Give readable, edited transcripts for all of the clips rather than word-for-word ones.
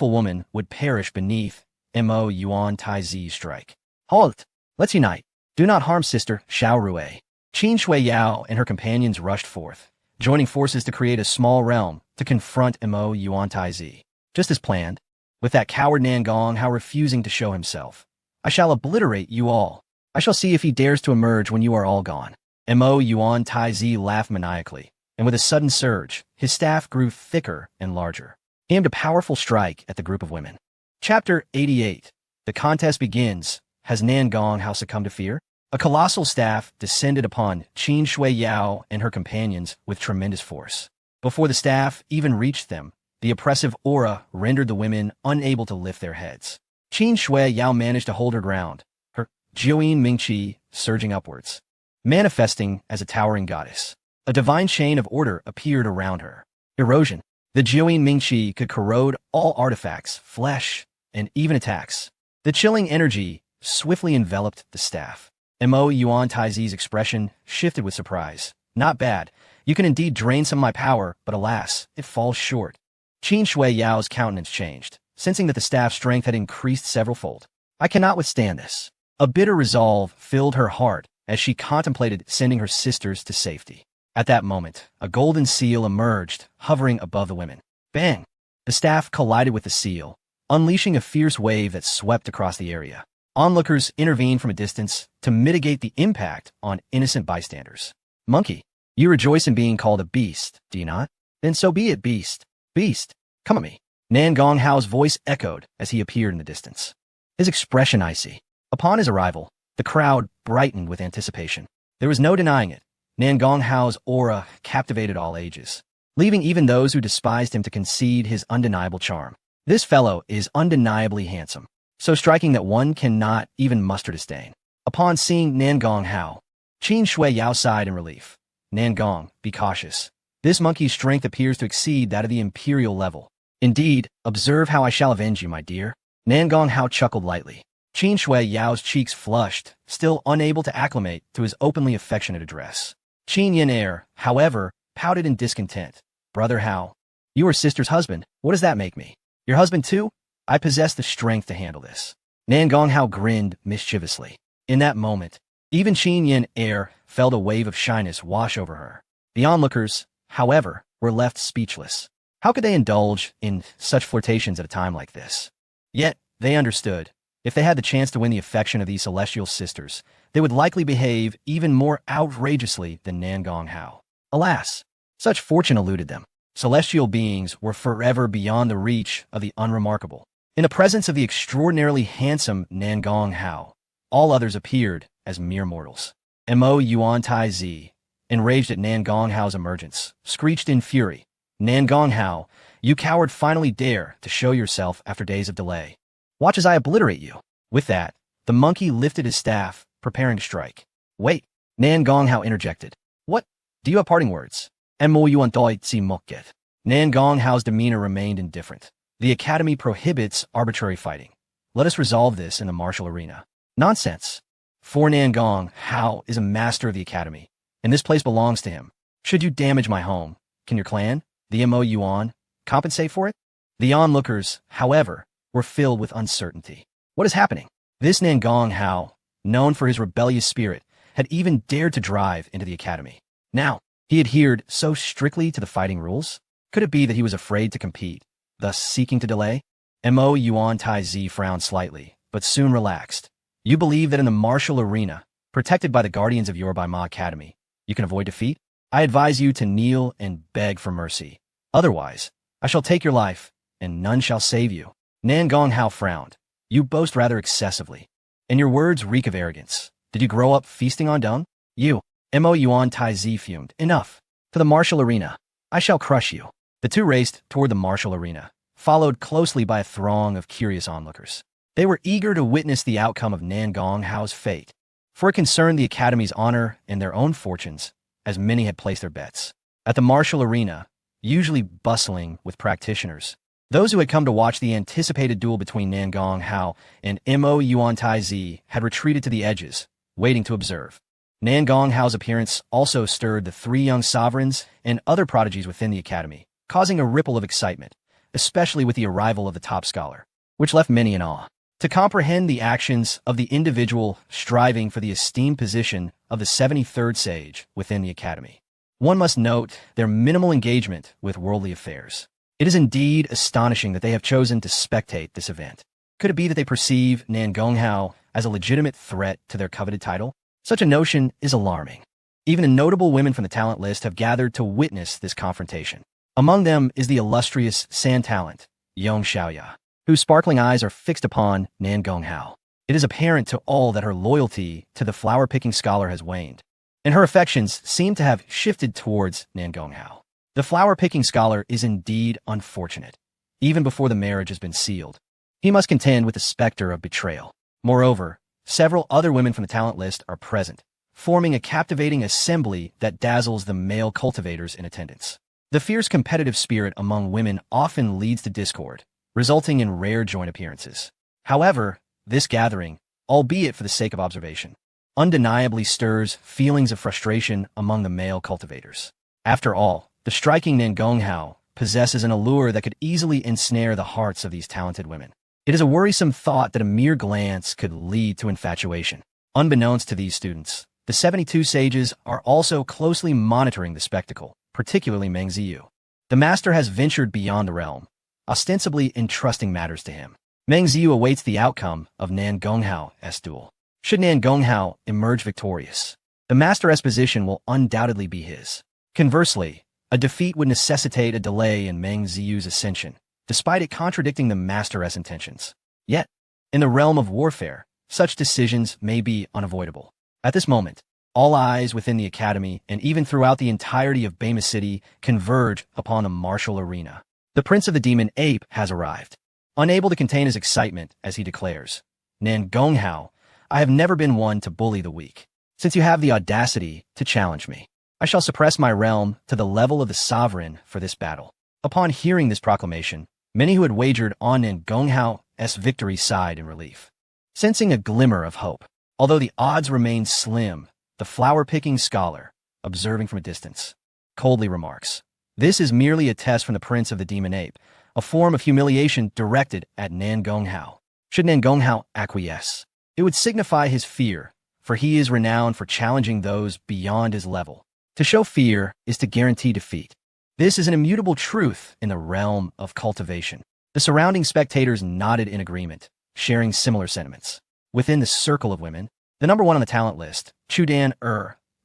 full woman would perish beneath Mo Yuan Taizi's strike. Halt! Let's unite. Do not harm sister Xiao Rui. Qin Shui Yao and her companions rushed forth, joining forces to create a small realm to confront Mo Yuan Taizi. Just as planned, with that coward Nangong Hao refusing to show himself. I shall obliterate you all. I shall see if he dares to emerge when you are all gone. Mo Yuan Taizi laughed maniacally, and with a sudden surge, his staff grew thicker and larger. He aimed a powerful strike at the group of women. Chapter 88. The contest begins. Has Nangong Hao succumbed to fear? A colossal staff descended upon Qin Shui Yao and her companions with tremendous force. Before the staff even reached them, the oppressive aura rendered the women unable to lift their heads. Qin Shui Yao managed to hold her ground, her Jiuyin Mingqi surging upwards, manifesting as a towering goddess. A divine chain of order appeared around her. Erosion. The Jiuyin Mingqi could corrode all artifacts, flesh, and even attacks. The chilling energy swiftly enveloped the staff. Mo Yuan Taizi's expression shifted with surprise. Not bad. You can indeed drain some of my power, but alas, it falls short. Qin Shui Yao's countenance changed, sensing that the staff's strength had increased several-fold. I cannot withstand this. A bitter resolve filled her heart as she contemplated sending her sisters to safety. At that moment, a golden seal emerged, hovering above the women. Bang! The staff collided with the seal, unleashing a fierce wave that swept across the area. Onlookers intervened from a distance to mitigate the impact on innocent bystanders. Monkey, you rejoice in being called a beast, do you not? Then so be it, beast. Beast, come at me. Nangong Hao's voice echoed as he appeared in the distance. His expression icy. Upon his arrival, the crowd brightened with anticipation. There was no denying it. Nangong Hao's aura captivated all ages, leaving even those who despised him to concede his undeniable charm. This fellow is undeniably handsome, so striking that one cannot even muster disdain. Upon seeing Nangong Hao, Qin Shui Yao sighed in relief. Nangong, be cautious. This monkey's strength appears to exceed that of the imperial level. Indeed, observe how I shall avenge you, my dear. Nangong Hao chuckled lightly. Qin Shui Yao's cheeks flushed, still unable to acclimate to his openly affectionate address. Qin Yin Er, however, pouted in discontent. Brother Hao, you are sister's husband. What does that make me? Your husband too? I possess the strength to handle this. Nangong Hao grinned mischievously. In that moment, even Qin Yin Er felt a wave of shyness wash over her. The onlookers, however, were left speechless. How could they indulge in such flirtations at a time like this? Yet, they understood. If they had the chance to win the affection of these celestial sisters, they would likely behave even more outrageously than Nangong Hao. Alas, such fortune eluded them. Celestial beings were forever beyond the reach of the unremarkable. In the presence of the extraordinarily handsome Nangong Hao, all others appeared as mere mortals. Mo Yuan Taizi, enraged at Nangong Hao's emergence, screeched in fury, Nangong Hao, you coward finally dare to show yourself after days of delay. Watch as I obliterate you. With that, the monkey lifted his staff, preparing to strike. Wait, Nangong Hao interjected. What? Do you have parting words? Mo Yuan Taizi Mokget. Nangong Hao's demeanor remained indifferent. The Academy prohibits arbitrary fighting. Let us resolve this in the martial arena. Nonsense. For Nangong Hao is a master of the Academy, and this place belongs to him. Should you damage my home, can your clan, the Mo Yuan, compensate for it? The onlookers, however, were filled with uncertainty. What is happening? This Nangong Hao, known for his rebellious spirit, had even dared to drive into the Academy. Now, he adhered so strictly to the fighting rules? Could it be that he was afraid to compete, thus seeking to delay? Mo Yuan Taizi frowned slightly, but soon relaxed. You believe that in the martial arena, protected by the guardians of Yorbai Ma Academy, you can avoid defeat? I advise you to kneel and beg for mercy. Otherwise, I shall take your life, and none shall save you. Nangong Hao frowned. You boast rather excessively, and your words reek of arrogance. Did you grow up feasting on dung? You, Mo Yuan Taizi fumed. Enough. To the martial arena. I shall crush you. The two raced toward the martial arena, followed closely by a throng of curious onlookers. They were eager to witness the outcome of Nangong Hao's fate, for it concerned the Academy's honor and their own fortunes, as many had placed their bets. At the martial arena, usually bustling with practitioners, those who had come to watch the anticipated duel between Nangong Hao and Mo Yuan Taizi had retreated to the edges, waiting to observe. Nangong Hao's appearance also stirred the three young sovereigns and other prodigies within the Academy, causing a ripple of excitement. especially with the arrival of the top scholar, which left many in awe. To comprehend the actions of the individual striving for the esteemed position of the 73rd sage within the academy, one must note their minimal engagement with worldly affairs. It is indeed astonishing that they have chosen to spectate this event. Could it be that they perceive Nan Gonghao as a legitimate threat to their coveted title? Such a notion is alarming. Even the notable women from the talent list have gathered to witness this confrontation. Among them is the illustrious San talent, Yong Xiaoya, whose sparkling eyes are fixed upon Nan Gonghao. It is apparent to all that her loyalty to the flower-picking scholar has waned, and her affections seem to have shifted towards Nan Gonghao. The flower-picking scholar is indeed unfortunate. Even before the marriage has been sealed, he must contend with the specter of betrayal. Moreover, several other women from the talent list are present, forming a captivating assembly that dazzles the male cultivators in attendance. The fierce competitive spirit among women often leads to discord, resulting in rare joint appearances. However, this gathering, albeit for the sake of observation, undeniably stirs feelings of frustration among the male cultivators. After all, the striking Nan Gonghao possesses an allure that could easily ensnare the hearts of these talented women. It is a worrisome thought that a mere glance could lead to infatuation. Unbeknownst to these students, the 72 sages are also closely monitoring the spectacle, particularly Meng Ziyu. The master has ventured beyond the realm, ostensibly entrusting matters to him. Meng Ziyu awaits the outcome of Nan Gonghao's duel. Should Nan Gonghao emerge victorious, the master's position will undoubtedly be his. Conversely, a defeat would necessitate a delay in Meng Ziyu's ascension, despite it contradicting the master's intentions. Yet, in the realm of warfare, such decisions may be unavoidable. At this moment, all eyes within the academy and even throughout the entirety of Bema City converge upon a martial arena. The Prince of the Demon Ape has arrived. Unable to contain his excitement as he declares, Nan Gonghao, I have never been one to bully the weak. Since you have the audacity to challenge me, I shall suppress my realm to the level of the sovereign for this battle. Upon hearing this proclamation, many who had wagered on Nan Gonghao's victory sighed in relief. Sensing a glimmer of hope, although the odds remained slim, the flower-picking scholar, observing from a distance, coldly remarks, this is merely a test from the Prince of the Demon Ape, a form of humiliation directed at Nan Gonghao. Should Nan Gonghao acquiesce, it would signify his fear, for he is renowned for challenging those beyond his level. To show fear is to guarantee defeat. This is an immutable truth in the realm of cultivation. The surrounding spectators nodded in agreement, sharing similar sentiments. Within the circle of women, the number one on the talent list, Chu Dan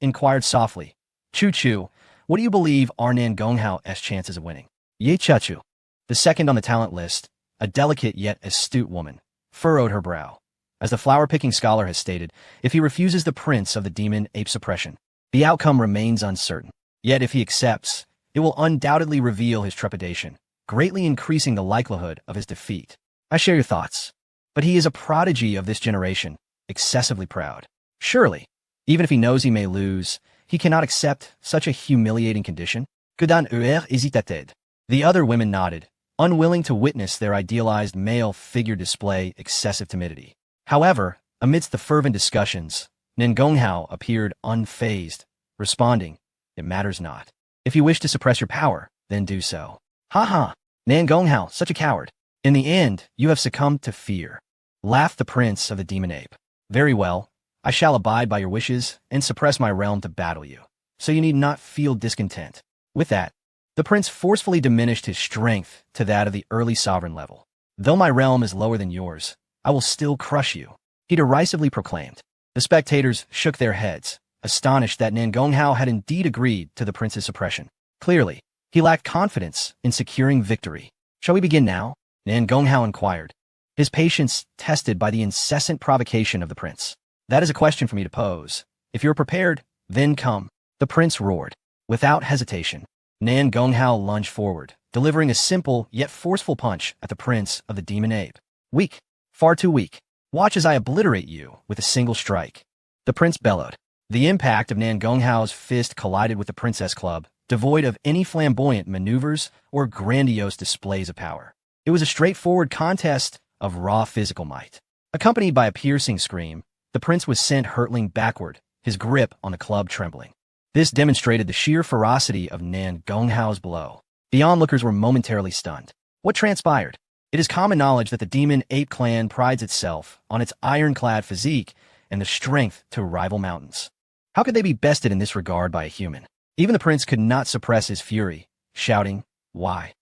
inquired softly, Chu, what do you believe are Nan Gonghao's chances of winning? Ye Chachu, the second on the talent list, a delicate yet astute woman, furrowed her brow. As the flower-picking scholar has stated, if he refuses the Prince of the Demon Ape suppression, the outcome remains uncertain. Yet if he accepts, it will undoubtedly reveal his trepidation, greatly increasing the likelihood of his defeat. I share your thoughts. But he is a prodigy of this generation, excessively proud. Surely, even if he knows he may lose, he cannot accept such a humiliating condition. Kudan hésitated. The other women nodded, unwilling to witness their idealized male figure display excessive timidity. However, amidst the fervent discussions, Nan Gonghao appeared unfazed, responding, it matters not. If you wish to suppress your power, then do so. Ha! Nan Gonghao, such a coward. In the end, you have succumbed to fear, laughed the Prince of the Demon Ape. Very well, I shall abide by your wishes and suppress my realm to battle you, so you need not feel discontent. With that, the prince forcefully diminished his strength to that of the early sovereign level. Though my realm is lower than yours, I will still crush you, he derisively proclaimed. The spectators shook their heads, astonished that Nan Gonghao had indeed agreed to the prince's suppression. Clearly, he lacked confidence in securing victory. Shall we begin now? Nan Gonghao inquired, his patience tested by the incessant provocation of the prince. That is a question for me to pose. If you're prepared, then come. The prince roared. Without hesitation, Nan Gonghao lunged forward, delivering a simple yet forceful punch at the Prince of the Demon Ape. Weak. Far too weak. Watch as I obliterate you with a single strike. The prince bellowed. The impact of Nan Gonghao's fist collided with the Princess Club, devoid of any flamboyant maneuvers or grandiose displays of power. It was a straightforward contest of raw physical might. Accompanied by a piercing scream, the prince was sent hurtling backward, his grip on the club trembling. This demonstrated the sheer ferocity of Nan Gonghao's blow. The onlookers were momentarily stunned. What transpired? It is common knowledge that the demon ape clan prides itself on its ironclad physique and the strength to rival mountains. How could they be bested in this regard by a human? Even the prince could not suppress his fury, shouting, "Why?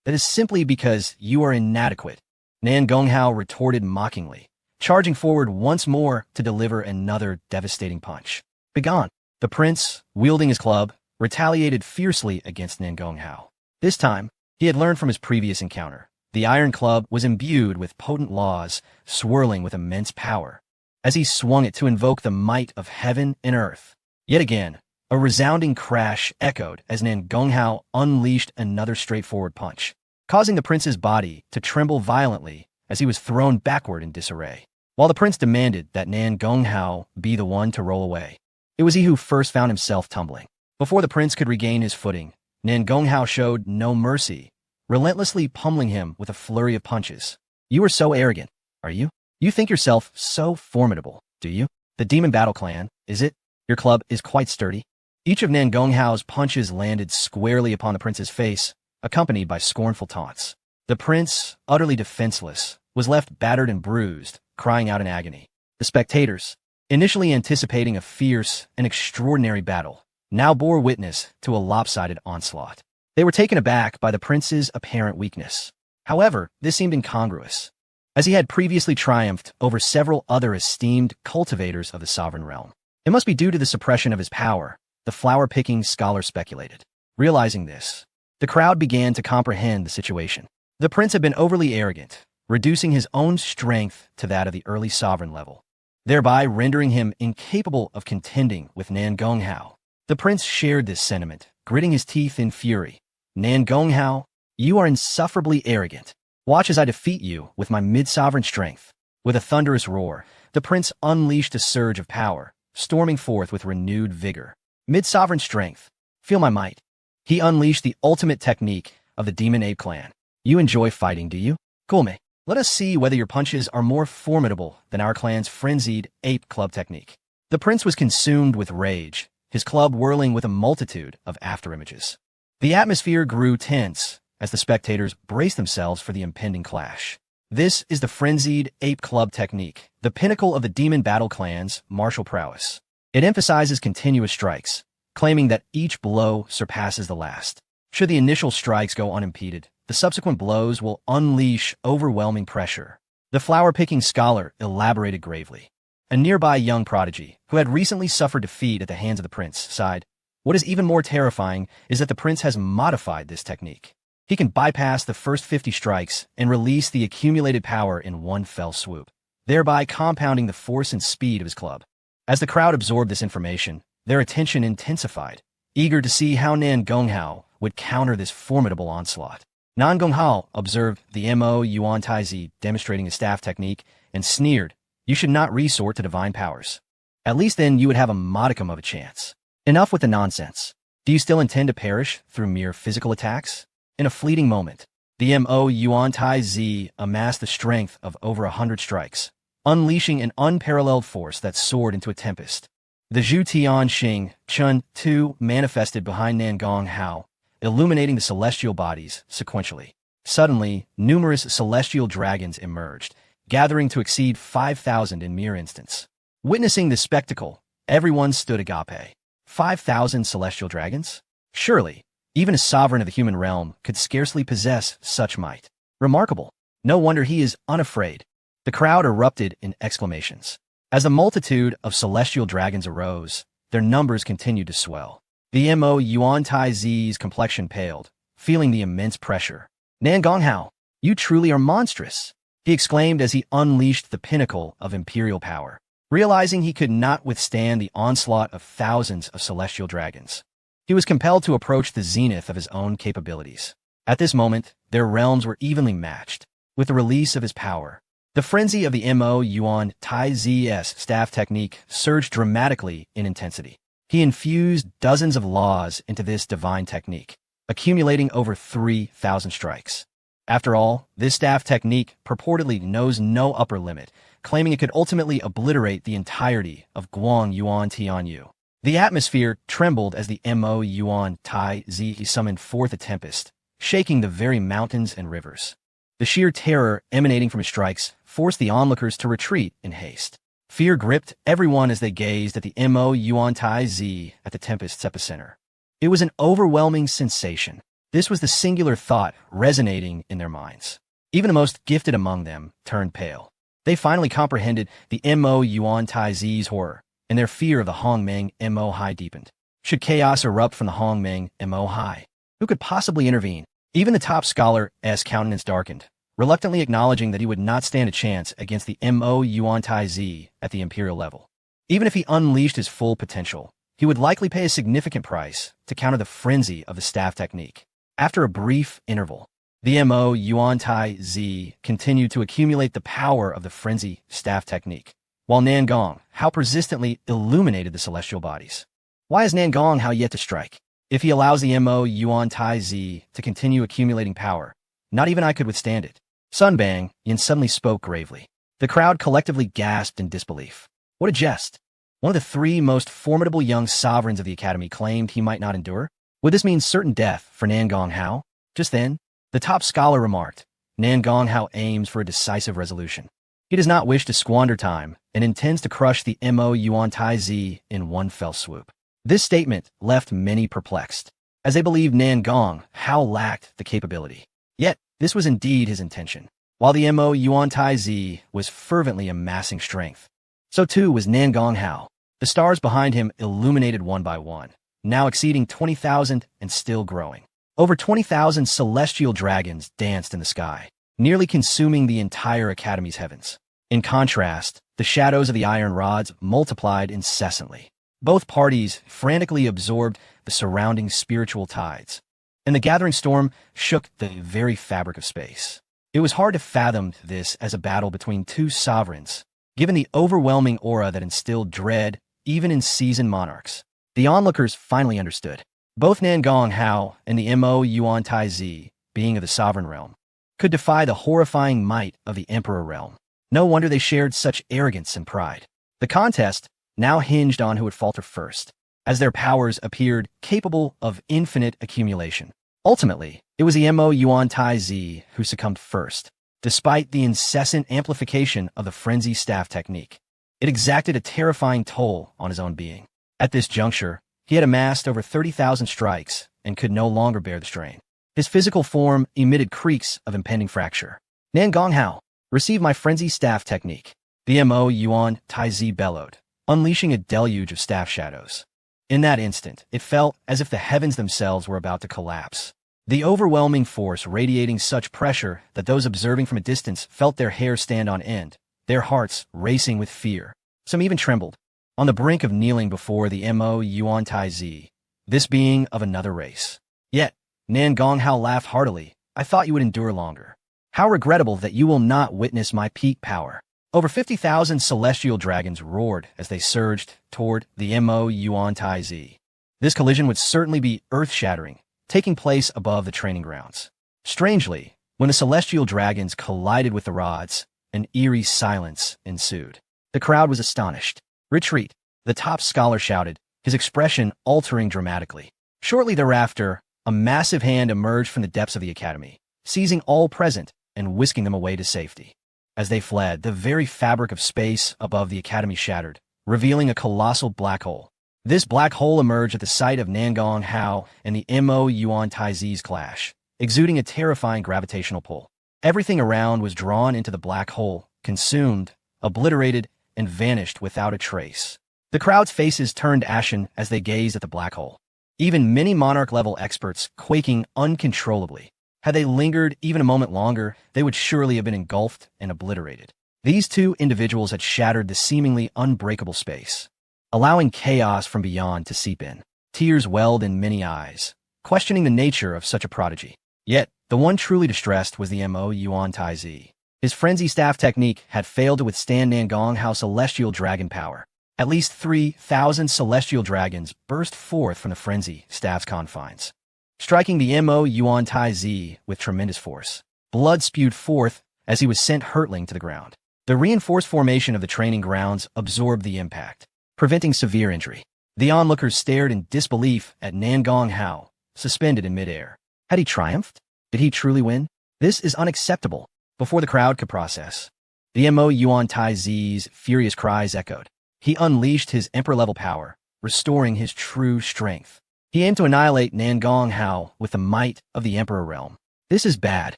That is simply because you are inadequate," Nan Gonghao retorted mockingly, charging forward once more to deliver another devastating punch. Begone! The prince, wielding his club, retaliated fiercely against Nan Gonghao. This time, he had learned from his previous encounter. The iron club was imbued with potent laws, swirling with immense power, as he swung it to invoke the might of heaven and earth. Yet again, a resounding crash echoed as Nan Gonghao unleashed another straightforward punch, causing the prince's body to tremble violently as he was thrown backward in disarray. While the prince demanded that Nan Gonghao be the one to roll away, it was he who first found himself tumbling. Before the prince could regain his footing, Nan Gonghao showed no mercy, relentlessly pummeling him with a flurry of punches. "You are so arrogant, are you? You think yourself so formidable, do you? The Demon Battle Clan, is it? Your club is quite sturdy." Each of Nan Gonghao's punches landed squarely upon the prince's face, accompanied by scornful taunts. The prince, utterly defenseless, was left battered and bruised, crying out in agony. The spectators, initially anticipating a fierce and extraordinary battle, now bore witness to a lopsided onslaught. They were taken aback by the prince's apparent weakness. However, this seemed incongruous, as he had previously triumphed over several other esteemed cultivators of the sovereign realm. It must be due to the suppression of his power, the flower-picking scholar speculated. Realizing this, the crowd began to comprehend the situation. The prince had been overly arrogant, reducing his own strength to that of the early sovereign level, thereby rendering him incapable of contending with Nan Gonghao. The prince shared this sentiment, gritting his teeth in fury. "Nan Gonghao, you are insufferably arrogant. Watch as I defeat you with my mid-sovereign strength." With a thunderous roar, the prince unleashed a surge of power, storming forth with renewed vigor. Mid-sovereign strength. Feel my might. He unleashed the ultimate technique of the Demon Ape Clan. "You enjoy fighting, do you? Kulme, let us see whether your punches are more formidable than our clan's frenzied ape club technique." The prince was consumed with rage, his club whirling with a multitude of afterimages. The atmosphere grew tense as the spectators braced themselves for the impending clash. This is the frenzied ape club technique, the pinnacle of the Demon Battle Clan's martial prowess. It emphasizes continuous strikes, claiming that each blow surpasses the last. Should the initial strikes go unimpeded, the subsequent blows will unleash overwhelming pressure. The flower-picking scholar elaborated gravely. A nearby young prodigy, who had recently suffered defeat at the hands of the prince, sighed. "What is even more terrifying is that the prince has modified this technique. He can bypass the first 50 strikes and release the accumulated power in one fell swoop, thereby compounding the force and speed of his club." As the crowd absorbed this information, their attention intensified, eager to see how Nan Gonghao would counter this formidable onslaught. Nan Gonghao observed the Mo Yuan Taizi demonstrating his staff technique and sneered, "You should not resort to divine powers. At least then you would have a modicum of a chance. Enough with the nonsense. Do you still intend to perish through mere physical attacks?" In a fleeting moment, the Mo Yuan Taizi amassed the strength of over 100 strikes, unleashing an unparalleled force that soared into a tempest. The Zhu Tian Xing Chun Tu manifested behind Nan Gonghao, illuminating the celestial bodies sequentially. Suddenly, numerous celestial dragons emerged, gathering to exceed 5,000 in mere instants. Witnessing this spectacle, everyone stood agape. 5,000 celestial dragons? Surely, even a sovereign of the human realm could scarcely possess such might. Remarkable. No wonder he is unafraid. The crowd erupted in exclamations. As the multitude of celestial dragons arose, their numbers continued to swell. The Mo Yuan Taizi's complexion paled, feeling the immense pressure. "Nan Gonghao, you truly are monstrous," he exclaimed as he unleashed the pinnacle of imperial power. Realizing he could not withstand the onslaught of thousands of celestial dragons, he was compelled to approach the zenith of his own capabilities. At this moment, their realms were evenly matched. With the release of his power, the frenzy of the Mo Yuan Taizi's staff technique surged dramatically in intensity. He infused dozens of laws into this divine technique, accumulating over 3,000 strikes. After all, this staff technique purportedly knows no upper limit, claiming it could ultimately obliterate the entirety of Guang Yuan Tianyu. The atmosphere trembled as the Mo Yuan Taizi summoned forth a tempest, shaking the very mountains and rivers. The sheer terror emanating from his strikes forced the onlookers to retreat in haste. Fear gripped everyone as they gazed at the Mo Yuan Tai Z at the tempest's epicenter. It was an overwhelming sensation. This was the singular thought resonating in their minds. Even the most gifted among them turned pale. They finally comprehended the Mo Yuan Tai Z's horror, and their fear of the Hongmeng Mo Hai deepened. Should chaos erupt from the Hongmeng Mo Hai, who could possibly intervene? Even the top scholar's countenance darkened, reluctantly acknowledging that he would not stand a chance against the Mo Yuan Tai Z at the imperial level. Even if he unleashed his full potential, he would likely pay a significant price to counter the frenzy of the staff technique. After a brief interval, the Mo Yuan Tai Z continued to accumulate the power of the frenzy staff technique, while Nangong Hao persistently illuminated the celestial bodies. Why is Nangong Hao yet to strike? If he allows the Mo Yuan Tai Z to continue accumulating power, not even I could withstand it. Sun Bang Yin suddenly spoke gravely. The crowd collectively gasped in disbelief. What a jest! One of the three most formidable young sovereigns of the academy claimed he might not endure? Would this mean certain death for Nangong Hao? Just then, the top scholar remarked, Nangong Hao aims for a decisive resolution. He does not wish to squander time and intends to crush the Mo Yuan Tai Z in one fell swoop. This statement left many perplexed, as they believed Nangong Hao lacked the capability. Yet, this was indeed his intention. While the Mo Yuan Tai Z was fervently amassing strength, so too was Nangong Hao. The stars behind him illuminated one by one, now exceeding 20,000 and still growing. Over 20,000 celestial dragons danced in the sky, nearly consuming the entire academy's heavens. In contrast, the shadows of the iron rods multiplied incessantly. Both parties frantically absorbed the surrounding spiritual tides, and the gathering storm shook the very fabric of space. It was hard to fathom this as a battle between two sovereigns, given the overwhelming aura that instilled dread even in seasoned monarchs. The onlookers finally understood. Both Nangong Hao and the Mo Yuan Tai Z, being of the sovereign realm, could defy the horrifying might of the emperor realm. No wonder they shared such arrogance and pride. The contest now hinged on who would falter first, as their powers appeared capable of infinite accumulation. Ultimately, it was the Mo Yuan Tai Z who succumbed first, despite the incessant amplification of the frenzy staff technique. It exacted a terrifying toll on his own being. At this juncture, he had amassed over 30,000 strikes and could no longer bear the strain. His physical form emitted creaks of impending fracture. Nangong Hao, receive my frenzy staff technique. The Mo Yuan Tai Z bellowed, unleashing a deluge of staff shadows. In that instant, it felt as if the heavens themselves were about to collapse. The overwhelming force radiating such pressure that those observing from a distance felt their hair stand on end, their hearts racing with fear. Some even trembled, on the brink of kneeling before the Mo Yuan Tai Z, this being of another race. Yet, Nangong Hao laughed heartily. I thought you would endure longer. How regrettable that you will not witness my peak power. Over 50,000 celestial dragons roared as they surged toward the Mo Yuan Tai Z. This collision would certainly be earth-shattering, taking place above the training grounds. Strangely, when the celestial dragons collided with the rods, an eerie silence ensued. The crowd was astonished. Retreat, the top scholar shouted, his expression altering dramatically. Shortly thereafter, a massive hand emerged from the depths of the academy, seizing all present and whisking them away to safety. As they fled, the very fabric of space above the academy shattered, revealing a colossal black hole. This black hole emerged at the sight of Nangong Hao and the Mo Yuan Tai Z's clash, exuding a terrifying gravitational pull. Everything around was drawn into the black hole, consumed, obliterated, and vanished without a trace. The crowd's faces turned ashen as they gazed at the black hole, even many monarch-level experts quaking uncontrollably. Had they lingered even a moment longer, they would surely have been engulfed and obliterated. These two individuals had shattered the seemingly unbreakable space, allowing chaos from beyond to seep in. Tears welled in many eyes, questioning the nature of such a prodigy. Yet, the one truly distressed was the Mo Yuan Tai Z. His frenzy staff technique had failed to withstand Nangong Hao's celestial dragon power. At least 3,000 celestial dragons burst forth from the frenzy staff's confines, striking the Mo Yuan Tai Z with tremendous force. Blood spewed forth as he was sent hurtling to the ground. The reinforced formation of the training grounds absorbed the impact, preventing severe injury. The onlookers stared in disbelief at Nangong Hao, suspended in midair. Had he triumphed? Did he truly win? This is unacceptable. Before the crowd could process, the Mo Yuan Tai Zi's furious cries echoed. He unleashed his emperor-level power, restoring his true strength. He aimed to annihilate Nangong Hao with the might of the Emperor realm. This is bad.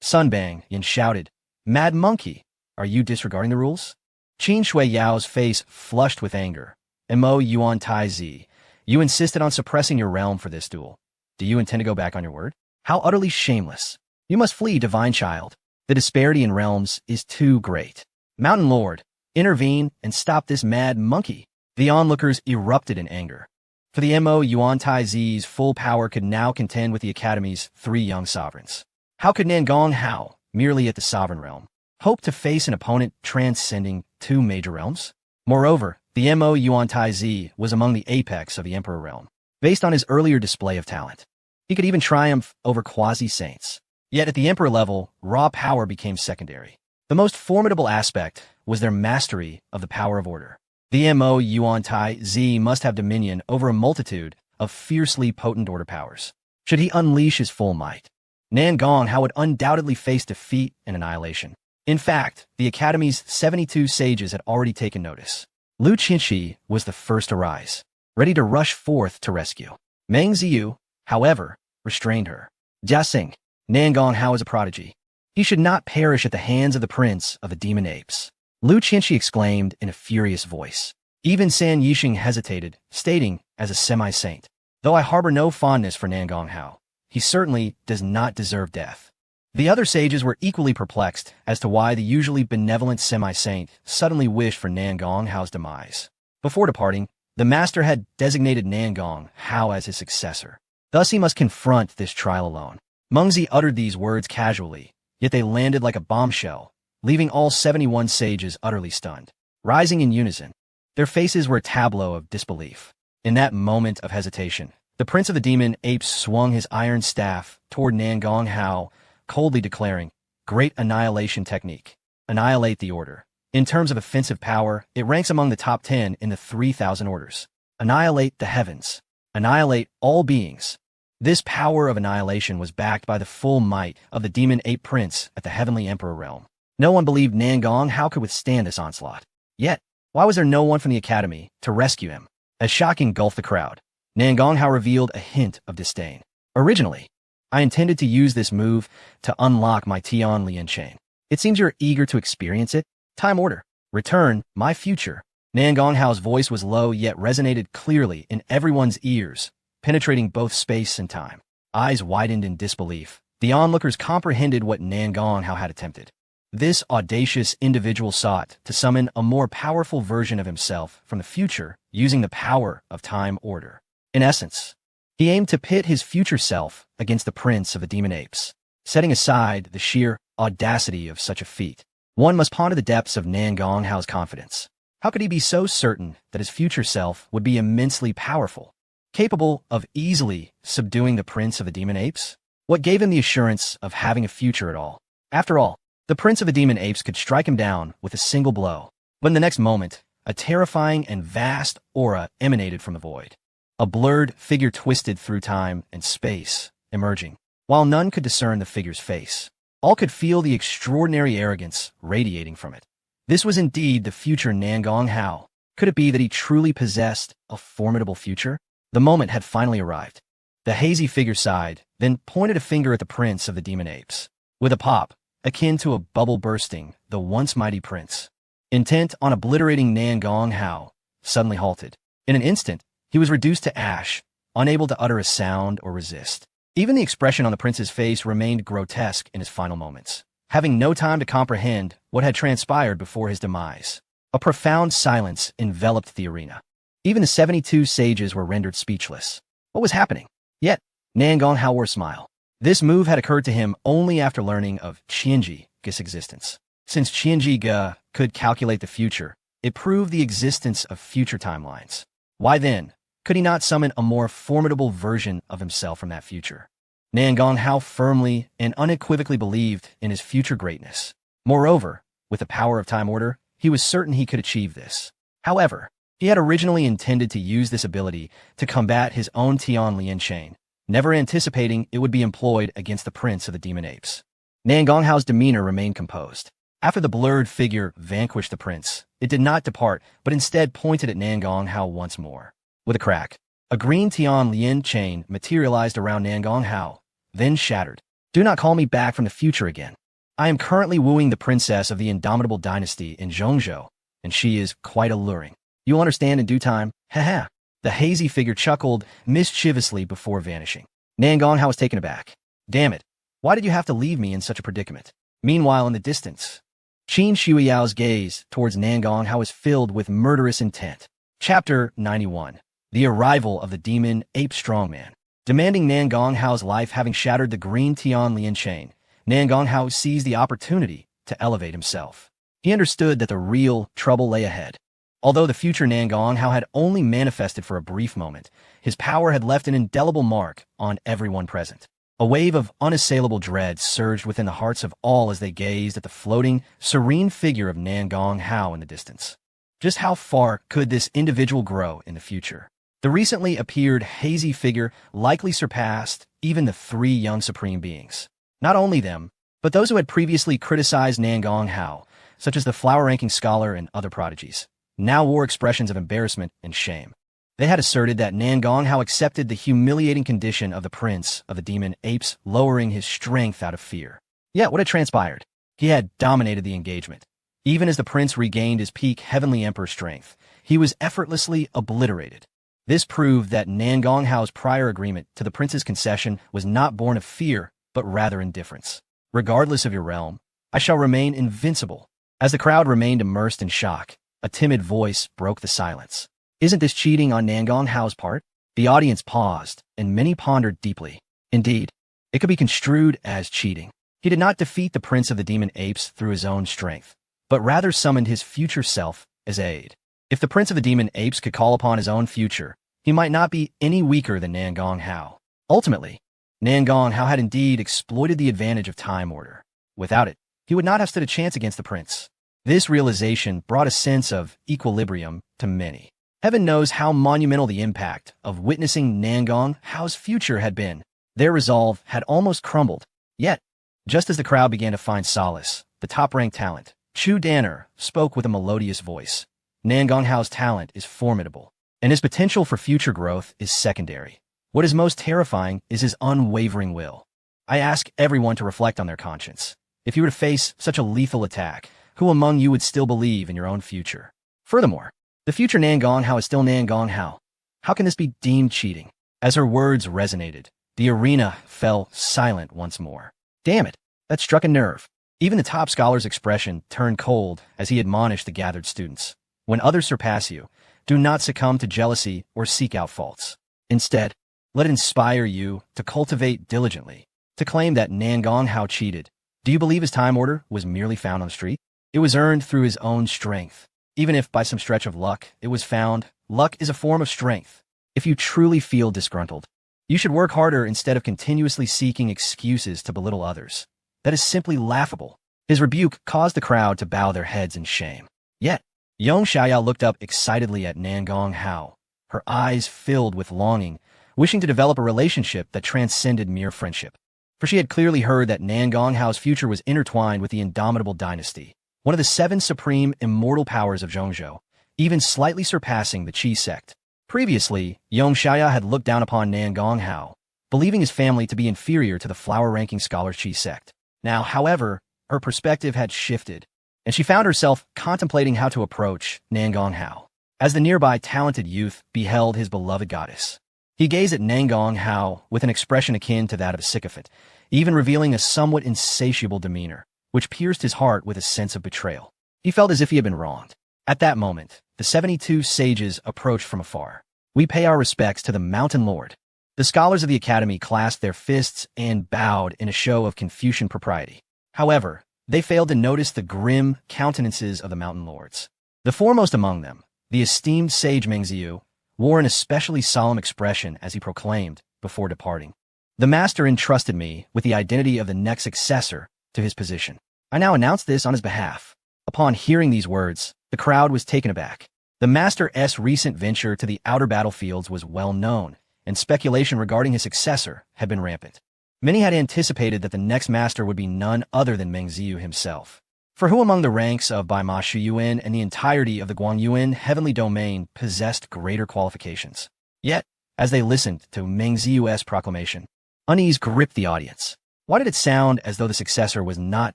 Sun Bang Yin shouted. Mad monkey, are you disregarding the rules? Qin Shui Yao's face flushed with anger. Mo Yuan Tai Zi, you insisted on suppressing your realm for this duel. Do you intend to go back on your word? How utterly shameless. You must flee, divine child. The disparity in realms is too great. Mountain Lord, intervene and stop this mad monkey. The onlookers erupted in anger. For the Mo Yuan Tai Zi's full power could now contend with the Academy's 3 young sovereigns. How could Nangong Hao, merely at the sovereign realm, hope to face an opponent transcending 2 major realms? Moreover, the Mo Yuan Tai Zi was among the apex of the Emperor realm, based on his earlier display of talent. He could even triumph over quasi-saints. Yet at the Emperor level, raw power became secondary. The most formidable aspect was their mastery of the power of order. The Mo Yuan Tai Zi must have dominion over a multitude of fiercely potent order powers. Should he unleash his full might, Nangong Hao would undoubtedly face defeat and annihilation. In fact, the Academy's 72 sages had already taken notice. Lu Qinshi was the first to rise, ready to rush forth to rescue. Meng Ziyu, however, restrained her. Jia Xing, Nangong Hao is a prodigy. He should not perish at the hands of the prince of the demon apes. Lu Qinshi exclaimed in a furious voice. Even San Yixing hesitated, stating, as a semi-saint, though I harbor no fondness for Nangong Hao, he certainly does not deserve death. The other sages were equally perplexed as to why the usually benevolent semi-saint suddenly wished for Nangong Hao's demise. Before departing, the master had designated Nangong Hao as his successor. Thus he must confront this trial alone. Mengzi uttered these words casually, yet they landed like a bombshell, leaving all 71 sages utterly stunned. Rising in unison, their faces were a tableau of disbelief. In that moment of hesitation, the prince of the demon apes swung his iron staff toward Nangong Hao, coldly declaring, "Great annihilation technique. Annihilate the order. In terms of offensive power, it ranks among the top 10 in the 3,000 orders. Annihilate the heavens. Annihilate all beings." This power of annihilation was backed by the full might of the demon ape prince at the heavenly emperor realm. No one believed Nangong Hao could withstand this onslaught. Yet, why was there no one from the Academy to rescue him? As shock engulfed the crowd, Nangong Hao revealed a hint of disdain. Originally, I intended to use this move to unlock my Tian Lian chain. It seems you're eager to experience it. Time order. Return, my future. Nangong Hao's voice was low yet resonated clearly in everyone's ears, penetrating both space and time. Eyes widened in disbelief. The onlookers comprehended what Nangong Hao had attempted. This audacious individual sought to summon a more powerful version of himself from the future using the power of time order. In essence, he aimed to pit his future self against the prince of the demon apes. Setting aside the sheer audacity of such a feat, one must ponder the depths of Nangong Hao's confidence. How could he be so certain that his future self would be immensely powerful, capable of easily subduing the prince of the demon apes? What gave him the assurance of having a future at all? After all, the prince of the demon apes could strike him down with a single blow. But in the next moment, a terrifying and vast aura emanated from the void. A blurred figure twisted through time and space, emerging. While none could discern the figure's face, all could feel the extraordinary arrogance radiating from it. This was indeed the future Nangong Hao. Could it be that he truly possessed a formidable future? The moment had finally arrived. The hazy figure sighed, then pointed a finger at the prince of the demon apes. With a pop, akin to a bubble bursting, the once mighty prince, intent on obliterating Nangong Hao, suddenly halted. In an instant, he was reduced to ash, unable to utter a sound or resist. Even the expression on the prince's face remained grotesque in his final moments, having no time to comprehend what had transpired before his demise. A profound silence enveloped the arena. Even the 72 sages were rendered speechless. What was happening? Yet, Nangong Hao wore a smile. This move had occurred to him only after learning of Qianji Ge's existence. Since Qianji Ge could calculate the future, it proved the existence of future timelines. Why then, could he not summon a more formidable version of himself from that future? Nangong Hao firmly and unequivocally believed in his future greatness. Moreover, with the power of time order, he was certain he could achieve this. However, he had originally intended to use this ability to combat his own Tian Lian chain, never anticipating it would be employed against the prince of the demon apes. Nan Gonghao's demeanor remained composed. After the blurred figure vanquished the prince, it did not depart, but instead pointed at Nan Gonghao once more. With a crack, a green Tian Lien chain materialized around Nan Gonghao, then shattered. Do not call me back from the future again. I am currently wooing the princess of the Indomitable Dynasty in Zhongzhou, and she is quite alluring. You'll understand in due time. Haha. The hazy figure chuckled mischievously before vanishing. Nan Gonghao was taken aback. Damn it. Why did you have to leave me in such a predicament? Meanwhile, in the distance, Qin Shuyao's gaze towards Nan Gonghao was filled with murderous intent. Chapter 91. The Arrival of the Demon Ape Strongman. Demanding Nan Gonghao's life having shattered the green Tian Lien chain, Nan Gonghao seized the opportunity to elevate himself. He understood that the real trouble lay ahead. Although the future Nan Gonghao had only manifested for a brief moment, his power had left an indelible mark on everyone present. A wave of unassailable dread surged within the hearts of all as they gazed at the floating, serene figure of Nan Gonghao in the distance. Just how far could this individual grow in the future? The recently appeared hazy figure likely surpassed even the three young supreme beings. Not only them, but those who had previously criticized Nan Gonghao, such as the flower-ranking scholar and other prodigies, now wore expressions of embarrassment and shame. They had asserted that Nan Gonghao accepted the humiliating condition of the prince of the demon apes, lowering his strength out of fear. Yet what had transpired? He had dominated the engagement. Even as the prince regained his peak heavenly emperor strength, he was effortlessly obliterated. This proved that Nan Gonghao's prior agreement to the prince's concession was not born of fear, but rather indifference. Regardless of your realm, I shall remain invincible. As the crowd remained immersed in shock, a timid voice broke the silence. Isn't this cheating on Nan Gonghao's part? The audience paused, and many pondered deeply. Indeed, it could be construed as cheating. He did not defeat the prince of the demon apes through his own strength, but rather summoned his future self as aid. If the prince of the demon apes could call upon his own future, he might not be any weaker than Nan Gonghao. Ultimately, Nan Gonghao had indeed exploited the advantage of time order. Without it, he would not have stood a chance against the prince. This realization brought a sense of equilibrium to many. Heaven knows how monumental the impact of witnessing Nan Gonghao's future had been. Their resolve had almost crumbled. Yet, just as the crowd began to find solace, the top-ranked talent, Chu Danner, spoke with a melodious voice. Nan Gonghao's talent is formidable, and his potential for future growth is secondary. What is most terrifying is his unwavering will. I ask everyone to reflect on their conscience. If you were to face such a lethal attack, who among you would still believe in your own future? Furthermore, the future Nan Gonghao is still Nan Gonghao. How can this be deemed cheating? As her words resonated, the arena fell silent once more. Damn it, that struck a nerve. Even the top scholar's expression turned cold as he admonished the gathered students. When others surpass you, do not succumb to jealousy or seek out faults. Instead, let it inspire you to cultivate diligently. To claim that Nan Gonghao cheated, do you believe his time order was merely found on the street? It was earned through his own strength. Even if by some stretch of luck it was found, luck is a form of strength. If you truly feel disgruntled, you should work harder instead of continuously seeking excuses to belittle others. That is simply laughable. His rebuke caused the crowd to bow their heads in shame. Yet, Yong Xiaoyao looked up excitedly at Nan Gonghao, her eyes filled with longing, wishing to develop a relationship that transcended mere friendship. For she had clearly heard that Nan Gonghao's future was intertwined with the Indomitable Dynasty, one of the 7 supreme immortal powers of Zhongzhou, even slightly surpassing the Qi sect. Previously, Yong Xiaoyao had looked down upon Nan Gonghao, believing his family to be inferior to the flower-ranking scholar Qi sect. Now, however, her perspective had shifted, and she found herself contemplating how to approach Nan Gonghao. As the nearby talented youth beheld his beloved goddess, he gazed at Nan Gonghao with an expression akin to that of a sycophant, even revealing a somewhat insatiable demeanor, which pierced his heart with a sense of betrayal. He felt as if he had been wronged. At that moment, the 72 sages approached from afar. We pay our respects to the Mountain Lord. The scholars of the academy clasped their fists and bowed in a show of Confucian propriety. However, they failed to notice the grim countenances of the Mountain Lords. The foremost among them, the esteemed sage Mengziu, wore an especially solemn expression as he proclaimed, before departing, "The master entrusted me with the identity of the next successor to his position. I now announce this on his behalf." Upon hearing these words, the crowd was taken aback. The master's recent venture to the outer battlefields was well known, and speculation regarding his successor had been rampant. Many had anticipated that the next master would be none other than Meng Ziyu himself. For who among the ranks of Bai Ma Shuyuan and the entirety of the Guangyuan heavenly domain possessed greater qualifications? Yet, as they listened to Meng Ziyu's proclamation, unease gripped the audience. Why did it sound as though the successor was not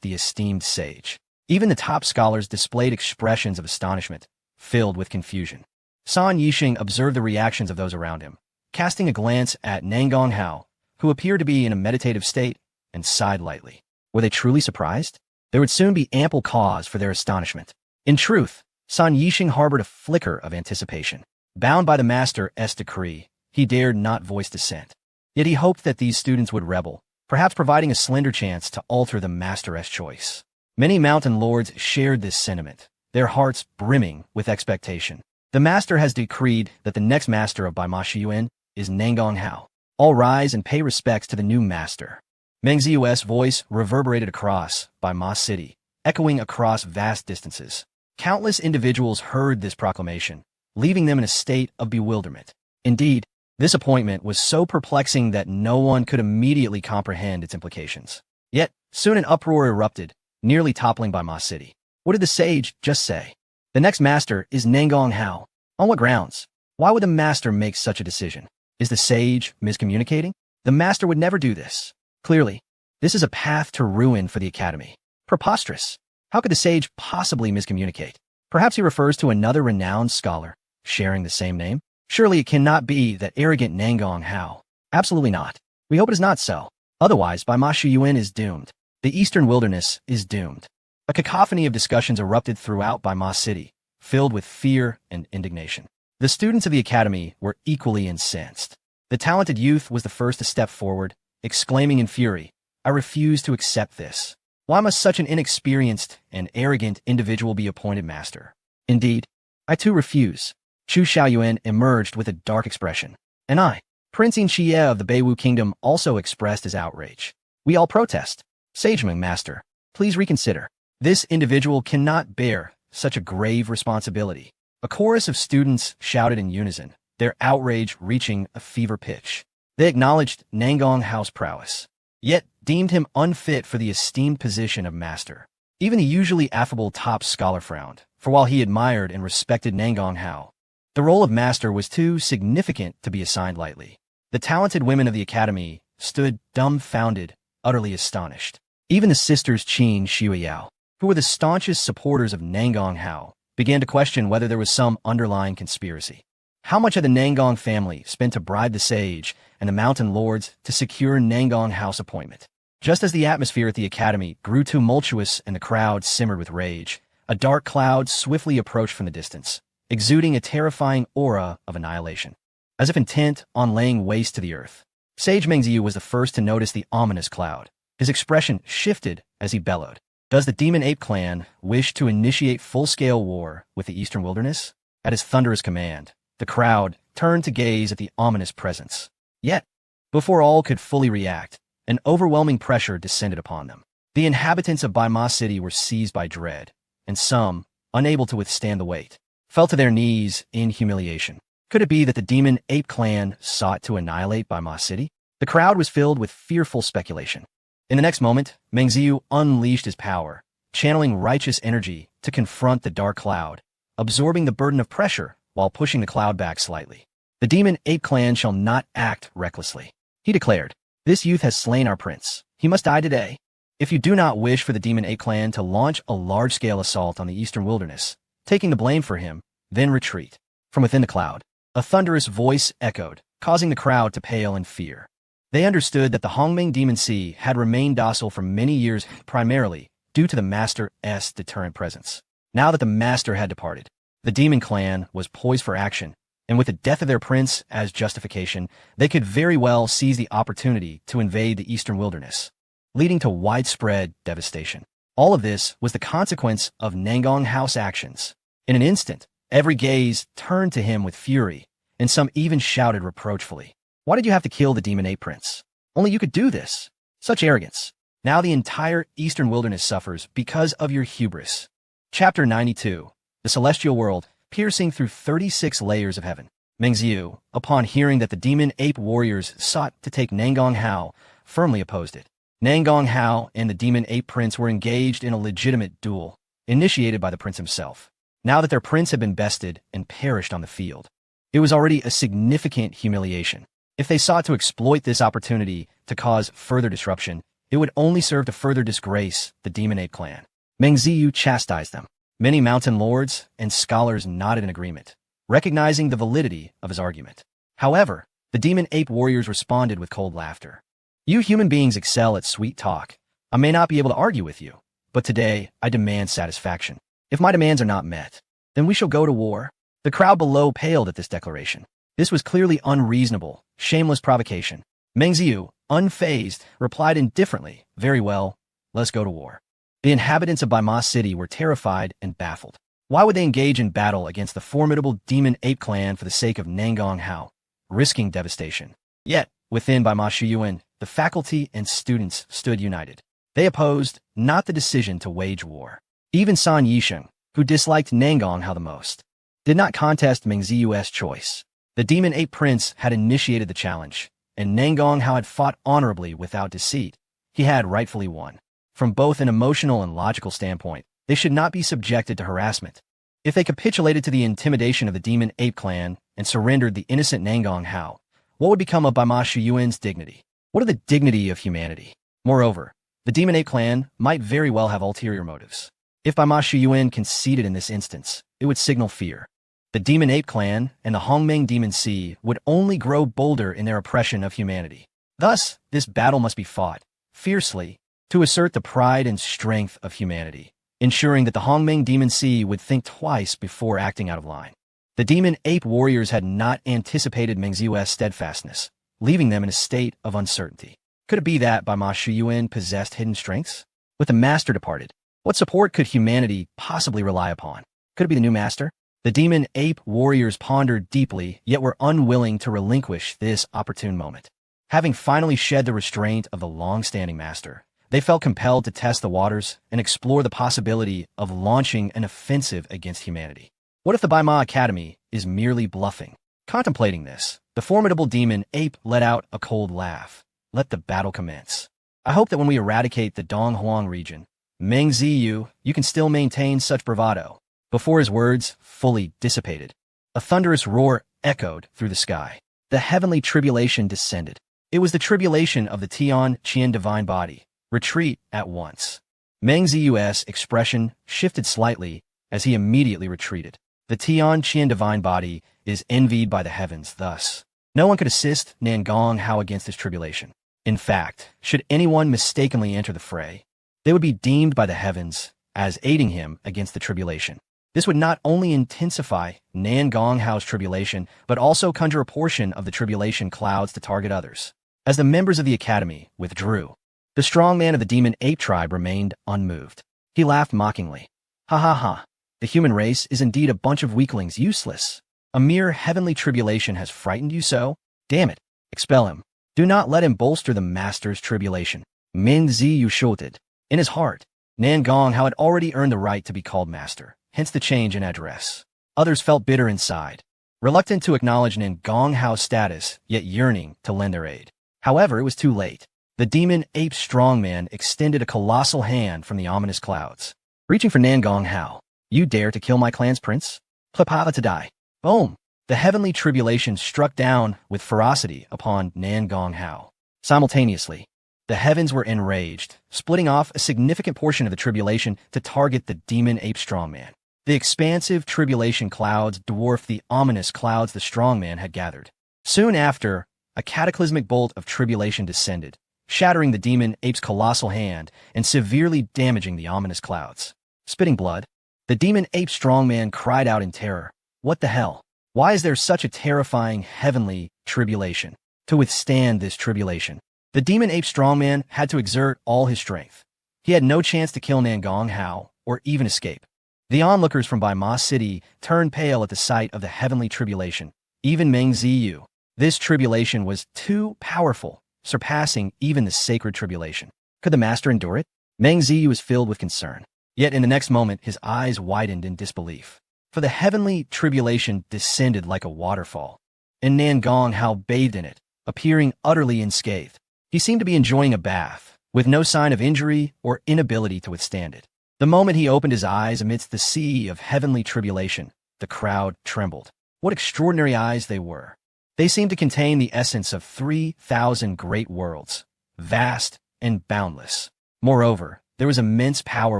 the esteemed sage? Even the top scholars displayed expressions of astonishment, filled with confusion. San Yixing observed the reactions of those around him, casting a glance at Nangong Hao, who appeared to be in a meditative state, and sighed lightly. Were they truly surprised? There would soon be ample cause for their astonishment. In truth, San Yixing harbored a flicker of anticipation. Bound by the master's decree, he dared not voice dissent. Yet he hoped that these students would rebel, perhaps providing a slender chance to alter the master's choice. Many mountain lords shared this sentiment, their hearts brimming with expectation. The master has decreed that the next master of Bai Ma Shuyuan is Nangong Hao. All rise and pay respects to the new master. Meng Ziyu's voice reverberated across Bai Ma City, echoing across vast distances. Countless individuals heard this proclamation, leaving them in a state of bewilderment. Indeed, this appointment was so perplexing that no one could immediately comprehend its implications. Yet, soon an uproar erupted, nearly toppling Bai Ma City. What did the sage just say? The next master is Nangong Hao. On what grounds? Why would the master make such a decision? Is the sage miscommunicating? The master would never do this. Clearly, this is a path to ruin for the academy. Preposterous. How could the sage possibly miscommunicate? Perhaps he refers to another renowned scholar, sharing the same name? Surely it cannot be that arrogant Nangong Hao. Absolutely not. We hope it is not so. Otherwise, Bai Ma Shuyuan is doomed. The Eastern Wilderness is doomed. A cacophony of discussions erupted throughout Bai Ma City, filled with fear and indignation. The students of the academy were equally incensed. The talented youth was the first to step forward, exclaiming in fury, "I refuse to accept this. Why must such an inexperienced and arrogant individual be appointed master? Indeed, I too refuse." Chu Xiaoyuan emerged with a dark expression. And I, Prince Xie of the Beiwu Kingdom, also expressed his outrage. We all protest. Sageming master, please reconsider. This individual cannot bear such a grave responsibility. A chorus of students shouted in unison, their outrage reaching a fever pitch. They acknowledged Nangong Hao's prowess, yet deemed him unfit for the esteemed position of master. Even the usually affable top scholar frowned, for while he admired and respected Nangong Hao, the role of master was too significant to be assigned lightly. The talented women of the academy stood dumbfounded, utterly astonished. Even the sisters Qin Xiuyao, who were the staunchest supporters of Nangong Hao, began to question whether there was some underlying conspiracy. How much had the Nangong family spent to bribe the sage and the mountain lords to secure Nangong Hao's appointment? Just as the atmosphere at the academy grew tumultuous and the crowd simmered with rage, a dark cloud swiftly approached from the distance, exuding a terrifying aura of annihilation. As if intent on laying waste to the earth, Sage Meng Ziyu was the first to notice the ominous cloud. His expression shifted as he bellowed. Does the Demon Ape clan wish to initiate full-scale war with the Eastern Wilderness? At his thunderous command, the crowd turned to gaze at the ominous presence. Yet, before all could fully react, an overwhelming pressure descended upon them. The inhabitants of Bai Ma City were seized by dread, and some, unable to withstand the weight, fell to their knees in humiliation. Could it be that the Demon Ape clan sought to annihilate Bai Ma City? The crowd was filled with fearful speculation. In the next moment, Meng Ziyu unleashed his power, channeling righteous energy to confront the dark cloud, absorbing the burden of pressure while pushing the cloud back slightly. The Demon Ape clan shall not act recklessly, he declared. This youth has slain our prince. He must die today. If you do not wish for the Demon Ape clan to launch a large-scale assault on the Eastern Wilderness, taking the blame for him, then retreat. From within the cloud, a thunderous voice echoed, causing the crowd to pale in fear. They understood that the Hongming Demon Sea had remained docile for many years primarily due to the Master's deterrent presence. Now that the Master had departed, the Demon Clan was poised for action, and with the death of their prince as justification, they could very well seize the opportunity to invade the Eastern Wilderness, leading to widespread devastation. All of this was the consequence of Nangong Hao's actions. In an instant, every gaze turned to him with fury, and some even shouted reproachfully, "Why did you have to kill the Demon Ape Prince? Only you could do this. Such arrogance. Now the entire Eastern Wilderness suffers because of your hubris." Chapter 92. The Celestial World, piercing through 36 layers of heaven. Meng Ziyu, upon hearing that the demon ape warriors sought to take Nangong Hao, firmly opposed it. Nangong Hao and the demon ape prince were engaged in a legitimate duel, initiated by the prince himself. Now that their prince had been bested and perished on the field, it was already a significant humiliation. If they sought to exploit this opportunity to cause further disruption, it would only serve to further disgrace the demon ape clan. Meng Ziyu chastised them. Many mountain lords and scholars nodded in agreement, recognizing the validity of his argument. However, the demon ape warriors responded with cold laughter. You human beings excel at sweet talk. I may not be able to argue with you, but today I demand satisfaction. If my demands are not met, then we shall go to war. The crowd below paled at this declaration. This was clearly unreasonable, shameless provocation. Meng Ziyu, unfazed, replied indifferently, very well, let's go to war. The inhabitants of Baima City were terrified and baffled. Why would they engage in battle against the formidable demon ape clan for the sake of Nangong Hao, risking devastation? Yet, within Baima Shiyuan, the faculty and students stood united. They opposed not the decision to wage war. Even San Yisheng, who disliked Nangong Hao the most, did not contest Meng Ziyu's choice. The demon ape prince had initiated the challenge, and Nangong Hao had fought honorably without deceit. He had rightfully won. From both an emotional and logical standpoint, they should not be subjected to harassment. If they capitulated to the intimidation of the demon ape clan and surrendered the innocent Nangong Hao, what would become of Baima Shiyuan's dignity? What of the dignity of humanity? Moreover, the demon ape clan might very well have ulterior motives. If Baima Shiyuan conceded in this instance, it would signal fear. The demon ape clan and the Hongmeng demon sea would only grow bolder in their oppression of humanity. Thus, this battle must be fought, fiercely, to assert the pride and strength of humanity, ensuring that the Hongmeng demon sea would think twice before acting out of line. The demon ape warriors had not anticipated Meng Ziyu's steadfastness, leaving them in a state of uncertainty. Could it be that Baima Shiyuan possessed hidden strengths? With the master departed, what support could humanity possibly rely upon? Could it be the new master? The demon ape warriors pondered deeply, yet were unwilling to relinquish this opportune moment. Having finally shed the restraint of the long-standing master, they felt compelled to test the waters and explore the possibility of launching an offensive against humanity. What if the Baima Academy is merely bluffing? Contemplating this, the formidable demon ape let out a cold laugh. Let the battle commence. I hope that when we eradicate the Donghuang region, Meng Ziyu, you can still maintain such bravado. Before his words fully dissipated, a thunderous roar echoed through the sky. The heavenly tribulation descended. It was the tribulation of the Tian Qian divine body. Retreat at once. Meng Ziyu's expression shifted slightly as he immediately retreated. The Tian Qian divine body is envied by the heavens, thus no one could assist Nangong Hao against this tribulation. In fact, should anyone mistakenly enter the fray, they would be deemed by the heavens as aiding him against the tribulation. This would not only intensify Nangong Hao's tribulation, but also conjure a portion of the tribulation clouds to target others. As the members of the academy withdrew, the strong man of the demon ape tribe remained unmoved. He laughed mockingly. Ha ha ha. The human race is indeed a bunch of weaklings, useless. A mere heavenly tribulation has frightened you so? Damn it. Expel him. Do not let him bolster the master's tribulation. Meng Ziyu shouted. In his heart, Nangong Hao had already earned the right to be called master, hence the change in address. Others felt bitter inside, reluctant to acknowledge Nangong Hao's status, yet yearning to lend their aid. However, it was too late. The demon ape strongman extended a colossal hand from the ominous clouds. Reaching for Nangong Hao, you dare to kill my clan's prince? Plapava to die. Boom! The heavenly tribulation struck down with ferocity upon Nangong Hao. Simultaneously, the heavens were enraged, splitting off a significant portion of the tribulation to target the demon ape strongman. The expansive tribulation clouds dwarfed the ominous clouds the strongman had gathered. Soon after, a cataclysmic bolt of tribulation descended, shattering the demon ape's colossal hand and severely damaging the ominous clouds. Spitting blood, the demon ape strongman cried out in terror. What the hell? Why is there such a terrifying heavenly tribulation? To withstand this tribulation, the demon ape strongman had to exert all his strength. He had no chance to kill Nangong Hao or even escape. The onlookers from Baima City turned pale at the sight of the heavenly tribulation. Even Meng Ziyu. This tribulation was too powerful, surpassing even the sacred tribulation. Could the master endure it? Meng Ziyu was filled with concern. Yet in the next moment, his eyes widened in disbelief. For the heavenly tribulation descended like a waterfall, and Nan Gonghao bathed in it, appearing utterly unscathed. He seemed to be enjoying a bath, with no sign of injury or inability to withstand it. The moment he opened his eyes amidst the sea of heavenly tribulation, the crowd trembled. What extraordinary eyes they were! They seemed to contain the essence of 3,000 great worlds, vast and boundless. Moreover, there was immense power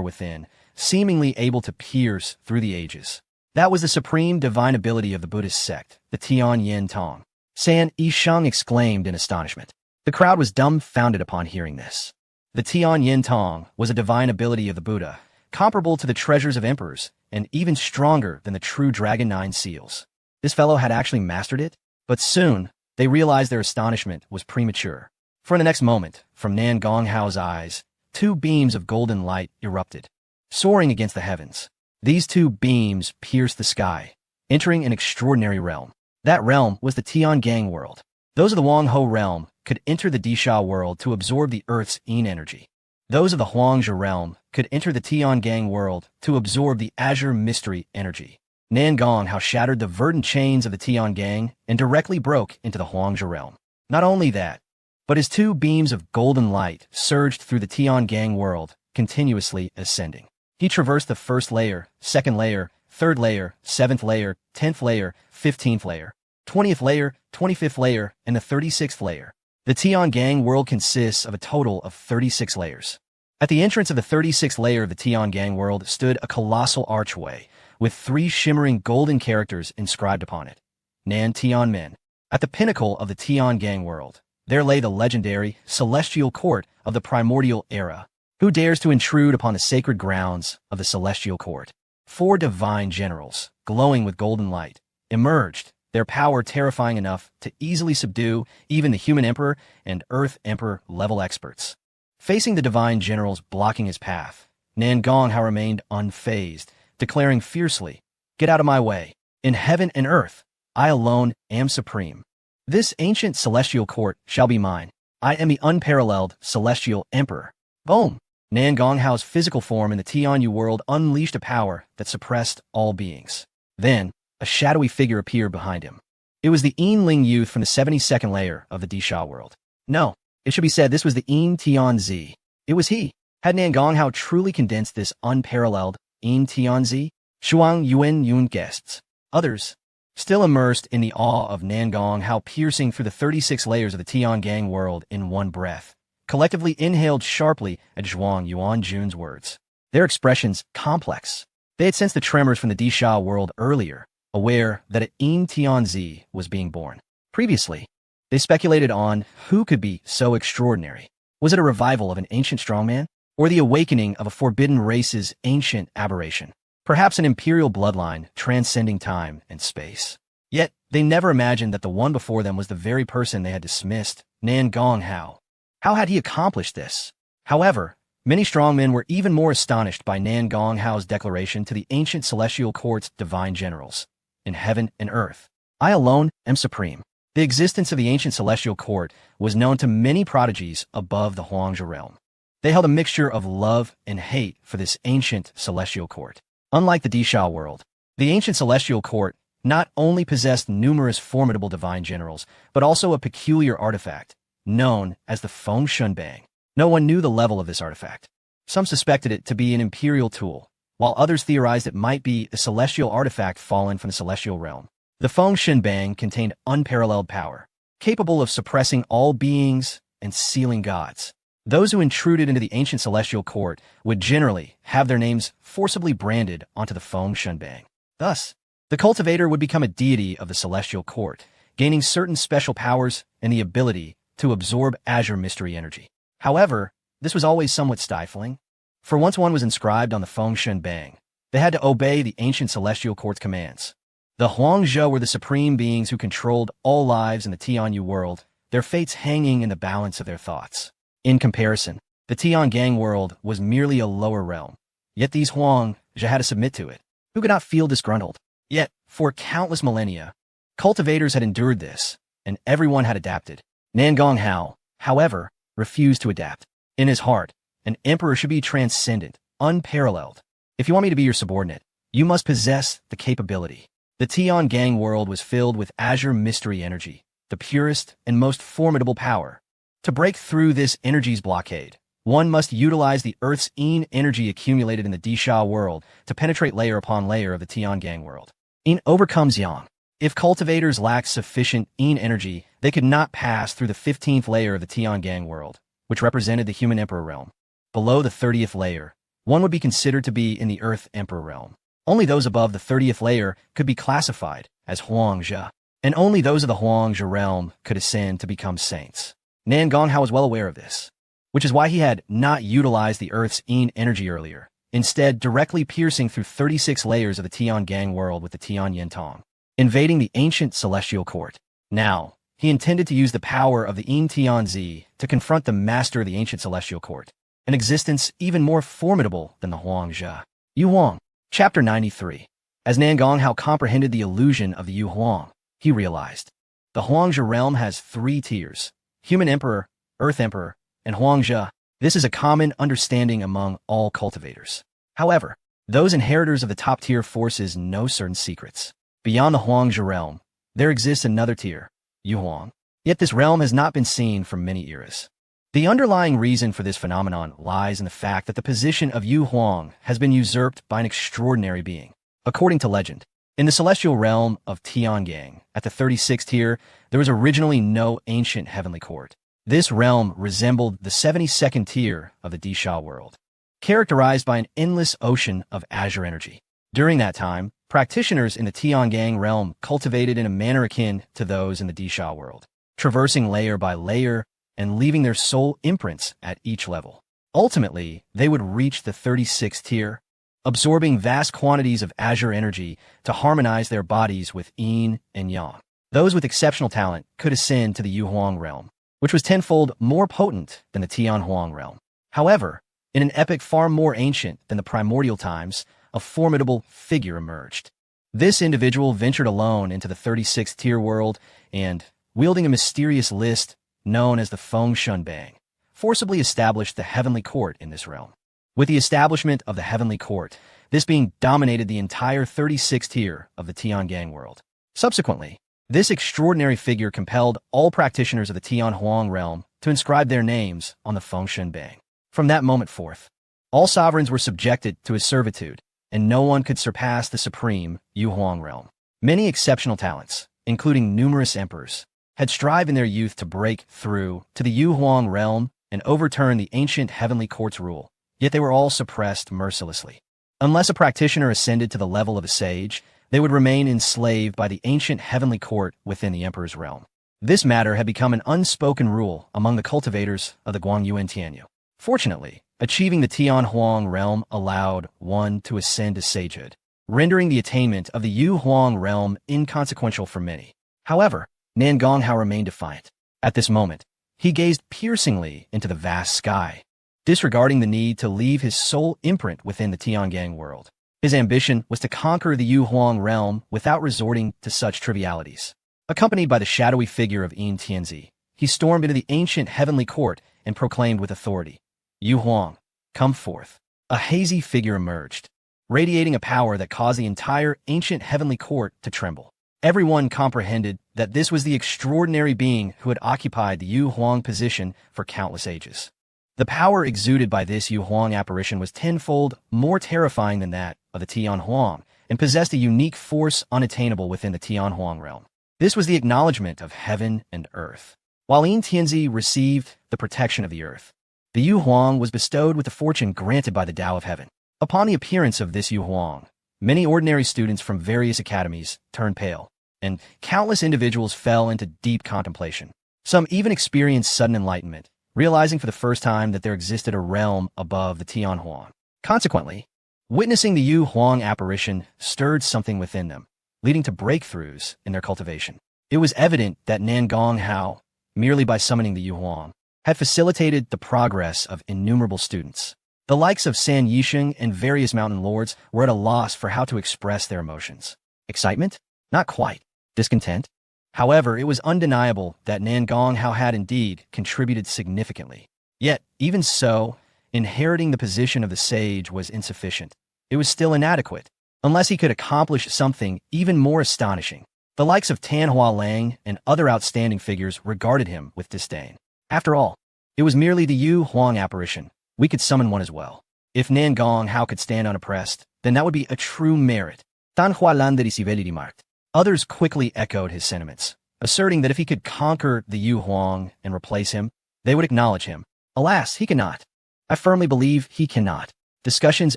within, seemingly able to pierce through the ages. That was the supreme divine ability of the Buddhist sect, the Tian Yin Tong. San Yisheng exclaimed in astonishment. The crowd was dumbfounded upon hearing this. The Tian Yin Tong was a divine ability of the Buddha, comparable to the treasures of emperors, and even stronger than the true Dragon Nine Seals. This fellow had actually mastered it, but soon they realized their astonishment was premature. For in the next moment, from Nan Gonghao's eyes, two beams of golden light erupted, soaring against the heavens. These two beams pierced the sky, entering an extraordinary realm. That realm was the Tiangang world. Those of the Wangho realm could enter the Disha world to absorb the Earth's yin energy. Those of the Huangzhe realm could enter the Tiangang world to absorb the Azure mystery energy. Nan Gonghao shattered the verdant chains of the Tiangang and directly broke into the Huangzhe realm. Not only that, but his two beams of golden light surged through the Tiangang world, continuously ascending. He traversed the first layer, second layer, third layer, seventh layer, 10th layer, 15th layer, 20th layer, 25th layer, and the 36th layer. The Tiangang world consists of a total of 36 layers. At the entrance of the 36th layer of the Tiangang world stood a colossal archway with 3 shimmering golden characters inscribed upon it. Nan Tianmen. At the pinnacle of the Tiangang world, there lay the legendary celestial court of the primordial era. Who dares to intrude upon the sacred grounds of the celestial court? 4 divine generals, glowing with golden light, emerged, their power terrifying enough to easily subdue even the human emperor and earth emperor level experts. Facing the divine generals blocking his path, Nan Gonghao remained unfazed, declaring fiercely, "Get out of my way. In heaven and earth, I alone am supreme. This ancient celestial court shall be mine. I am the unparalleled celestial emperor." Boom! Nan Gonghao's physical form in the Tianyu world unleashed a power that suppressed all beings. Then, a shadowy figure appeared behind him. It was the Yin youth from the 72nd layer of the Disha world. No, it should be said this was the Yin Tianzi. It was he. Had Nan Gonghao truly condensed this unparalleled Yin Tianzi? Shuang Yuan Yun guests. Others, still immersed in the awe of Nan Gonghao piercing through the 36 layers of the Tiangang world in one breath, collectively inhaled sharply at Zhuang Yuanjun's words. Their expressions complex. They had sensed the tremors from the Disha world earlier, aware that an Yin Tianzi was being born. Previously, they speculated on who could be so extraordinary. Was it a revival of an ancient strongman, or the awakening of a forbidden race's ancient aberration? Perhaps an imperial bloodline transcending time and space. Yet, they never imagined that the one before them was the very person they had dismissed, Nan Gonghao. How had he accomplished this? However, many strongmen were even more astonished by Nan Gonghao's declaration to the ancient celestial court's divine generals. In heaven and earth, I alone am supreme. The existence of the ancient celestial court was known to many prodigies above the Huangzhe realm. They held a mixture of love and hate for this ancient celestial court. Unlike the Disha world, the ancient celestial court not only possessed numerous formidable divine generals, but also a peculiar artifact, known as the Feng Shunbang. No one knew the level of this artifact. Some suspected it to be an imperial tool, while others theorized it might be a celestial artifact fallen from the celestial realm. The Feng Shunbang contained unparalleled power, capable of suppressing all beings and sealing gods. Those who intruded into the ancient celestial court would generally have their names forcibly branded onto the Feng Shunbang. Thus, the cultivator would become a deity of the celestial court, gaining certain special powers and the ability to absorb Azure mystery energy. However, this was always somewhat stifling, for once one was inscribed on the Feng Shunbang, they had to obey the ancient celestial court's commands. The Huangzhe were the supreme beings who controlled all lives in the Tianyu world, their fates hanging in the balance of their thoughts. In comparison, the Tiangang world was merely a lower realm, yet these Huangzhe had to submit to it. Who could not feel disgruntled? Yet, for countless millennia, cultivators had endured this, and everyone had adapted. Nan Gonghao, however, refused to adapt. In his heart, an emperor should be transcendent, unparalleled. If you want me to be your subordinate, you must possess the capability. The Tiangang world was filled with azure mystery energy, the purest and most formidable power. To break through this energy's blockade, one must utilize the Earth's Yin energy accumulated in the Disha world to penetrate layer upon layer of the Tiangang world. Yin overcomes Yang. If cultivators lack sufficient Yin energy, they could not pass through the 15th layer of the Tiangang world, which represented the human emperor realm. Below the 30th layer, one would be considered to be in the Earth Emperor realm. Only those above the 30th layer could be classified as Huangjia, and only those of the Huangjia realm could ascend to become saints. Nan Gonghao was well aware of this, which is why he had not utilized the Earth's Yin energy earlier, instead directly piercing through 36 layers of the Tiangang world with the Tian Yentong, invading the ancient celestial court. Now, he intended to use the power of the Yin Tianzi to confront the master of the ancient celestial court, an existence even more formidable than the Huangjia. Yu Huang. Chapter 93. As Nan Gonghao comprehended the illusion of the Yu Huang, he realized the Huangjia realm has 3 tiers: Human Emperor, Earth Emperor, and Huangjia. This is a common understanding among all cultivators. However, those inheritors of the top-tier forces know certain secrets. Beyond the Huangjia realm, there exists another tier, Yu Huang. Yet this realm has not been seen for many eras. The underlying reason for this phenomenon lies in the fact that the position of Yu Huang has been usurped by an extraordinary being. According to legend, in the celestial realm of Tiangang, at the 36th tier, there was originally no ancient heavenly court. This realm resembled the 72nd tier of the Disha world, characterized by an endless ocean of azure energy. During that time, practitioners in the Tiangang realm cultivated in a manner akin to those in the Disha world, traversing layer by layer and leaving their soul imprints at each level. Ultimately, they would reach the 36th tier, absorbing vast quantities of azure energy to harmonize their bodies with Yin and Yang. Those with exceptional talent could ascend to the Yu Huang realm, which was tenfold more potent than the Tian Huang realm. However, in an epoch far more ancient than the primordial times, a formidable figure emerged. This individual ventured alone into the 36th tier world and, wielding a mysterious list known as the Feng Shunbang, forcibly established the heavenly court in this realm. With the establishment of the heavenly court, this being dominated the entire 36th tier of the Tiangang world. Subsequently, this extraordinary figure compelled all practitioners of the Tian Huang realm to inscribe their names on the Feng Shunbang. From that moment forth, all sovereigns were subjected to his servitude, and no one could surpass the supreme Yu Huang realm. Many exceptional talents, including numerous emperors, had strived in their youth to break through to the Yu Huang realm and overturn the ancient heavenly court's rule, yet they were all suppressed mercilessly. Unless a practitioner ascended to the level of a sage, they would remain enslaved by the ancient heavenly court within the emperor's realm. This matter had become an unspoken rule among the cultivators of the Guangyuan Tianyu. Fortunately, achieving the Tian Huang realm allowed one to ascend to sagehood, rendering the attainment of the Yu Huang realm inconsequential for many. However, Nan Gonghao remained defiant. At this moment, he gazed piercingly into the vast sky, disregarding the need to leave his soul imprint within the Tiangang world. His ambition was to conquer the Yu Huang realm without resorting to such trivialities. Accompanied by the shadowy figure of Yin Tianzi, he stormed into the ancient heavenly court and proclaimed with authority, "Yu Huang, come forth." A hazy figure emerged, radiating a power that caused the entire ancient heavenly court to tremble. Everyone comprehended that this was the extraordinary being who had occupied the Yu Huang position for countless ages. The power exuded by this Yu Huang apparition was tenfold more terrifying than that of the Tian Huang, and possessed a unique force unattainable within the Tian Huang realm. This was the acknowledgement of heaven and earth. While Yin Tianzi received the protection of the earth, the Yu Huang was bestowed with the fortune granted by the Tao of heaven. Upon the appearance of this Yu Huang, many ordinary students from various academies turned pale, and countless individuals fell into deep contemplation. Some even experienced sudden enlightenment, realizing for the first time that there existed a realm above the Tian Huang. Consequently, witnessing the Yu Huang apparition stirred something within them, leading to breakthroughs in their cultivation. It was evident that Nan Gonghao, merely by summoning the Yu Huang, had facilitated the progress of innumerable students. The likes of San Yisheng and various mountain lords were at a loss for how to express their emotions. Excitement? Not quite. Discontent? However, it was undeniable that Nan Gonghao had indeed contributed significantly. Yet, even so, inheriting the position of the sage was insufficient. It was still inadequate. unless he could accomplish something even more astonishing. The likes of Tan Hualang and other outstanding figures regarded him with disdain. After all, it was merely the Yu Huang apparition. We could summon one as well. If Nan Gonghao could stand unoppressed, then that would be a true merit. Tan Hualan de Civelli marked. Others quickly echoed his sentiments, asserting that if he could conquer the Yu Huang and replace him, they would acknowledge him. Alas, he cannot. I firmly believe he cannot. Discussions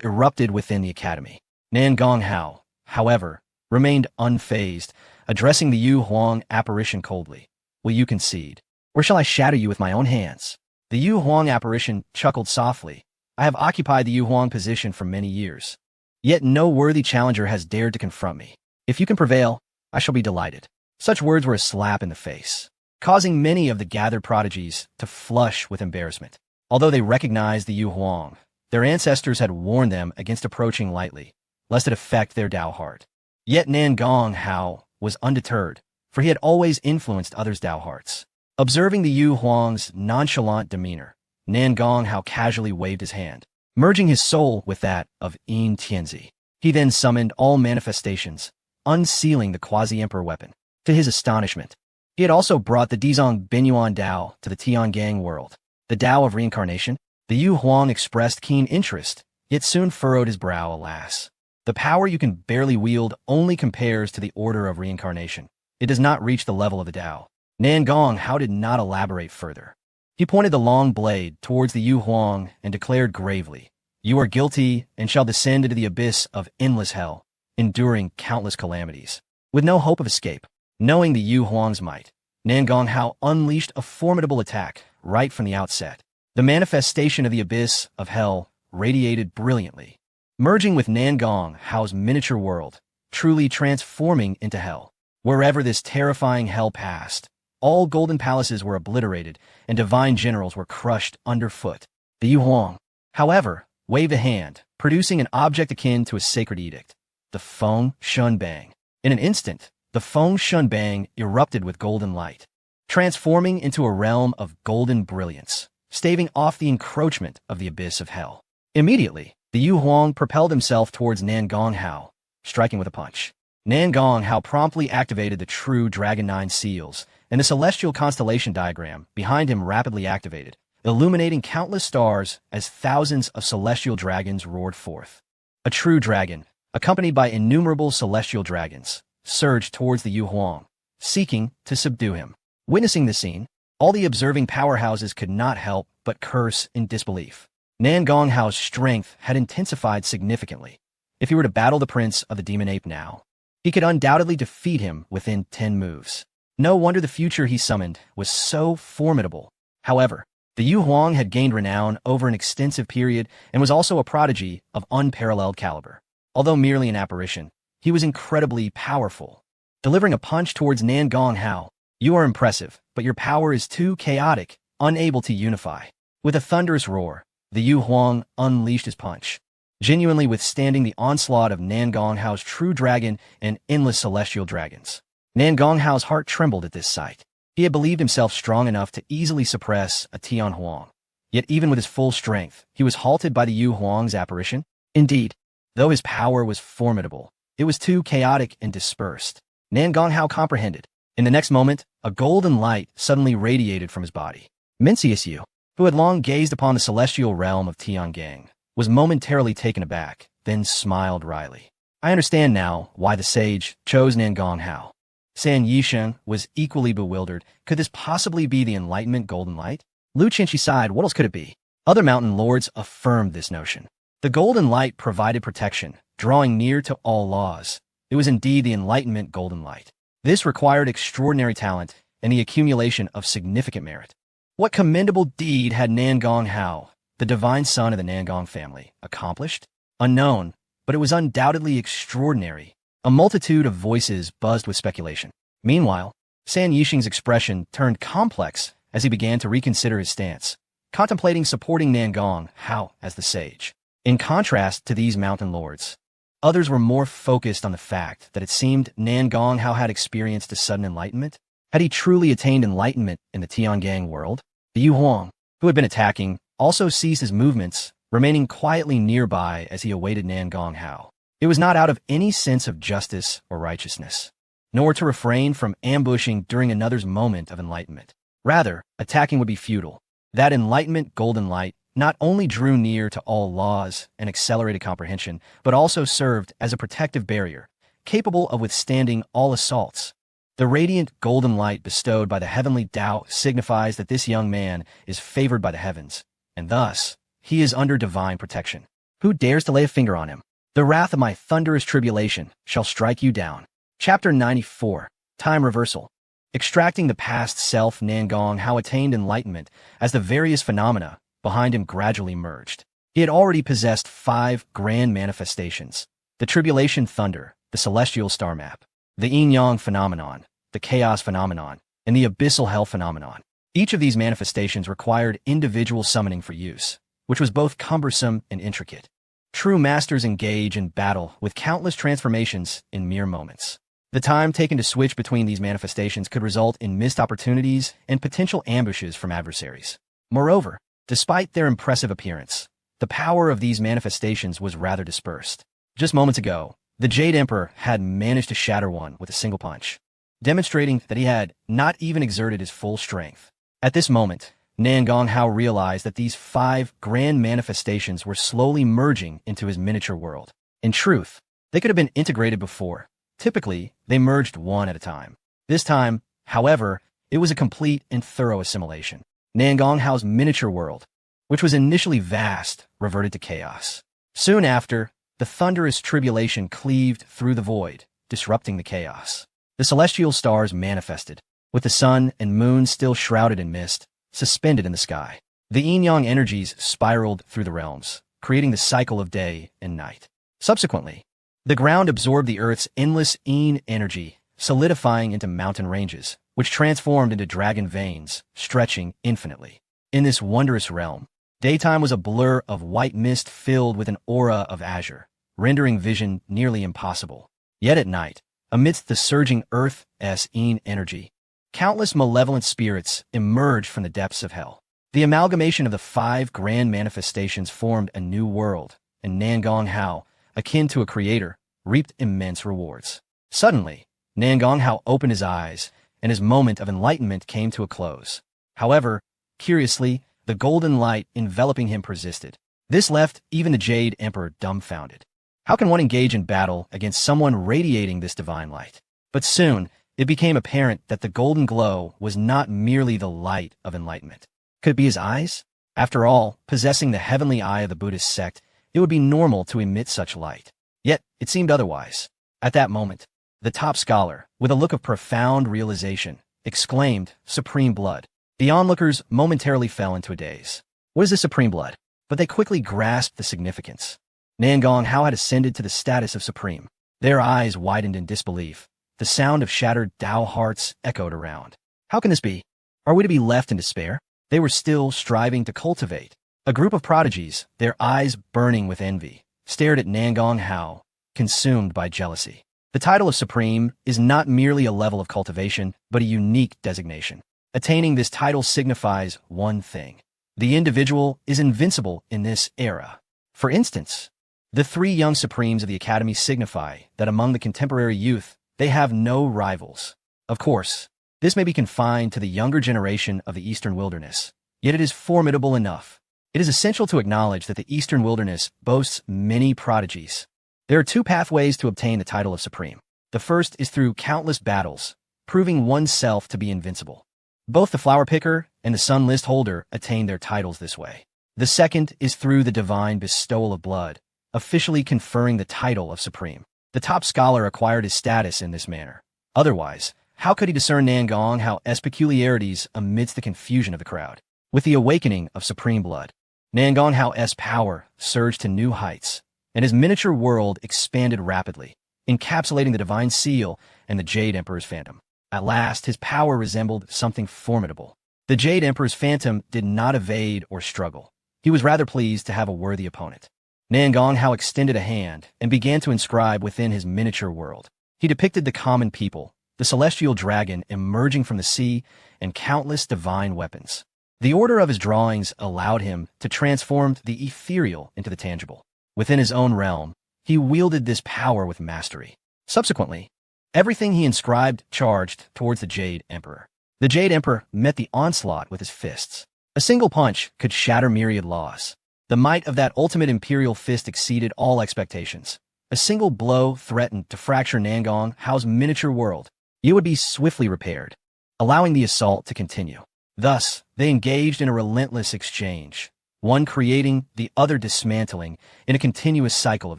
erupted within the academy. Nan Gonghao, however, remained unfazed, addressing the Yu Huang apparition coldly. Will you concede? Or shall I shatter you with my own hands? The Yu Huang apparition chuckled softly. I have occupied the Yu Huang position for many years. Yet no worthy challenger has dared to confront me. If you can prevail, I shall be delighted. Such words were a slap in the face, causing many of the gathered prodigies to flush with embarrassment. Although they recognized the Yu Huang, their ancestors had warned them against approaching lightly, lest it affect their Dao heart. Yet Nan Gonghao was undeterred, for he had always influenced others' Dao hearts. Observing the Yu Huang's nonchalant demeanor, Nan Gonghao casually waved his hand, merging his soul with that of Yin Tianzi. He then summoned all manifestations, unsealing the quasi-emperor weapon. To his astonishment, he had also brought the Dizong Binyuan Dao to the Tiangang world. The Dao of reincarnation? The Yu Huang expressed keen interest, yet soon furrowed his brow, alas. The power you can barely wield only compares to the order of reincarnation. It does not reach the level of the Dao. Nan Gonghao did not elaborate further. He pointed the long blade towards the Yu Huang and declared gravely, "You are guilty and shall descend into the abyss of endless hell, enduring countless calamities." With no hope of escape, knowing the Yu Huang's might, Nan Gonghao unleashed a formidable attack right from the outset. The manifestation of the abyss of hell radiated brilliantly, merging with Nan Gonghao's miniature world, truly transforming into hell. Wherever this terrifying hell passed, all golden palaces were obliterated and divine generals were crushed underfoot. The Yu Huang, however, waved a hand, producing an object akin to a sacred edict, the Feng Shun Bang. In an instant, the Feng Shun Bang erupted with golden light, transforming into a realm of golden brilliance, staving off the encroachment of the abyss of hell. Immediately, the Yu Huang propelled himself towards Nan Gonghao, striking with a punch. Nan Gonghao promptly activated the true Dragon 9 seals, and the celestial constellation diagram behind him rapidly activated, illuminating countless stars as thousands of celestial dragons roared forth. A true dragon, accompanied by innumerable celestial dragons, surged towards the Yu Huang, seeking to subdue him. Witnessing the scene, all the observing powerhouses could not help but curse in disbelief. Nan Gonghao's strength had intensified significantly. If he were to battle the prince of the demon ape now, he could undoubtedly defeat him within 10 moves. No wonder the future he summoned was so formidable. However, the Yu Huang had gained renown over an extensive period and was also a prodigy of unparalleled caliber. Although merely an apparition, he was incredibly powerful. Delivering a punch towards Nan Gonghao, "You are impressive, but your power is too chaotic, unable to unify." With a thunderous roar, the Yu Huang unleashed his punch, genuinely withstanding the onslaught of Nan Gonghao's true dragon and endless celestial dragons. Nan Gonghao's heart trembled at this sight. He had believed himself strong enough to easily suppress a Tian Huang. Yet even with his full strength, he was halted by the Yu Huang's apparition. Indeed, though his power was formidable, it was too chaotic and dispersed. Nan Gonghao comprehended. In the next moment, a golden light suddenly radiated from his body. Mencius Yu, who had long gazed upon the celestial realm of Tiangang, was momentarily taken aback, then smiled wryly. I understand now why the sage chose Nan Gonghao. San Yisheng was equally bewildered. Could this possibly be the Enlightenment Golden Light? Lu Qinshi sighed. What else could it be? Other mountain lords affirmed this notion. The Golden Light provided protection, drawing near to all laws. It was indeed the Enlightenment Golden Light. This required extraordinary talent and the accumulation of significant merit. What commendable deed had Nan Gonghao, the divine son of the Nangong family, accomplished? Unknown, but it was undoubtedly extraordinary. A multitude of voices buzzed with speculation. Meanwhile, San Yisheng's expression turned complex as he began to reconsider his stance, contemplating supporting Nan Gonghao as the sage. In contrast to these mountain lords, others were more focused on the fact that it seemed Nan Gonghao had experienced a sudden enlightenment. Had he truly attained enlightenment in the Tiangang world? The Yu Huang, who had been attacking, also ceased his movements, remaining quietly nearby as he awaited Nan Gonghao. It was not out of any sense of justice or righteousness, nor to refrain from ambushing during another's moment of enlightenment. Rather, attacking would be futile. That enlightenment golden light not only drew near to all laws and accelerated comprehension, but also served as a protective barrier, capable of withstanding all assaults. The radiant golden light bestowed by the heavenly Tao signifies that this young man is favored by the heavens, and thus, he is under divine protection. Who dares to lay a finger on him? The wrath of my thunderous tribulation shall strike you down. Chapter 94. Time Reversal. Extracting the past self, Nangong Hao attained enlightenment as the various phenomena behind him gradually merged. He had already possessed 5 grand manifestations: the tribulation thunder, the celestial star map, the yin-yang phenomenon, the chaos phenomenon, and the abyssal hell phenomenon. Each of these manifestations required individual summoning for use, which was both cumbersome and intricate. True masters engage in battle with countless transformations in mere moments. The time taken to switch between these manifestations could result in missed opportunities and potential ambushes from adversaries. Moreover, despite their impressive appearance, the power of these manifestations was rather dispersed. Just moments ago, the Jade Emperor had managed to shatter one with a single punch, demonstrating that he had not even exerted his full strength. At this moment, Nangong Hao realized that these 5 grand manifestations were slowly merging into his miniature world. In truth, they could have been integrated before. Typically, they merged one at a time. This time, however, it was a complete and thorough assimilation. Nangong Hao's miniature world, which was initially vast, reverted to chaos. Soon after, the thunderous tribulation cleaved through the void, disrupting the chaos. The celestial stars manifested, with the sun and moon still shrouded in mist, suspended in the sky. The yin-yang energies spiraled through the realms, creating the cycle of day and night. Subsequently, the ground absorbed the Earth's endless yin energy, solidifying into mountain ranges, which transformed into dragon veins, stretching infinitely. In this wondrous realm, daytime was a blur of white mist filled with an aura of azure, rendering vision nearly impossible. Yet at night, amidst the surging Earth's yin energy, countless malevolent spirits emerged from the depths of hell. The amalgamation of the 5 grand manifestations formed a new world, and Nangong Hao, akin to a creator, reaped immense rewards. Suddenly, Nangong Hao opened his eyes, and his moment of enlightenment came to a close. However, curiously, the golden light enveloping him persisted. This left even the Jade Emperor dumbfounded. How can one engage in battle against someone radiating this divine light? But soon, it became apparent that the golden glow was not merely the light of enlightenment. Could it be his eyes? After all, possessing the heavenly eye of the Buddhist sect, it would be normal to emit such light. Yet, it seemed otherwise. At that moment, the top scholar, with a look of profound realization, exclaimed, "Supreme blood." The onlookers momentarily fell into a daze. What is this supreme blood? But they quickly grasped the significance. Nangong Hao had ascended to the status of supreme. Their eyes widened in disbelief. The sound of shattered Tao hearts echoed around. How can this be? Are we to be left in despair? They were still striving to cultivate. A group of prodigies, their eyes burning with envy, stared at Nangong Hao, consumed by jealousy. The title of Supreme is not merely a level of cultivation, but a unique designation. Attaining this title signifies one thing: the individual is invincible in this era. For instance, the 3 young Supremes of the Academy signify that among the contemporary youth, they have no rivals. Of course, this may be confined to the younger generation of the Eastern Wilderness, yet it is formidable enough. It is essential to acknowledge that the Eastern Wilderness boasts many prodigies. There are 2 pathways to obtain the title of Supreme. The first is through countless battles, proving oneself to be invincible. Both the Flower Picker and the Sun List Holder attain their titles this way. The second is through the divine bestowal of blood, officially conferring the title of Supreme. The top scholar acquired his status in this manner. Otherwise, how could he discern Nangong Hao's peculiarities amidst the confusion of the crowd? With the awakening of supreme blood, Nangong Hao's power surged to new heights, and his miniature world expanded rapidly, encapsulating the divine seal and the Jade Emperor's phantom. At last, his power resembled something formidable. The Jade Emperor's phantom did not evade or struggle. He was rather pleased to have a worthy opponent. Nangong Hao extended a hand and began to inscribe within his miniature world. He depicted the common people, the celestial dragon emerging from the sea, and countless divine weapons. The order of his drawings allowed him to transform the ethereal into the tangible. Within his own realm, he wielded this power with mastery. Subsequently, everything he inscribed charged towards the Jade Emperor. The Jade Emperor met the onslaught with his fists. A single punch could shatter myriad laws. The might of that ultimate imperial fist exceeded all expectations. A single blow threatened to fracture Nangong Hao's miniature world. It would be swiftly repaired, allowing the assault to continue. Thus, they engaged in a relentless exchange, one creating, the other dismantling, in a continuous cycle of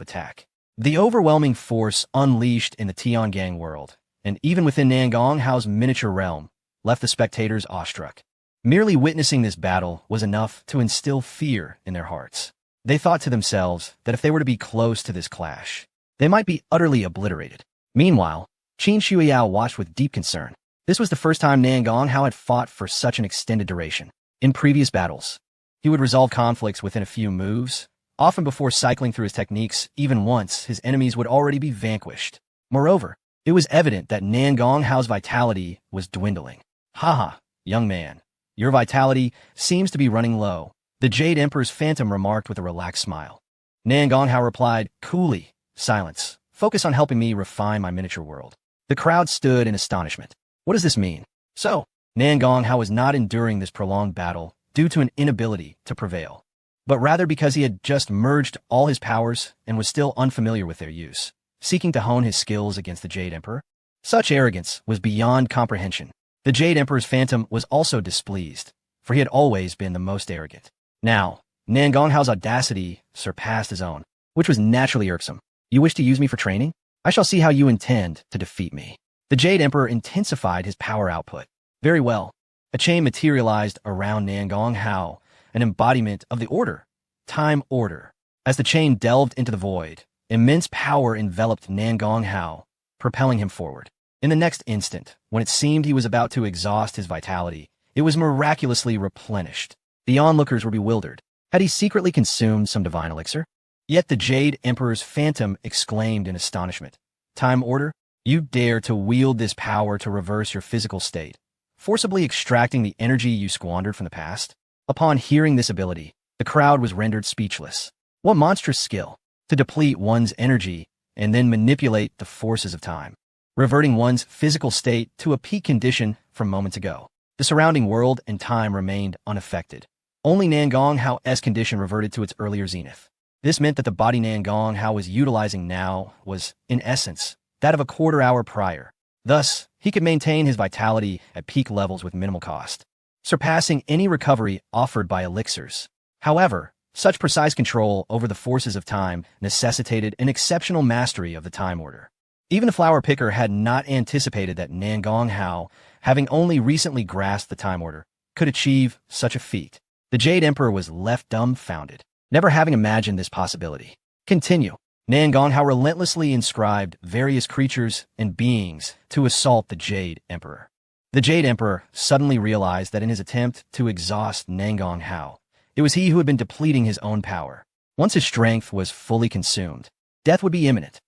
attack. The overwhelming force unleashed in the Tiangang world, and even within Nangong Hao's miniature realm, left the spectators awestruck. Merely witnessing this battle was enough to instill fear in their hearts. They thought to themselves that if they were to be close to this clash, they might be utterly obliterated. Meanwhile, Qin Shuiyao watched with deep concern. This was the first time Nangong Hao had fought for such an extended duration. In previous battles, he would resolve conflicts within a few moves, often before cycling through his techniques. Even once, his enemies would already be vanquished. Moreover, it was evident that Nangong Hao's vitality was dwindling. Haha, young man, your vitality seems to be running low, the Jade Emperor's phantom remarked with a relaxed smile. Nangong Hao replied, coolly, silence. Focus on helping me refine my miniature world. The crowd stood in astonishment. What does this mean? So, Nangong Hao was not enduring this prolonged battle due to an inability to prevail, but rather because he had just merged all his powers and was still unfamiliar with their use, seeking to hone his skills against the Jade Emperor. Such arrogance was beyond comprehension. The Jade Emperor's phantom was also displeased, for he had always been the most arrogant. Now, Nangong Hao's audacity surpassed his own, which was naturally irksome. You wish to use me for training? I shall see how you intend to defeat me. The Jade Emperor intensified his power output. Very well. A chain materialized around Nangong Hao, an embodiment of the order, Time Order. As the chain delved into the void, immense power enveloped Nangong Hao, propelling him forward. In the next instant, when it seemed he was about to exhaust his vitality, it was miraculously replenished. The onlookers were bewildered. Had he secretly consumed some divine elixir? Yet the Jade Emperor's phantom exclaimed in astonishment. Time Order? You dare to wield this power to reverse your physical state, forcibly extracting the energy you squandered from the past? Upon hearing this ability, the crowd was rendered speechless. What monstrous skill, to deplete one's energy and then manipulate the forces of time, reverting one's physical state to a peak condition from moments ago. The surrounding world and time remained unaffected. Only Nangong Hao's condition reverted to its earlier zenith. This meant that the body Nangong Hao was utilizing now was, in essence, that of a quarter hour prior. Thus, he could maintain his vitality at peak levels with minimal cost, surpassing any recovery offered by elixirs. However, such precise control over the forces of time necessitated an exceptional mastery of the Time Order. Even the flower picker had not anticipated that Nangong Hao, having only recently grasped the Time Order, could achieve such a feat. The Jade Emperor was left dumbfounded, never having imagined this possibility. Continue. Nangong Hao relentlessly inscribed various creatures and beings to assault the Jade Emperor. The Jade Emperor suddenly realized that in his attempt to exhaust Nangong Hao, it was he who had been depleting his own power. Once his strength was fully consumed, death would be imminent.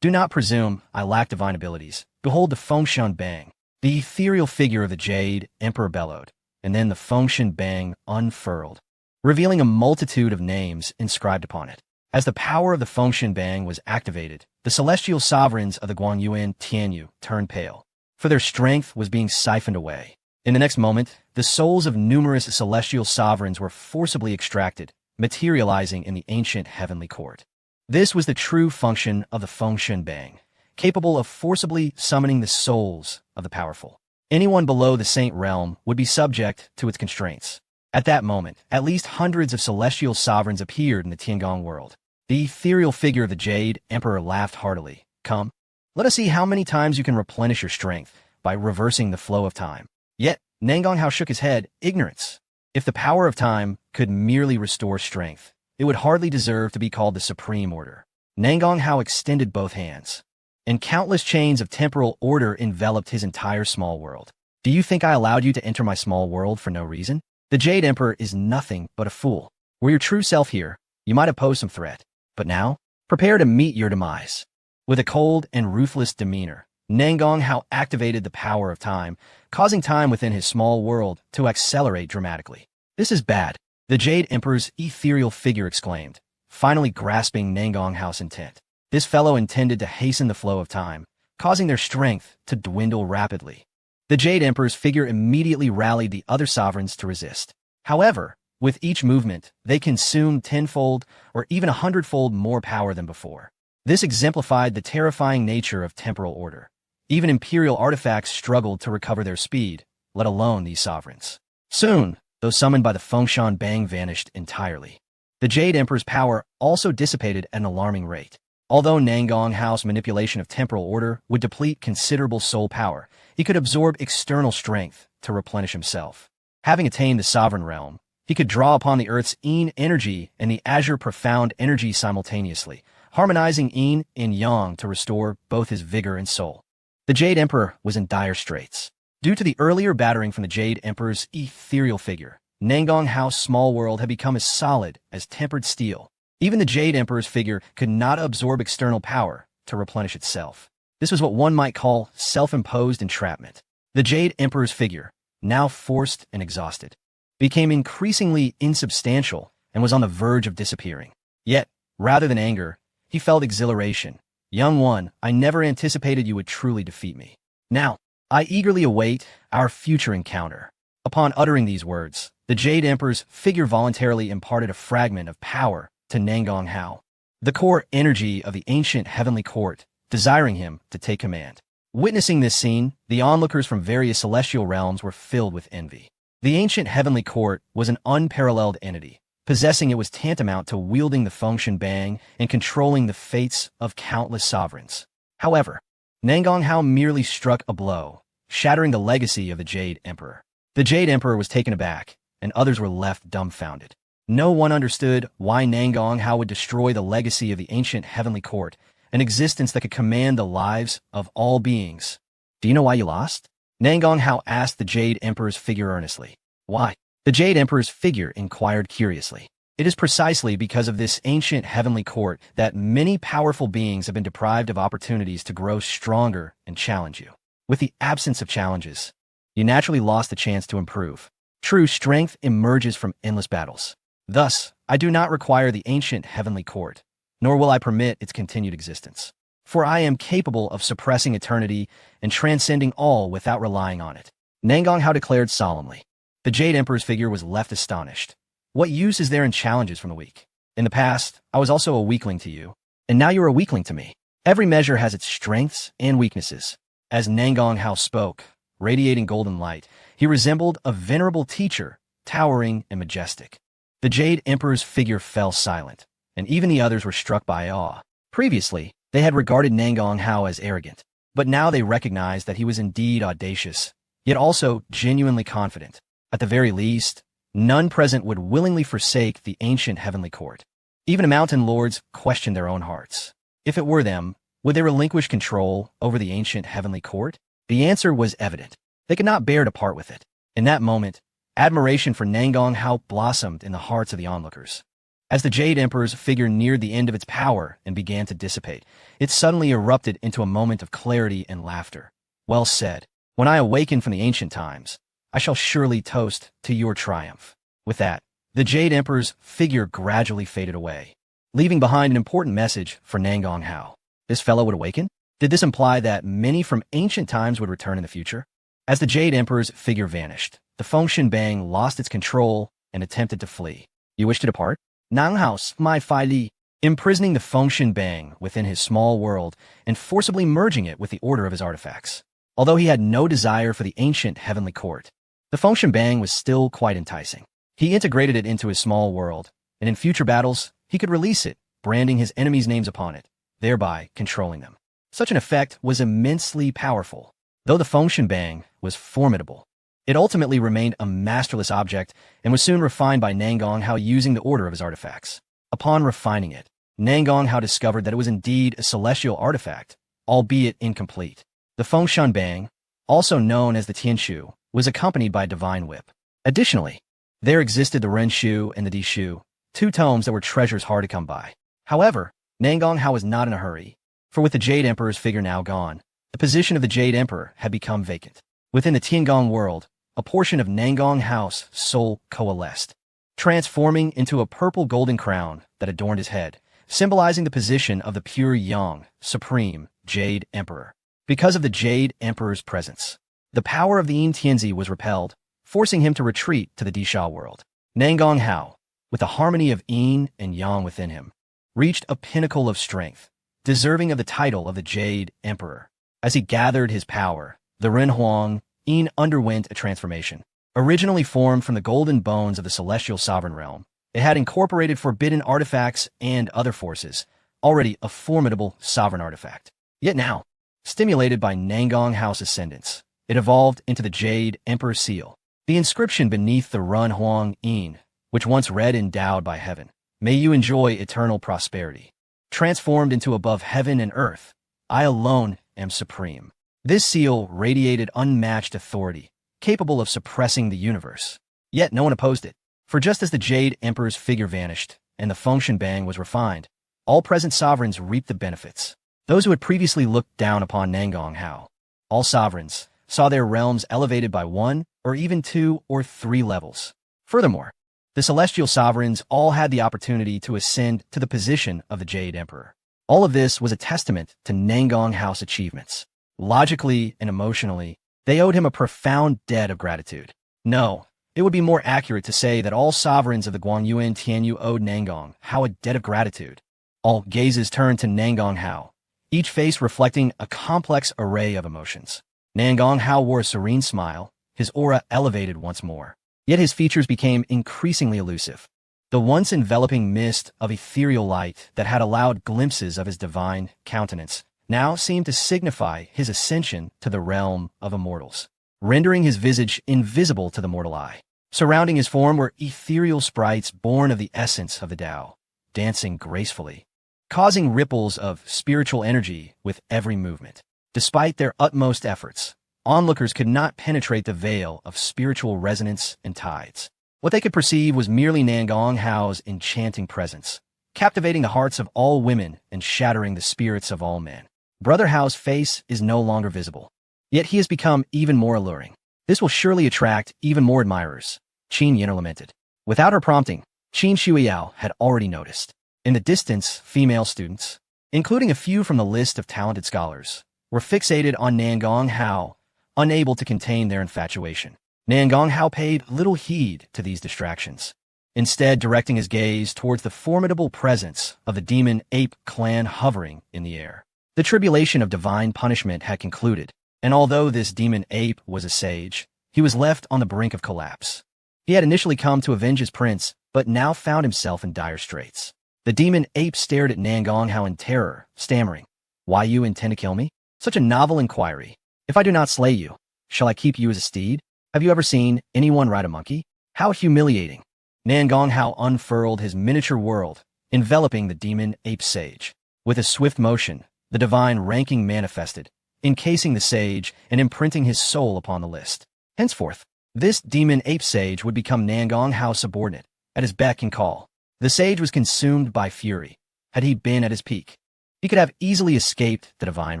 Do not presume I lack divine abilities. Behold the Fengshen Bang. The ethereal figure of the Jade Emperor bellowed, and then the Fengshen Bang unfurled, revealing a multitude of names inscribed upon it. As the power of the Fengshen Bang was activated, the celestial sovereigns of the Guangyuan Tianyu turned pale, for their strength was being siphoned away. In the next moment, the souls of numerous celestial sovereigns were forcibly extracted, materializing in the ancient heavenly court. This was the true function of the Fengshen Bang, capable of forcibly summoning the souls of the powerful. Anyone below the Saint Realm would be subject to its constraints. At that moment, at least hundreds of celestial sovereigns appeared in the Tiangong world. The ethereal figure of the Jade Emperor laughed heartily. Come, let us see how many times you can replenish your strength by reversing the flow of time. Yet, Nangong Hao shook his head. Ignorance. If the power of time could merely restore strength, it would hardly deserve to be called the Supreme Order. Nangong Hao extended both hands, and countless chains of temporal order enveloped his entire small world. Do you think I allowed you to enter my small world for no reason? The Jade Emperor is nothing but a fool. Were your true self here, you might have posed some threat. But now, prepare to meet your demise. With a cold and ruthless demeanor, Nangong Hao activated the power of time, causing time within his small world to accelerate dramatically. This is bad, the Jade Emperor's ethereal figure exclaimed, finally grasping Nangong Hao's intent. This fellow intended to hasten the flow of time, causing their strength to dwindle rapidly. The Jade Emperor's figure immediately rallied the other sovereigns to resist. However, with each movement, they consumed tenfold or even 100-fold more power than before. This exemplified the terrifying nature of temporal order. Even imperial artifacts struggled to recover their speed, let alone these sovereigns. Soon, those summoned by the Fengshan Bang vanished entirely. The Jade Emperor's power also dissipated at an alarming rate. Although Nangong Hao's manipulation of temporal order would deplete considerable soul power, he could absorb external strength to replenish himself. Having attained the sovereign realm, he could draw upon the Earth's Yin energy and the Azure Profound energy simultaneously, harmonizing Yin and Yang to restore both his vigor and soul. The Jade Emperor was in dire straits. Due to the earlier battering from the Jade Emperor's ethereal figure, Nangong Hao's small world had become as solid as tempered steel. Even the Jade Emperor's figure could not absorb external power to replenish itself. This was what one might call self-imposed entrapment. The Jade Emperor's figure, now forced and exhausted, became increasingly insubstantial and was on the verge of disappearing. Yet, rather than anger, he felt exhilaration. Young one, I never anticipated you would truly defeat me. Now, I eagerly await our future encounter. Upon uttering these words, the Jade Emperor's figure voluntarily imparted a fragment of power to Nangong Hao, the core energy of the ancient heavenly court, desiring him to take command. Witnessing this scene, the onlookers from various celestial realms were filled with envy. The ancient heavenly court was an unparalleled entity. Possessing it was tantamount to wielding the Fengshan Bang and controlling the fates of countless sovereigns. However, Nangong Hao merely struck a blow, shattering the legacy of the Jade Emperor. The Jade Emperor was taken aback, and others were left dumbfounded. No one understood why Nangong Hao would destroy the legacy of the ancient heavenly court, an existence that could command the lives of all beings. Do you know why you lost? Nangong Hao asked the Jade Emperor's figure earnestly. Why? The Jade Emperor's figure inquired curiously. It is precisely because of this ancient heavenly court that many powerful beings have been deprived of opportunities to grow stronger and challenge you. With the absence of challenges, you naturally lost the chance to improve. True strength emerges from endless battles. Thus, I do not require the ancient heavenly court, nor will I permit its continued existence. For I am capable of suppressing eternity and transcending all without relying on it. Nangong Hao declared solemnly. The Jade Emperor's figure was left astonished. What use is there in challenges from the weak? In the past, I was also a weakling to you, and now you are a weakling to me. Every measure has its strengths and weaknesses. As Nangong Hao spoke, radiating golden light, he resembled a venerable teacher, towering and majestic. The Jade Emperor's figure fell silent, and even the others were struck by awe. Previously, they had regarded Nangong Hao as arrogant, but now they recognized that he was indeed audacious, yet also genuinely confident. At the very least, none present would willingly forsake the ancient heavenly court. Even the mountain lords questioned their own hearts. If it were them, would they relinquish control over the ancient heavenly court? The answer was evident. They could not bear to part with it. In that moment, admiration for Nangong Hao blossomed in the hearts of the onlookers. As the Jade Emperor's figure neared the end of its power and began to dissipate, it suddenly erupted into a moment of clarity and laughter. Well said. When I awaken from the ancient times, I shall surely toast to your triumph. With that, the Jade Emperor's figure gradually faded away, leaving behind an important message for Nangong Hao. This fellow would awaken? Did this imply that many from ancient times would return in the future? As the Jade Emperor's figure vanished, the Fengshan Bang lost its control and attempted to flee. You wish to depart? Nang Hao my Fai Li, imprisoning the Fengshan Bang within his small world and forcibly merging it with the order of his artifacts. Although he had no desire for the ancient heavenly court, the Fengshan Bang was still quite enticing. He integrated it into his small world, and in future battles, he could release it, branding his enemies' names upon it, thereby controlling them. Such an effect was immensely powerful. Though the Fengshan Bang was formidable, it ultimately remained a masterless object and was soon refined by Nangong Hao using the order of his artifacts. Upon refining it, Nangong Hao discovered that it was indeed a celestial artifact, albeit incomplete. The Fengshan Bang, also known as the Tianshu, was accompanied by a divine whip. Additionally, there existed the Renshu and the Dishu, two tomes that were treasures hard to come by. However, Nangong Hao was not in a hurry, for with the Jade Emperor's figure now gone, the position of the Jade Emperor had become vacant. Within the Tiangong world, a portion of Nangong Hao's soul coalesced. transforming into a purple golden crown that adorned his head, symbolizing the position of the pure Yang, supreme, Jade Emperor. Because of the Jade Emperor's presence, the power of the Yin Tianzi was repelled, forcing him to retreat to the Disha world. Nangong Hao, with the harmony of Yin and Yang within him, reached a pinnacle of strength, deserving of the title of the Jade Emperor. As he gathered his power, the Renhuang Yin underwent a transformation. Originally formed from the golden bones of the celestial sovereign realm, it had incorporated forbidden artifacts and other forces, already a formidable sovereign artifact. Yet now, stimulated by Nangong Hao's ascendance, it evolved into the Jade Emperor seal. The inscription beneath the Renhuang Yin, which once read endowed by heaven, "May you enjoy eternal prosperity." Transformed into above heaven and earth, I alone am supreme. This seal radiated unmatched authority, capable of suppressing the universe. Yet no one opposed it, for just as the Jade Emperor's figure vanished and the Fengshen Bang was refined, all present sovereigns reaped the benefits. Those who had previously looked down upon Nangong Hao, all sovereigns, saw their realms elevated by 1 or even 2 or 3 levels. Furthermore, the celestial sovereigns all had the opportunity to ascend to the position of the Jade Emperor. All of this was a testament to Nangong Hao's achievements. Logically and emotionally, they owed him a profound debt of gratitude. No, it would be more accurate to say that all sovereigns of the Guangyuan Tianyu owed Nangong Hao a debt of gratitude. All gazes turned to Nangong Hao, each face reflecting a complex array of emotions. Nangong Hao wore a serene smile, his aura elevated once more. Yet his features became increasingly elusive. The once enveloping mist of ethereal light that had allowed glimpses of his divine countenance now seemed to signify his ascension to the realm of immortals, rendering his visage invisible to the mortal eye. Surrounding his form were ethereal sprites born of the essence of the Tao, dancing gracefully, causing ripples of spiritual energy with every movement. Despite their utmost efforts, onlookers could not penetrate the veil of spiritual resonance and tides. What they could perceive was merely Nangong Hao's enchanting presence, captivating the hearts of all women and shattering the spirits of all men. Brother Hao's face is no longer visible, yet he has become even more alluring. This will surely attract even more admirers, Qin Yin lamented. Without her prompting, Qin Shuiyao had already noticed. In the distance, female students, including a few from the list of talented scholars, were fixated on Nangong Hao, unable to contain their infatuation. Nangong Hao paid little heed to these distractions, instead directing his gaze towards the formidable presence of the demon ape clan hovering in the air. The tribulation of divine punishment had concluded, and although this demon ape was a sage, he was left on the brink of collapse. He had initially come to avenge his prince, but now found himself in dire straits. The demon ape stared at Nangong Hao in terror, stammering, "Why you intend to kill me? Such a novel inquiry. If I do not slay you, shall I keep you as a steed? Have you ever seen anyone ride a monkey? How humiliating." Nangong Hao unfurled his miniature world, enveloping the demon ape sage. With a swift motion, the divine ranking manifested, encasing the sage and imprinting his soul upon the list. Henceforth, this demon ape sage would become Nangong Hao's subordinate, at his beck and call. The sage was consumed by fury. Had he been at his peak, he could have easily escaped the divine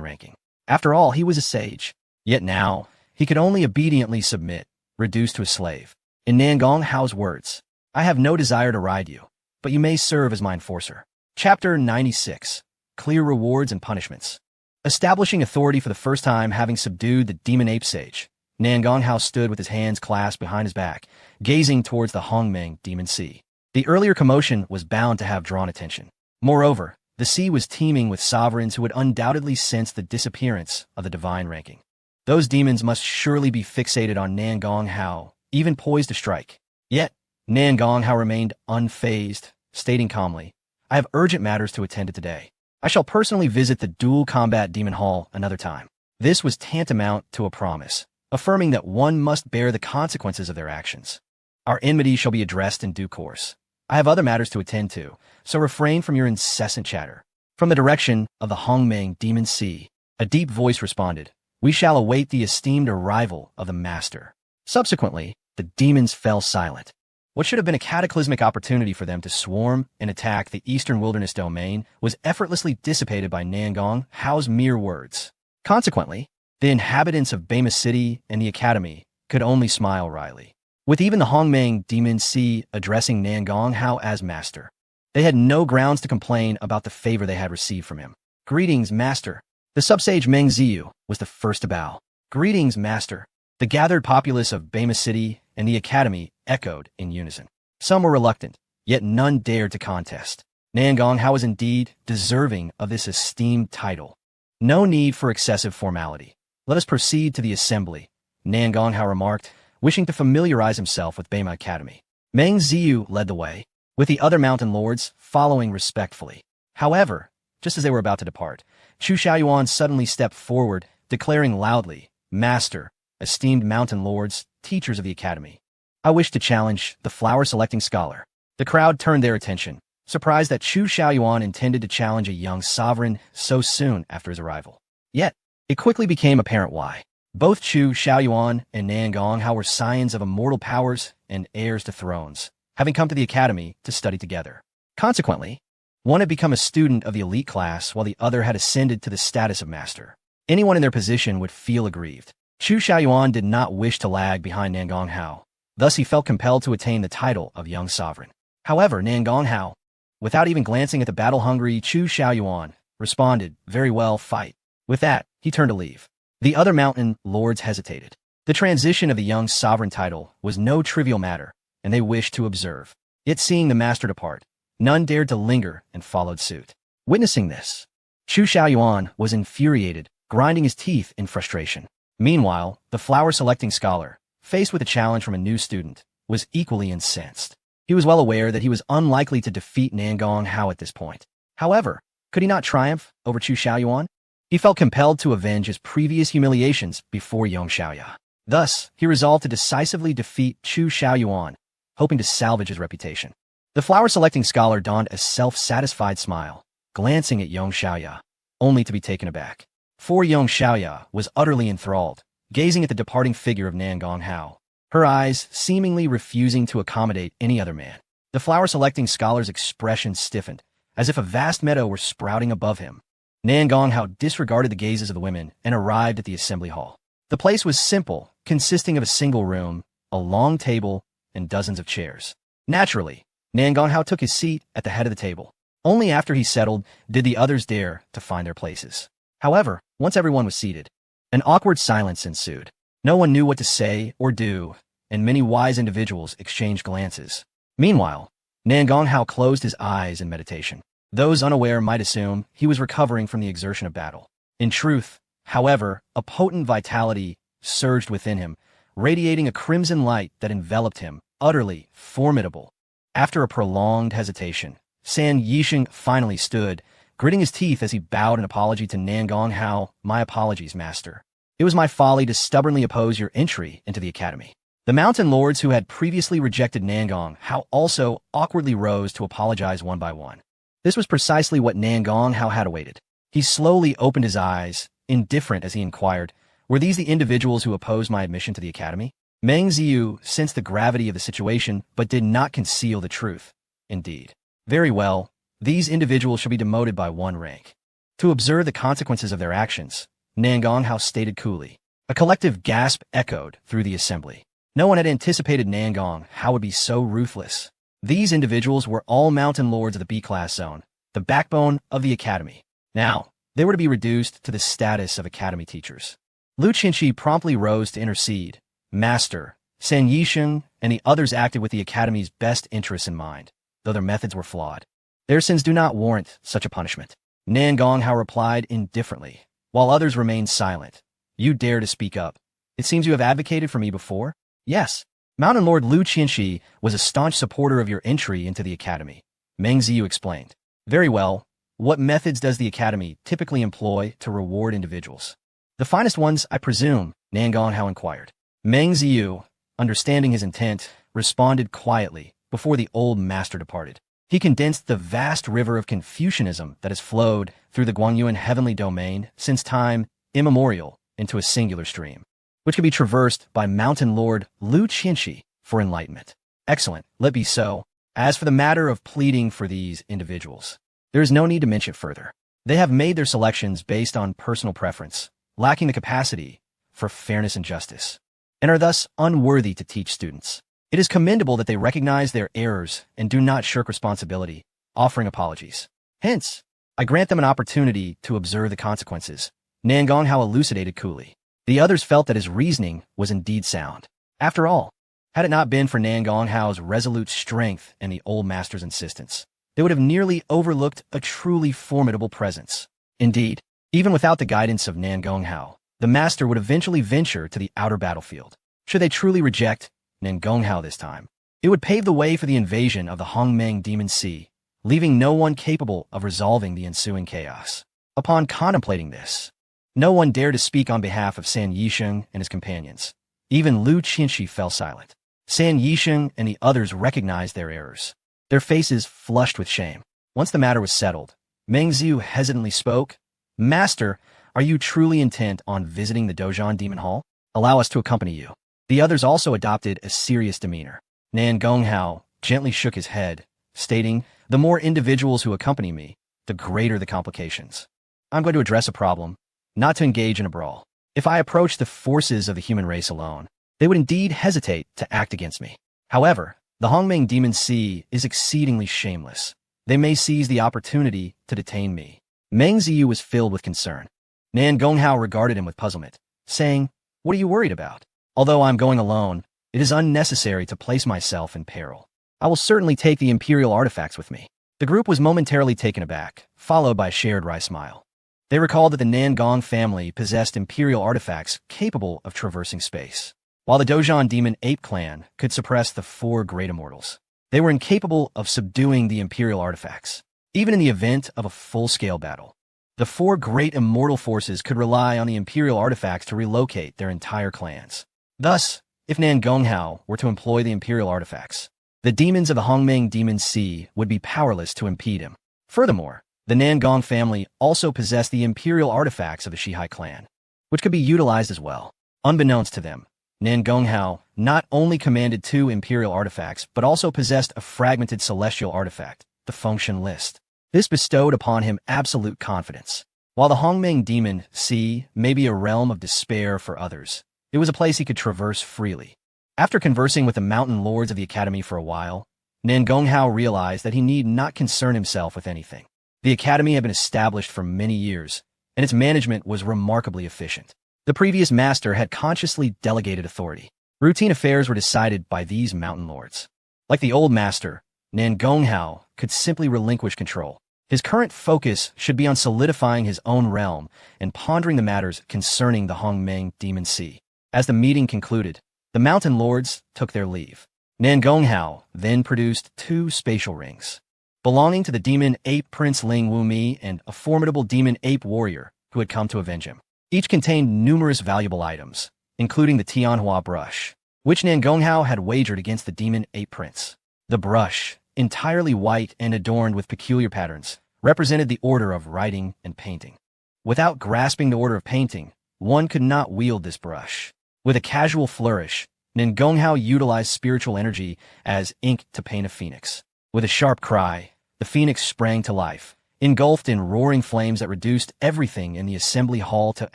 ranking. After all, he was a sage. Yet now, he could only obediently submit, reduced to a slave. In Nangong Hao's words, "I have no desire to ride you, but you may serve as my enforcer." Chapter 96. Clear Rewards and Punishments. Establishing authority for the first time, having subdued the demon ape sage, Nangong Hao stood with his hands clasped behind his back, gazing towards the Hongmeng Demon Sea. The earlier commotion was bound to have drawn attention. Moreover, the sea was teeming with sovereigns who would undoubtedly sense the disappearance of the divine ranking. Those demons must surely be fixated on Nangong Hao, even poised to strike. Yet, Nangong Hao remained unfazed, stating calmly, "I have urgent matters to attend to today. I shall personally visit the dual combat demon hall another time." This was tantamount to a promise, affirming that one must bear the consequences of their actions. "Our enmity shall be addressed in due course. I have other matters to attend to, so refrain from your incessant chatter." From the direction of the Hongmeng Demon Sea, a deep voice responded, "We shall await the esteemed arrival of the master." Subsequently, the demons fell silent. What should have been a cataclysmic opportunity for them to swarm and attack the eastern wilderness domain was effortlessly dissipated by Nangong Hao's mere words. Consequently, the inhabitants of Bama City and the academy could only smile wryly. with even the Hongmeng Demon Si addressing Nan Gonghao as master. They had no grounds to complain about the favor they had received from him. Greetings, master. The sub-sage Meng Ziyu was the first to bow. Greetings, master. The gathered populace of Bama City and the academy echoed in unison. Some were reluctant, yet none dared to contest. Nan Gonghao was indeed deserving of this esteemed title. No need for excessive formality. Let us proceed to the assembly, Nan Gonghao remarked, wishing to familiarize himself with Bama Academy. Meng Ziyu led the way, with the other mountain lords following respectfully. However, just as they were about to depart, Chu Xiaoyuan suddenly stepped forward, declaring loudly, Master, esteemed mountain lords, teachers of the academy, I wish to challenge the flower-selecting scholar. The crowd turned their attention, surprised that Chu Xiaoyuan intended to challenge a young sovereign so soon after his arrival. Yet, it quickly became apparent why. Both Chu Xiaoyuan and Nan Gonghao were scions of immortal powers and heirs to thrones, having come to the academy to study together. Consequently, one had become a student of the elite class while the other had ascended to the status of master. Anyone in their position would feel aggrieved. Chu Xiaoyuan did not wish to lag behind Nan Gonghao. Thus he felt compelled to attain the title of young sovereign. However, Nan Gonghao, without even glancing at the battle-hungry Chu Xiaoyuan, responded, Very well, fight. With that, he turned to leave. The other mountain lords hesitated. The transition of the young sovereign title was no trivial matter, and they wished to observe. Yet seeing the master depart, none dared to linger and followed suit. Witnessing this, Chu Xiaoyuan was infuriated, grinding his teeth in frustration. Meanwhile, the flower-selecting scholar, faced with a challenge from a new student, was equally incensed. He was well aware that he was unlikely to defeat Nan Gonghao at this point. However, could he not triumph over Chu Xiaoyuan? He felt compelled to avenge his previous humiliations before young Xiaoya. Thus, he resolved to decisively defeat Chu Xiaoyuan, hoping to salvage his reputation. The flower-selecting scholar donned a self-satisfied smile, glancing at young Xiaoya, only to be taken aback. For young Xiaoya was utterly enthralled, gazing at the departing figure of Nan Gonghao, her eyes seemingly refusing to accommodate any other man. The flower-selecting scholar's expression stiffened, as if a vast meadow were sprouting above him. Nan Gonghao disregarded the gazes of the women and arrived at the assembly hall. The place was simple, consisting of a single room, a long table, and dozens of chairs. Naturally, Nan Gonghao took his seat at the head of the table. Only after he settled did the others dare to find their places. However, once everyone was seated, an awkward silence ensued. No one knew what to say or do, and many wise individuals exchanged glances. Meanwhile, Nan Gonghao closed his eyes in meditation. Those unaware might assume he was recovering from the exertion of battle. In truth, however, a potent vitality surged within him, radiating a crimson light that enveloped him, utterly formidable. After a prolonged hesitation, San Yisheng finally stood, gritting his teeth as he bowed an apology to Nan Gonghao. My apologies, master. It was my folly to stubbornly oppose your entry into the academy. The mountain lords who had previously rejected Nan Gonghao also awkwardly rose to apologize one by one. This was precisely what Nan Gonghao had awaited. He slowly opened his eyes, indifferent as he inquired, Were these the individuals who opposed my admission to the academy? Meng Ziyu sensed the gravity of the situation, but did not conceal the truth. Indeed. Very well, these individuals shall be demoted by one rank. To observe the consequences of their actions, Nan Gonghao stated coolly. A collective gasp echoed through the assembly. No one had anticipated Nan Gonghao would be so ruthless. These individuals were all mountain lords of the B-class zone, the backbone of the academy. Now, they were to be reduced to the status of academy teachers. Lu Qinshi promptly rose to intercede. Master, San Yisheng, and the others acted with the academy's best interests in mind, though their methods were flawed. Their sins do not warrant such a punishment. Nan Gonghao replied indifferently, while others remained silent. You dare to speak up. It seems you have advocated for me before? Yes. Mountain Lord Lu Qinshi was a staunch supporter of your entry into the academy. Meng Ziyu explained. Very well. What methods does the academy typically employ to reward individuals? The finest ones, I presume, Nan Gonghao inquired. Meng Ziyu, understanding his intent, responded quietly before the old master departed. He condensed the vast river of Confucianism that has flowed through the Guangyuan heavenly domain since time immemorial into a singular stream, which can be traversed by Mountain Lord Lu Qinshi for enlightenment. Excellent, let be so. As for the matter of pleading for these individuals, there is no need to mention it further. They have made their selections based on personal preference, lacking the capacity for fairness and justice, and are thus unworthy to teach students. It is commendable that they recognize their errors and do not shirk responsibility, offering apologies. Hence, I grant them an opportunity to observe the consequences. Nan Gonghao elucidated coolly. The others felt that his reasoning was indeed sound. After all, had it not been for Nan Gonghao's resolute strength and the old master's insistence, they would have nearly overlooked a truly formidable presence. Indeed, even without the guidance of Nan Gonghao, the master would eventually venture to the outer battlefield. Should they truly reject Nan Gonghao this time, it would pave the way for the invasion of the Hongmeng Demon Sea, leaving no one capable of resolving the ensuing chaos. Upon contemplating this, no one dared to speak on behalf of San Yisheng and his companions. Even Lu Qinshi fell silent. San Yisheng and the others recognized their errors, their faces flushed with shame. Once the matter was settled, Meng Ziu hesitantly spoke. Master, are you truly intent on visiting the Dozhan Demon Hall? Allow us to accompany you. The others also adopted a serious demeanor. Nan Gonghao gently shook his head, stating, the more individuals who accompany me, the greater the complications. I'm going to address a problem, not to engage in a brawl. If I approach the forces of the human race alone, they would indeed hesitate to act against me. However, the Hongmeng Demon Sea is exceedingly shameless. They may seize the opportunity to detain me. Meng Ziyu was filled with concern. Nan Gonghao regarded him with puzzlement, saying, what are you worried about? Although I'm going alone, it is unnecessary to place myself in peril. I will certainly take the Imperial artifacts with me. The group was momentarily taken aback, followed by a shared wry smile. They recalled that the Nan Gong family possessed Imperial artifacts capable of traversing space. While the Dozhan Demon Ape Clan could suppress the 4 great immortals, they were incapable of subduing the Imperial artifacts. Even in the event of a full-scale battle, the 4 great immortal forces could rely on the Imperial artifacts to relocate their entire clans. Thus, if Nan Gonghao were to employ the Imperial artifacts, the demons of the Hongmeng Demon Sea would be powerless to impede him. Furthermore, the Nan Gong family also possessed the Imperial artifacts of the Shihai clan, which could be utilized as well. Unbeknownst to them, Nan Gonghao not only commanded 2 Imperial artifacts, but also possessed a fragmented celestial artifact, the Fengshen List. This bestowed upon him absolute confidence. While the Hongmeng Demon Sea may be a realm of despair for others, it was a place he could traverse freely. After conversing with the mountain lords of the academy for a while, Nan Gonghao realized that he need not concern himself with anything. The academy had been established for many years, and its management was remarkably efficient. The previous master had consciously delegated authority. Routine affairs were decided by these mountain lords. Like the old master, Nan Gonghao could simply relinquish control. His current focus should be on solidifying his own realm and pondering the matters concerning the Hongmeng Demon Sea. As the meeting concluded, the mountain lords took their leave. Nan Gonghao then produced 2 spatial rings, belonging to the demon ape Prince Ling Wumi and a formidable demon ape warrior who had come to avenge him. Each contained numerous valuable items, including the Tianhua brush, which Nan Gonghao had wagered against the demon ape prince. The brush, entirely white and adorned with peculiar patterns, represented the order of writing and painting. Without grasping the order of painting, one could not wield this brush. With a casual flourish, Nan Gonghao utilized spiritual energy as ink to paint a phoenix. With a sharp cry, the phoenix sprang to life, engulfed in roaring flames that reduced everything in the assembly hall to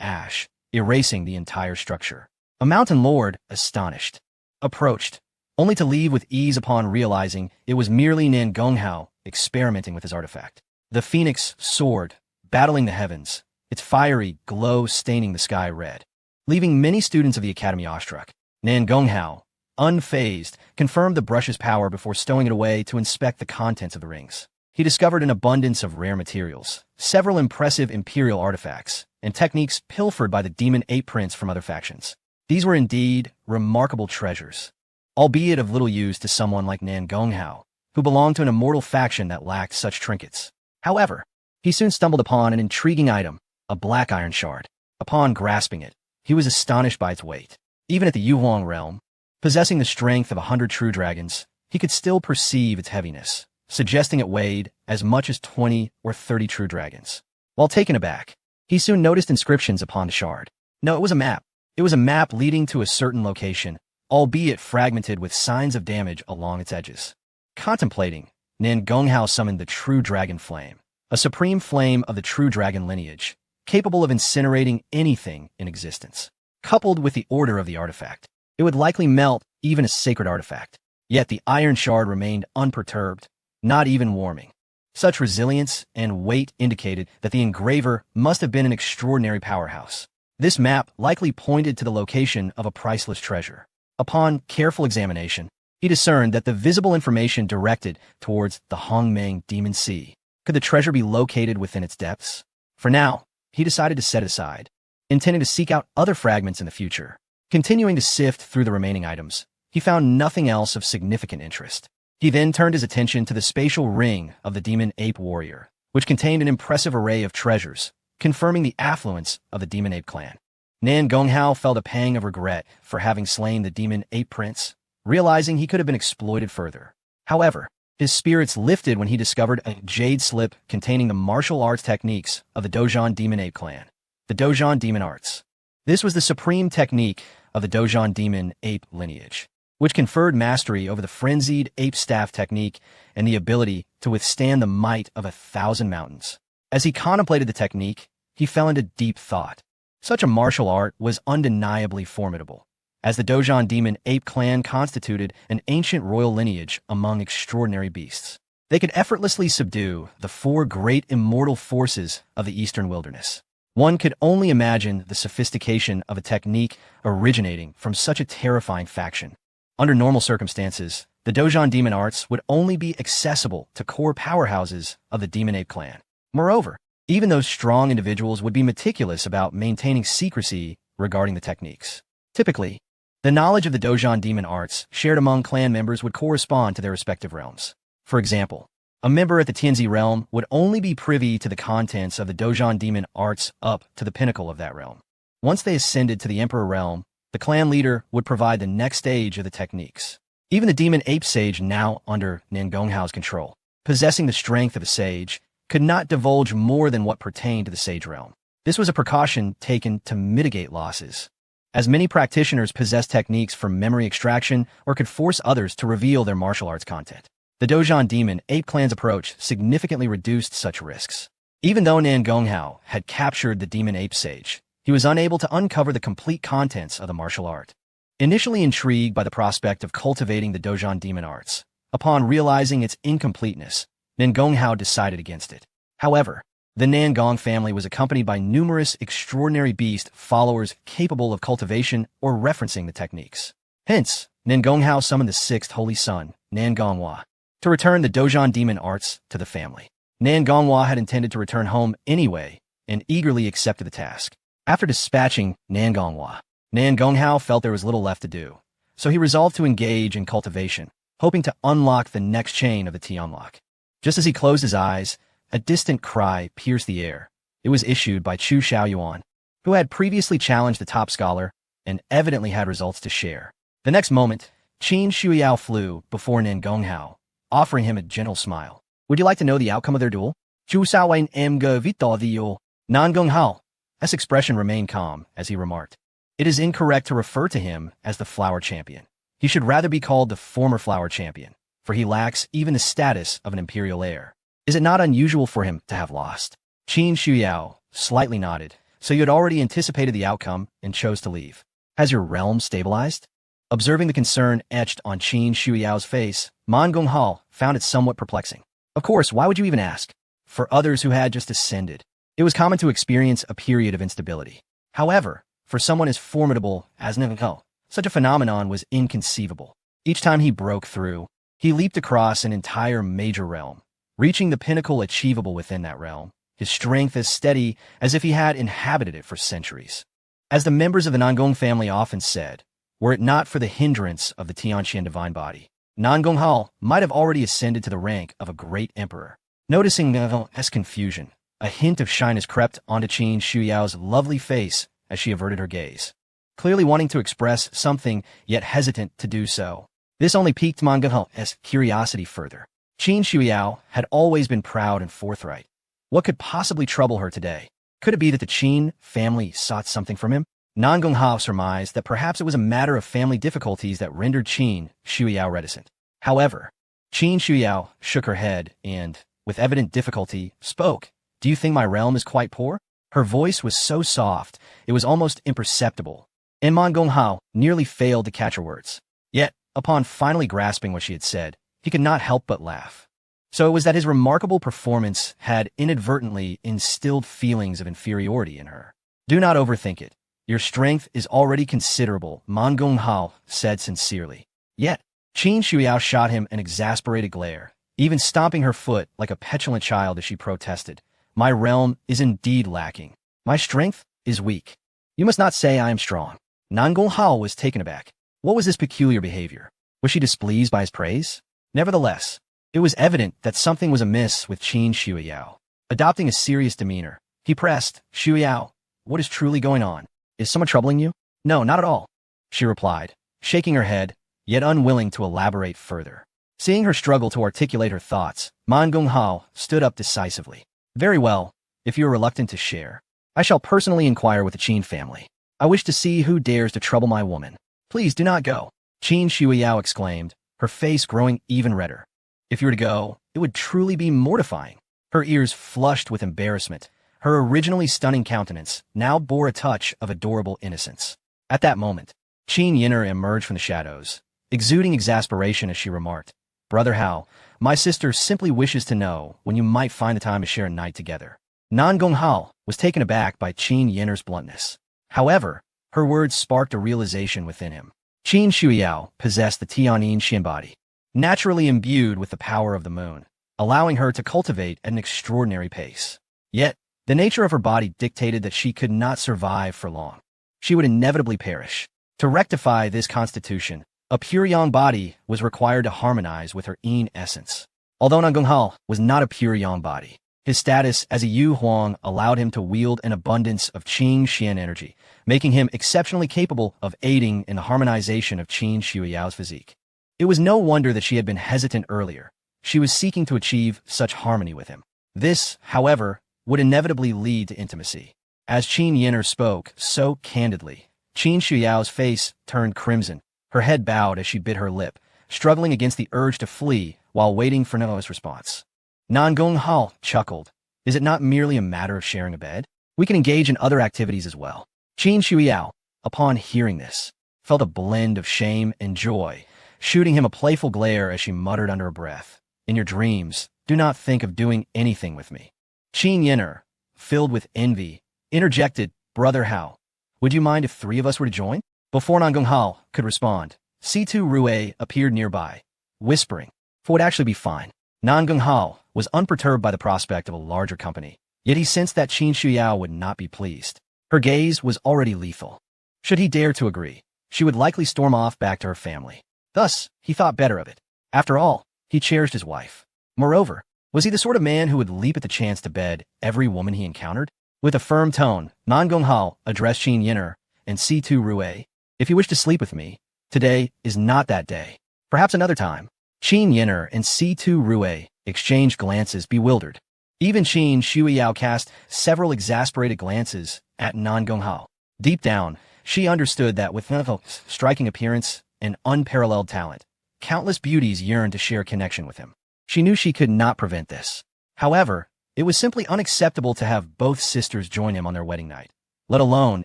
ash, erasing the entire structure. A mountain lord, astonished, approached, only to leave with ease upon realizing it was merely Nan Gonghao experimenting with his artifact. The phoenix soared, battling the heavens, its fiery glow staining the sky red, leaving many students of the academy awestruck. Nan Gonghao, unfazed, confirmed the brush's power before stowing it away to inspect the contents of the rings. He discovered an abundance of rare materials, several impressive Imperial artifacts, and techniques pilfered by the demon ape prince from other factions. These were indeed remarkable treasures, albeit of little use to someone like Nan Gonghao, who belonged to an immortal faction that lacked such trinkets. However, he soon stumbled upon an intriguing item, a black iron shard. Upon grasping it, he was astonished by its weight. Even at the Yuhuang realm, possessing the strength of 100 true dragons, he could still perceive its heaviness, suggesting it weighed as much as 20 or 30 true dragons. While taken aback, he soon noticed inscriptions upon the shard. No, it was a map. It was a map leading to a certain location, albeit fragmented with signs of damage along its edges. Contemplating, Nan Gonghao summoned the True Dragon Flame, a supreme flame of the True Dragon lineage, capable of incinerating anything in existence. Coupled with the order of the artifact, it would likely melt even a sacred artifact. Yet the iron shard remained unperturbed, not even warming. Such resilience and weight indicated that the engraver must have been an extraordinary powerhouse. This map likely pointed to the location of a priceless treasure. Upon careful examination, he discerned that the visible information directed towards the Hongmeng Demon Sea. Could the treasure be located within its depths? For now, he decided to set it aside, intending to seek out other fragments in the future. Continuing to sift through the remaining items, he found nothing else of significant interest. He then turned his attention to the spatial ring of the Demon Ape Warrior, which contained an impressive array of treasures, confirming the affluence of the Demon Ape clan. Nan Gonghao felt a pang of regret for having slain the Demon Ape Prince, realizing he could have been exploited further. However, his spirits lifted when he discovered a jade slip containing the martial arts techniques of the Dozhan Demon Ape clan, the Dozhan Demon Arts. This was the supreme technique of the Dozhan Demon Ape lineage, which conferred mastery over the frenzied ape staff technique and the ability to withstand the might of 1,000 mountains. As he contemplated the technique, he fell into deep thought. Such a martial art was undeniably formidable, as the Dozhan Demon Ape clan constituted an ancient royal lineage among extraordinary beasts. They could effortlessly subdue the 4 great immortal forces of the eastern wilderness. One could only imagine the sophistication of a technique originating from such a terrifying faction. Under normal circumstances, the Dozhan Demon Arts would only be accessible to core powerhouses of the Demon Ape clan. Moreover, even those strong individuals would be meticulous about maintaining secrecy regarding the techniques. Typically, the knowledge of the Dozhan Demon Arts shared among clan members would correspond to their respective realms. For example, a member at the Tianzi realm would only be privy to the contents of the Dozhan Demon Arts up to the pinnacle of that realm. Once they ascended to the Emperor realm, the clan leader would provide the next stage of the techniques. Even the Demon Ape Sage, now under Nan Gonghao's control, possessing the strength of a sage, could not divulge more than what pertained to the sage realm. This was a precaution taken to mitigate losses, as many practitioners possessed techniques for memory extraction or could force others to reveal their martial arts content. The Dozhan Demon Ape clan's approach significantly reduced such risks. Even though Nan Gonghao had captured the Demon Ape Sage, he was unable to uncover the complete contents of the martial art. Initially intrigued by the prospect of cultivating the Dozhan Demon Arts, upon realizing its incompleteness, Nan Gonghao decided against it. However, the Nan Gong family was accompanied by numerous extraordinary beast followers capable of cultivation or referencing the techniques. Hence, Nan Gonghao summoned the 6th holy son, Nan Gonghua, to return the Dozhan Demon Arts to the family. Nan Gonghua had intended to return home anyway and eagerly accepted the task. After dispatching Nan Gonghua, Nan Gonghao felt there was little left to do, so he resolved to engage in cultivation, hoping to unlock the next chain of the Tianlok. Just as he closed his eyes, a distant cry pierced the air. It was issued by Chu Xiaoyuan, who had previously challenged the top scholar and evidently had results to share. The next moment, Qin Shuyao flew before Nan Gonghao, offering him a gentle smile. Would you like to know the outcome of their duel? Chu Xiaoyan emge vito dio. Nan Gonghao. His expression remained calm as he remarked, "It is incorrect to refer to him as the flower champion. He should rather be called the former flower champion, for he lacks even the status of an imperial heir. Is it not unusual for him to have lost?" Qin Shuyao slightly nodded, so you had already anticipated the outcome and chose to leave. Has your realm stabilized? Observing the concern etched on Qin Shuyao's face, Man Gonghao found it somewhat perplexing. Of course, why would you even ask? For others who had just ascended, it was common to experience a period of instability. However, for someone as formidable as Nan Gonghao, such a phenomenon was inconceivable. Each time he broke through, he leaped across an entire major realm, reaching the pinnacle achievable within that realm, his strength as steady as if he had inhabited it for centuries. As the members of the Nangong family often said, were it not for the hindrance of the Tianqian divine body, Nan Gonghao might have already ascended to the rank of a great emperor. Noticing Nan Gonghao's confusion, a hint of shyness crept onto Qin Shuyao's lovely face as she averted her gaze, clearly wanting to express something yet hesitant to do so. This only piqued Man Gonghao curiosity further. Qin Shuyao had always been proud and forthright. What could possibly trouble her today? Could it be that the Qin family sought something from him? Nan Gonghao surmised that perhaps it was a matter of family difficulties that rendered Qin Shuyao reticent. However, Qin Shuyao shook her head and, with evident difficulty, spoke. "Do you think my realm is quite poor?" Her voice was so soft, it was almost imperceptible, and Man Gonghao nearly failed to catch her words. Yet, Upon finally grasping what she had said, he could not help but laugh. So it was that his remarkable performance had inadvertently instilled feelings of inferiority in her. Do not overthink it. Your strength is already considerable, Man Gonghao said sincerely. Yet, Qin Shuiao shot him an exasperated glare, even stomping her foot like a petulant child as she protested. My realm is indeed lacking. My strength is weak. You must not say I am strong. Nan Gonghao was taken aback. What was this peculiar behavior? Was she displeased by his praise? Nevertheless, it was evident that something was amiss with Qin Shuiao. Adopting a serious demeanor, he pressed, Shuiao, what is truly going on? Is someone troubling you? No, not at all, she replied, shaking her head, yet unwilling to elaborate further. Seeing her struggle to articulate her thoughts, Man Gonghao stood up decisively. Very well, if you are reluctant to share, I shall personally inquire with the Qin family. I wish to see who dares to trouble my woman. Please do not go, Qin Shuiao exclaimed, her face growing even redder. If you were to go, it would truly be mortifying. Her ears flushed with embarrassment. Her originally stunning countenance now bore a touch of adorable innocence. At that moment, Qin Yin'er emerged from the shadows, exuding exasperation as she remarked, Brother Hao, my sister simply wishes to know when you might find the time to share a night together. Nan Gonghao was taken aback by Qin Yin'er's bluntness. However, her words sparked a realization within him. Qin Shuiao possessed the Tianyin Xin body, naturally imbued with the power of the moon, allowing her to cultivate at an extraordinary pace. Yet, the nature of her body dictated that she could not survive for long. She would inevitably perish. To rectify this constitution, a pure yang body was required to harmonize with her yin essence. Although Nan Gonghao was not a pure yang body, his status as a Yu Huang allowed him to wield an abundance of Qin Xian energy, making him exceptionally capable of aiding in the harmonization of Qin Shuiao's physique. It was no wonder that she had been hesitant earlier. She was seeking to achieve such harmony with him. This, however, would inevitably lead to intimacy. As Qin Yin'er spoke so candidly, Qin Shuiao's face turned crimson, her head bowed as she bit her lip, struggling against the urge to flee while waiting for Noah's response. Nan Gonghao chuckled. Is it not merely a matter of sharing a bed? We can engage in other activities as well. Qin Shuiao, upon hearing this, felt a blend of shame and joy, shooting him a playful glare as she muttered under her breath, In your dreams, do not think of doing anything with me. Qin Yin'er, filled with envy, interjected, Brother Hao, would you mind if 3 of us were to join? Before Nan Gonghao could respond, C2 Rue appeared nearby, whispering, "It would actually be fine." Nan Gonghao was unperturbed by the prospect of a larger company, yet he sensed that Qin Shuiao would not be pleased. Her gaze was already lethal. Should he dare to agree, she would likely storm off back to her family. Thus, he thought better of it. After all, he cherished his wife. Moreover, was he the sort of man who would leap at the chance to bed every woman he encountered? With a firm tone, Nan Gonghao addressed Qin Yin'er and C2 Rue. If you wish to sleep with me, today is not that day. Perhaps another time. Qin Yin'er and C2 Rue exchanged glances, bewildered. Even Qin Shuiao cast several exasperated glances at Nan Gonghao. Deep down, she understood that with Nevel's striking appearance and unparalleled talent, countless beauties yearned to share a connection with him. She knew she could not prevent this. However, it was simply unacceptable to have both sisters join him on their wedding night, let alone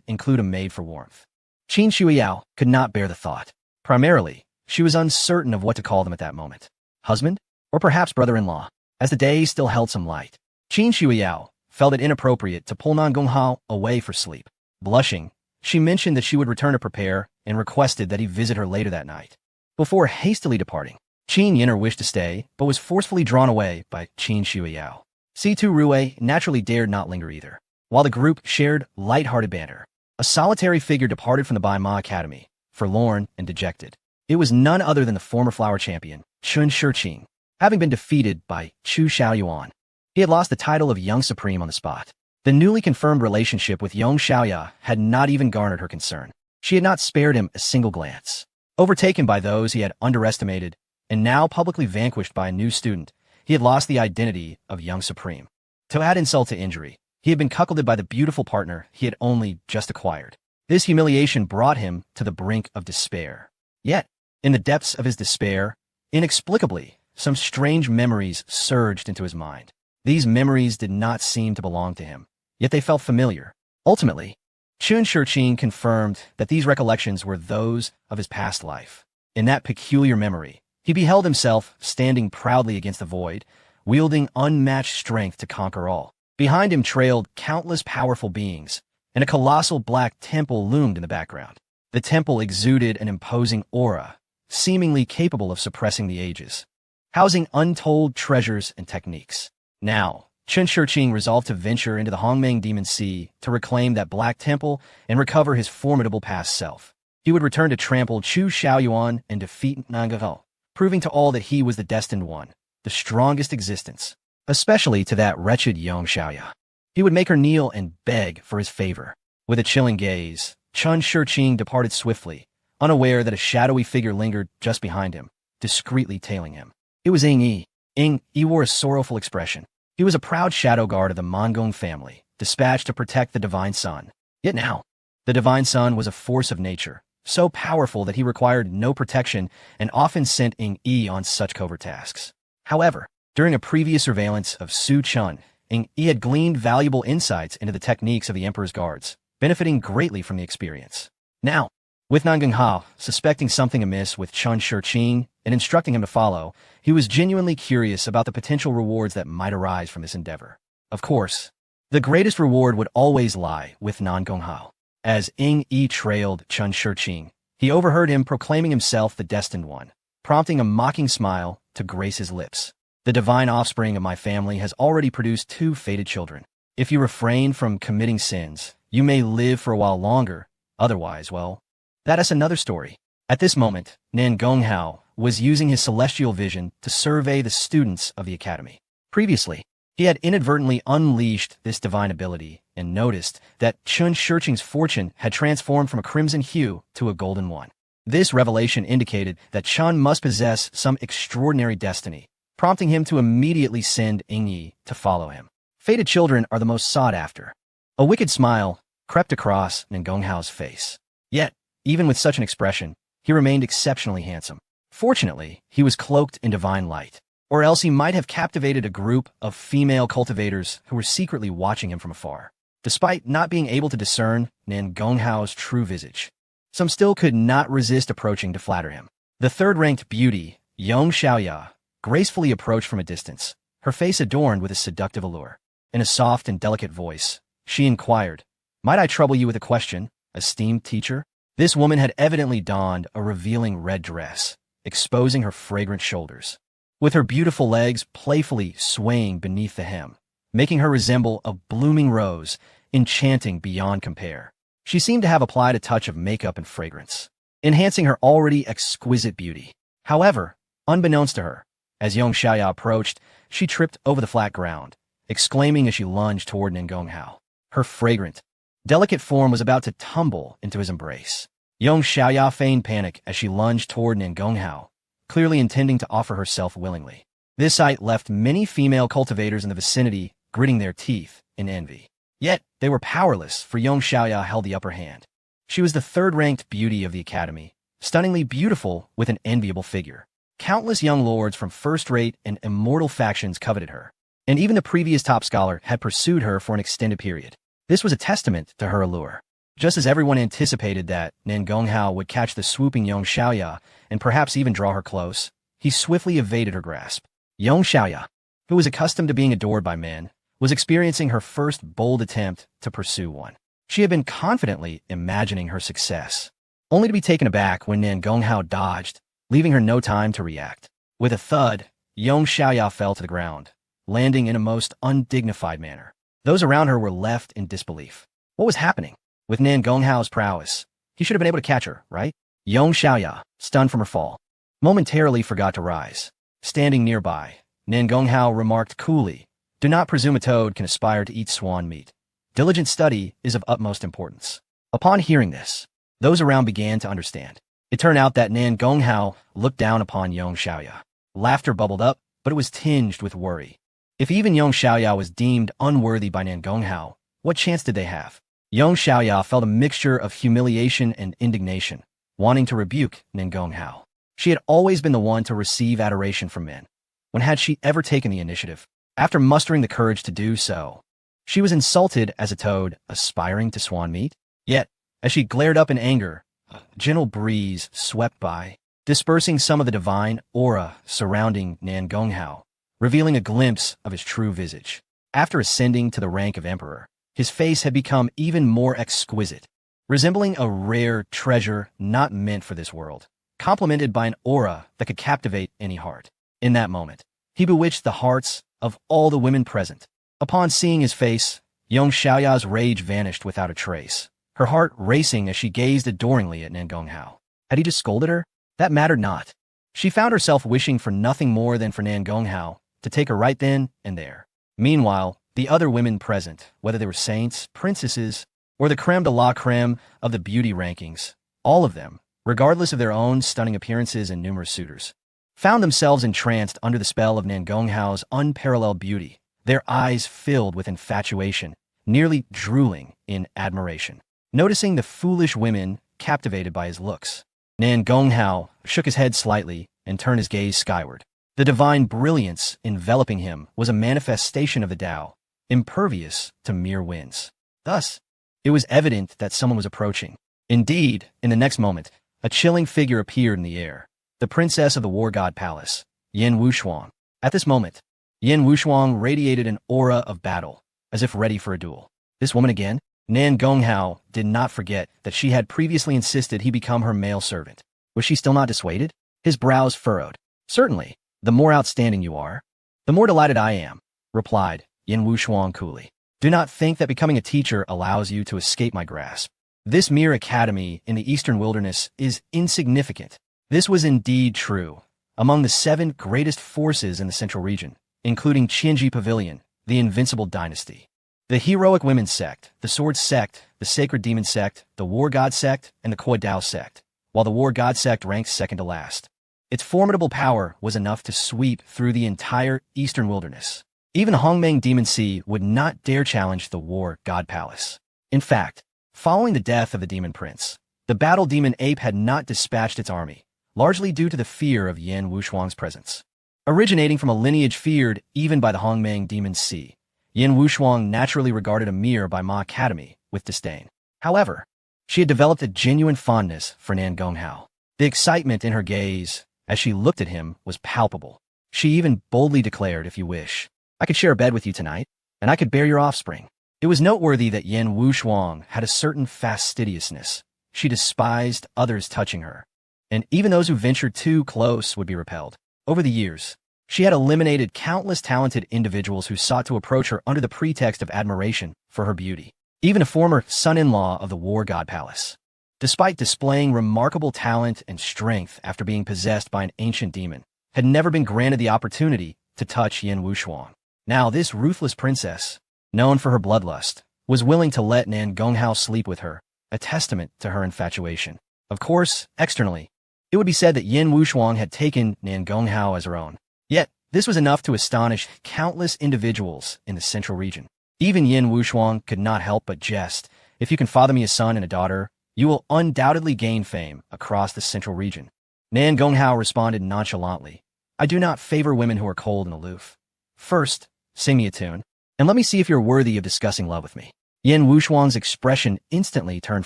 include a maid for warmth. Qin Shuiao could not bear the thought. Primarily, she was uncertain of what to call them at that moment. Husband? Or perhaps brother-in-law? As the day still held some light, Qin Shuiao felt it inappropriate to pull Nan Gonghao away for sleep. Blushing, she mentioned that she would return to prepare and requested that he visit her later that night. Before hastily departing, Qin Yin'er wished to stay, but was forcefully drawn away by Qin Shuiao. C2 Rue naturally dared not linger either. While the group shared light-hearted banter, a solitary figure departed from the Bai Ma Academy, forlorn and dejected. It was none other than the former flower champion, Chun Shiqing. Having been defeated by Chu Xiaoyuan, he had lost the title of Young Supreme on the spot. The newly confirmed relationship with Yong Xiaoya had not even garnered her concern. She had not spared him a single glance. Overtaken by those he had underestimated, and now publicly vanquished by a new student, he had lost the identity of Young Supreme. To add insult to injury, he had been cuckolded by the beautiful partner he had only just acquired. This humiliation brought him to the brink of despair. Yet, in the depths of his despair, inexplicably, some strange memories surged into his mind. These memories did not seem to belong to him, yet they felt familiar. Ultimately, Chun Shiqing confirmed that these recollections were those of his past life. In that peculiar memory, he beheld himself standing proudly against the void, wielding unmatched strength to conquer all. Behind him trailed countless powerful beings, and a colossal black temple loomed in the background. The temple exuded an imposing aura, seemingly capable of suppressing the ages, housing untold treasures and techniques. Now, Chen Shiqing resolved to venture into the Hongmeng Demon Sea to reclaim that black temple and recover his formidable past self. He would return to trample Chu Xiaoyuan and defeat Nangahao, proving to all that he was the destined one, the strongest existence, especially to that wretched Yang Xiaoya. He would make her kneel and beg for his favor. With a chilling gaze, Chen Shiqing departed swiftly, unaware that a shadowy figure lingered just behind him, discreetly tailing him. It was Ying Yi. Ying Yi wore a sorrowful expression. He was a proud shadow guard of the Mongong family, dispatched to protect the Divine Sun. Yet now, the Divine Sun was a force of nature, so powerful that he required no protection and often sent Ying Yi on such covert tasks. However, during a previous surveillance of Su Chun, Ying Yi had gleaned valuable insights into the techniques of the Emperor's guards, benefiting greatly from the experience. Now, with Nangahao suspecting something amiss with Chen Shiqing and instructing him to follow, he was genuinely curious about the potential rewards that might arise from this endeavor. Of course, the greatest reward would always lie with Nangahao. As Ying Yi trailed Chen Shiqing, he overheard him proclaiming himself the destined one, prompting a mocking smile to grace his lips. The divine offspring of my family has already produced 2 fated children. If you refrain from committing sins, you may live for a while longer. Otherwise, well, that is another story. At this moment, Nangahao was using his celestial vision to survey the students of the academy. Previously, he had inadvertently unleashed this divine ability and noticed that Chen Shiqing's fortune had transformed from a crimson hue to a golden one. This revelation indicated that Chen must possess some extraordinary destiny, prompting him to immediately send Ying Yi to follow him. Fated children are the most sought after. A wicked smile crept across Nangonghao's face. Yet, even with such an expression, he remained exceptionally handsome. Fortunately, he was cloaked in divine light, or else he might have captivated a group of female cultivators who were secretly watching him from afar. Despite not being able to discern Nangonghao's true visage, some still could not resist approaching to flatter him. The third-ranked beauty, Yang Xiaoya, gracefully approached from a distance, her face adorned with a seductive allure. In a soft and delicate voice, she inquired, "Might I trouble you with a question, esteemed teacher?" This woman had evidently donned a revealing red dress, exposing her fragrant shoulders, with her beautiful legs playfully swaying beneath the hem, making her resemble a blooming rose, enchanting beyond compare. She seemed to have applied a touch of makeup and fragrance, enhancing her already exquisite beauty. However, unbeknownst to her, as Yang Xiaoya approached, she tripped over the flat ground, exclaiming as she lunged toward Nangahao. Her fragrant, delicate form was about to tumble into his embrace. Yang Xiaoya feigned panic as she lunged toward Nangahao, clearly intending to offer herself willingly. This sight left many female cultivators in the vicinity gritting their teeth in envy. Yet, they were powerless, for Yang Xiaoya held the upper hand. She was the third-ranked beauty of the academy, stunningly beautiful with an enviable figure. Countless young lords from first-rate and immortal factions coveted her, and even the previous top scholar had pursued her for an extended period. This was a testament to her allure. Just as everyone anticipated that Nangahao would catch the swooping Yang Xiaoya and perhaps even draw her close, he swiftly evaded her grasp. Yang Xiaoya, who was accustomed to being adored by men, was experiencing her first bold attempt to pursue one. She had been confidently imagining her success, only to be taken aback when Nangahao dodged, leaving her no time to react. With a thud, Yang Xiaoya fell to the ground, landing in a most undignified manner. Those around her were left in disbelief. What was happening? With Nangonghao's prowess, he should have been able to catch her, right? Yang Xiaoya, stunned from her fall, momentarily forgot to rise. Standing nearby, Nangahao remarked coolly, "Do not presume a toad can aspire to eat swan meat. Diligent study is of utmost importance." Upon hearing this, those around began to understand. It turned out that Nangahao looked down upon Yang Xiaoya. Laughter bubbled up, but it was tinged with worry. If even Yang Xiaoya was deemed unworthy by Nangahao, what chance did they have? Yang Xiaoya felt a mixture of humiliation and indignation, wanting to rebuke Nangahao. She had always been the one to receive adoration from men. When had she ever taken the initiative? After mustering the courage to do so, she was insulted as a toad aspiring to swan meat. Yet, as she glared up in anger, a gentle breeze swept by, dispersing some of the divine aura surrounding Nan Gonghao, revealing a glimpse of his true visage. After ascending to the rank of emperor, his face had become even more exquisite, resembling a rare treasure not meant for this world, complemented by an aura that could captivate any heart. In that moment, he bewitched the hearts of all the women present. Upon seeing his face, Yong Xiaoya's rage vanished without a trace, her heart racing as she gazed adoringly at Nan Gonghao. Had he just scolded her? That mattered not. She found herself wishing for nothing more than for Nan Gonghao to take her right then and there. Meanwhile, the other women present, whether they were saints, princesses, or the creme de la creme of the beauty rankings, all of them, regardless of their own stunning appearances and numerous suitors, found themselves entranced under the spell of Nan Gonghao's unparalleled beauty, their eyes filled with infatuation, nearly drooling in admiration. Noticing the foolish women captivated by his looks, Nan Gonghao shook his head slightly and turned his gaze skyward. The divine brilliance enveloping him was a manifestation of the Tao, impervious to mere winds. Thus, it was evident that someone was approaching. Indeed, in the next moment, a chilling figure appeared in the air, the princess of the War God Palace, Yin Wushuang. At this moment, Yin Wushuang radiated an aura of battle, as if ready for a duel. This woman again? Nan Gonghao did not forget that she had previously insisted he become her male servant. Was she still not dissuaded? His brows furrowed. Certainly, the more outstanding you are, the more delighted I am, replied Yin Wushuang coolly. Do not think that becoming a teacher allows you to escape my grasp. This mere academy in the eastern wilderness is insignificant. This was indeed true. Among the 7 greatest forces in the central region, including Qianji Pavilion, the Invincible Dynasty, the Heroic Women's Sect, the Sword Sect, the Sacred Demon Sect, the War God Sect, and the Kuo Dao Sect, while the War God Sect ranked second to last. Its formidable power was enough to sweep through the entire eastern wilderness. Even Hongmeng Demon Sea would not dare challenge the War God Palace. In fact, following the death of the Demon Prince, the Battle Demon Ape had not dispatched its army, largely due to the fear of Yin Wushuang's presence. Originating from a lineage feared even by the Hongmeng Demon Sea, Yin Wushuang naturally regarded Emir by Ma Academy with disdain. However, she had developed a genuine fondness for Nan Gonghao. The excitement in her gaze as she looked at him was palpable. She even boldly declared, if you wish, I could share a bed with you tonight, and I could bear your offspring. It was noteworthy that Yin Wushuang had a certain fastidiousness. She despised others touching her, and even those who ventured too close would be repelled. Over the years, she had eliminated countless talented individuals who sought to approach her under the pretext of admiration for her beauty. Even a former son-in-law of the War God Palace, despite displaying remarkable talent and strength after being possessed by an ancient demon, had never been granted the opportunity to touch Yin Wushuang. Now this ruthless princess, known for her bloodlust, was willing to let Nan Gonghao sleep with her, a testament to her infatuation. Of course, externally, it would be said that Yin Wushuang had taken Nan Gonghao as her own. Yet, this was enough to astonish countless individuals in the central region. Even Yin Wushuang could not help but jest. If you can father me a son and a daughter, you will undoubtedly gain fame across the central region. Nan Gonghao responded nonchalantly. I do not favor women who are cold and aloof. First, sing me a tune, and let me see if you're worthy of discussing love with me. Yin Wushuang's expression instantly turned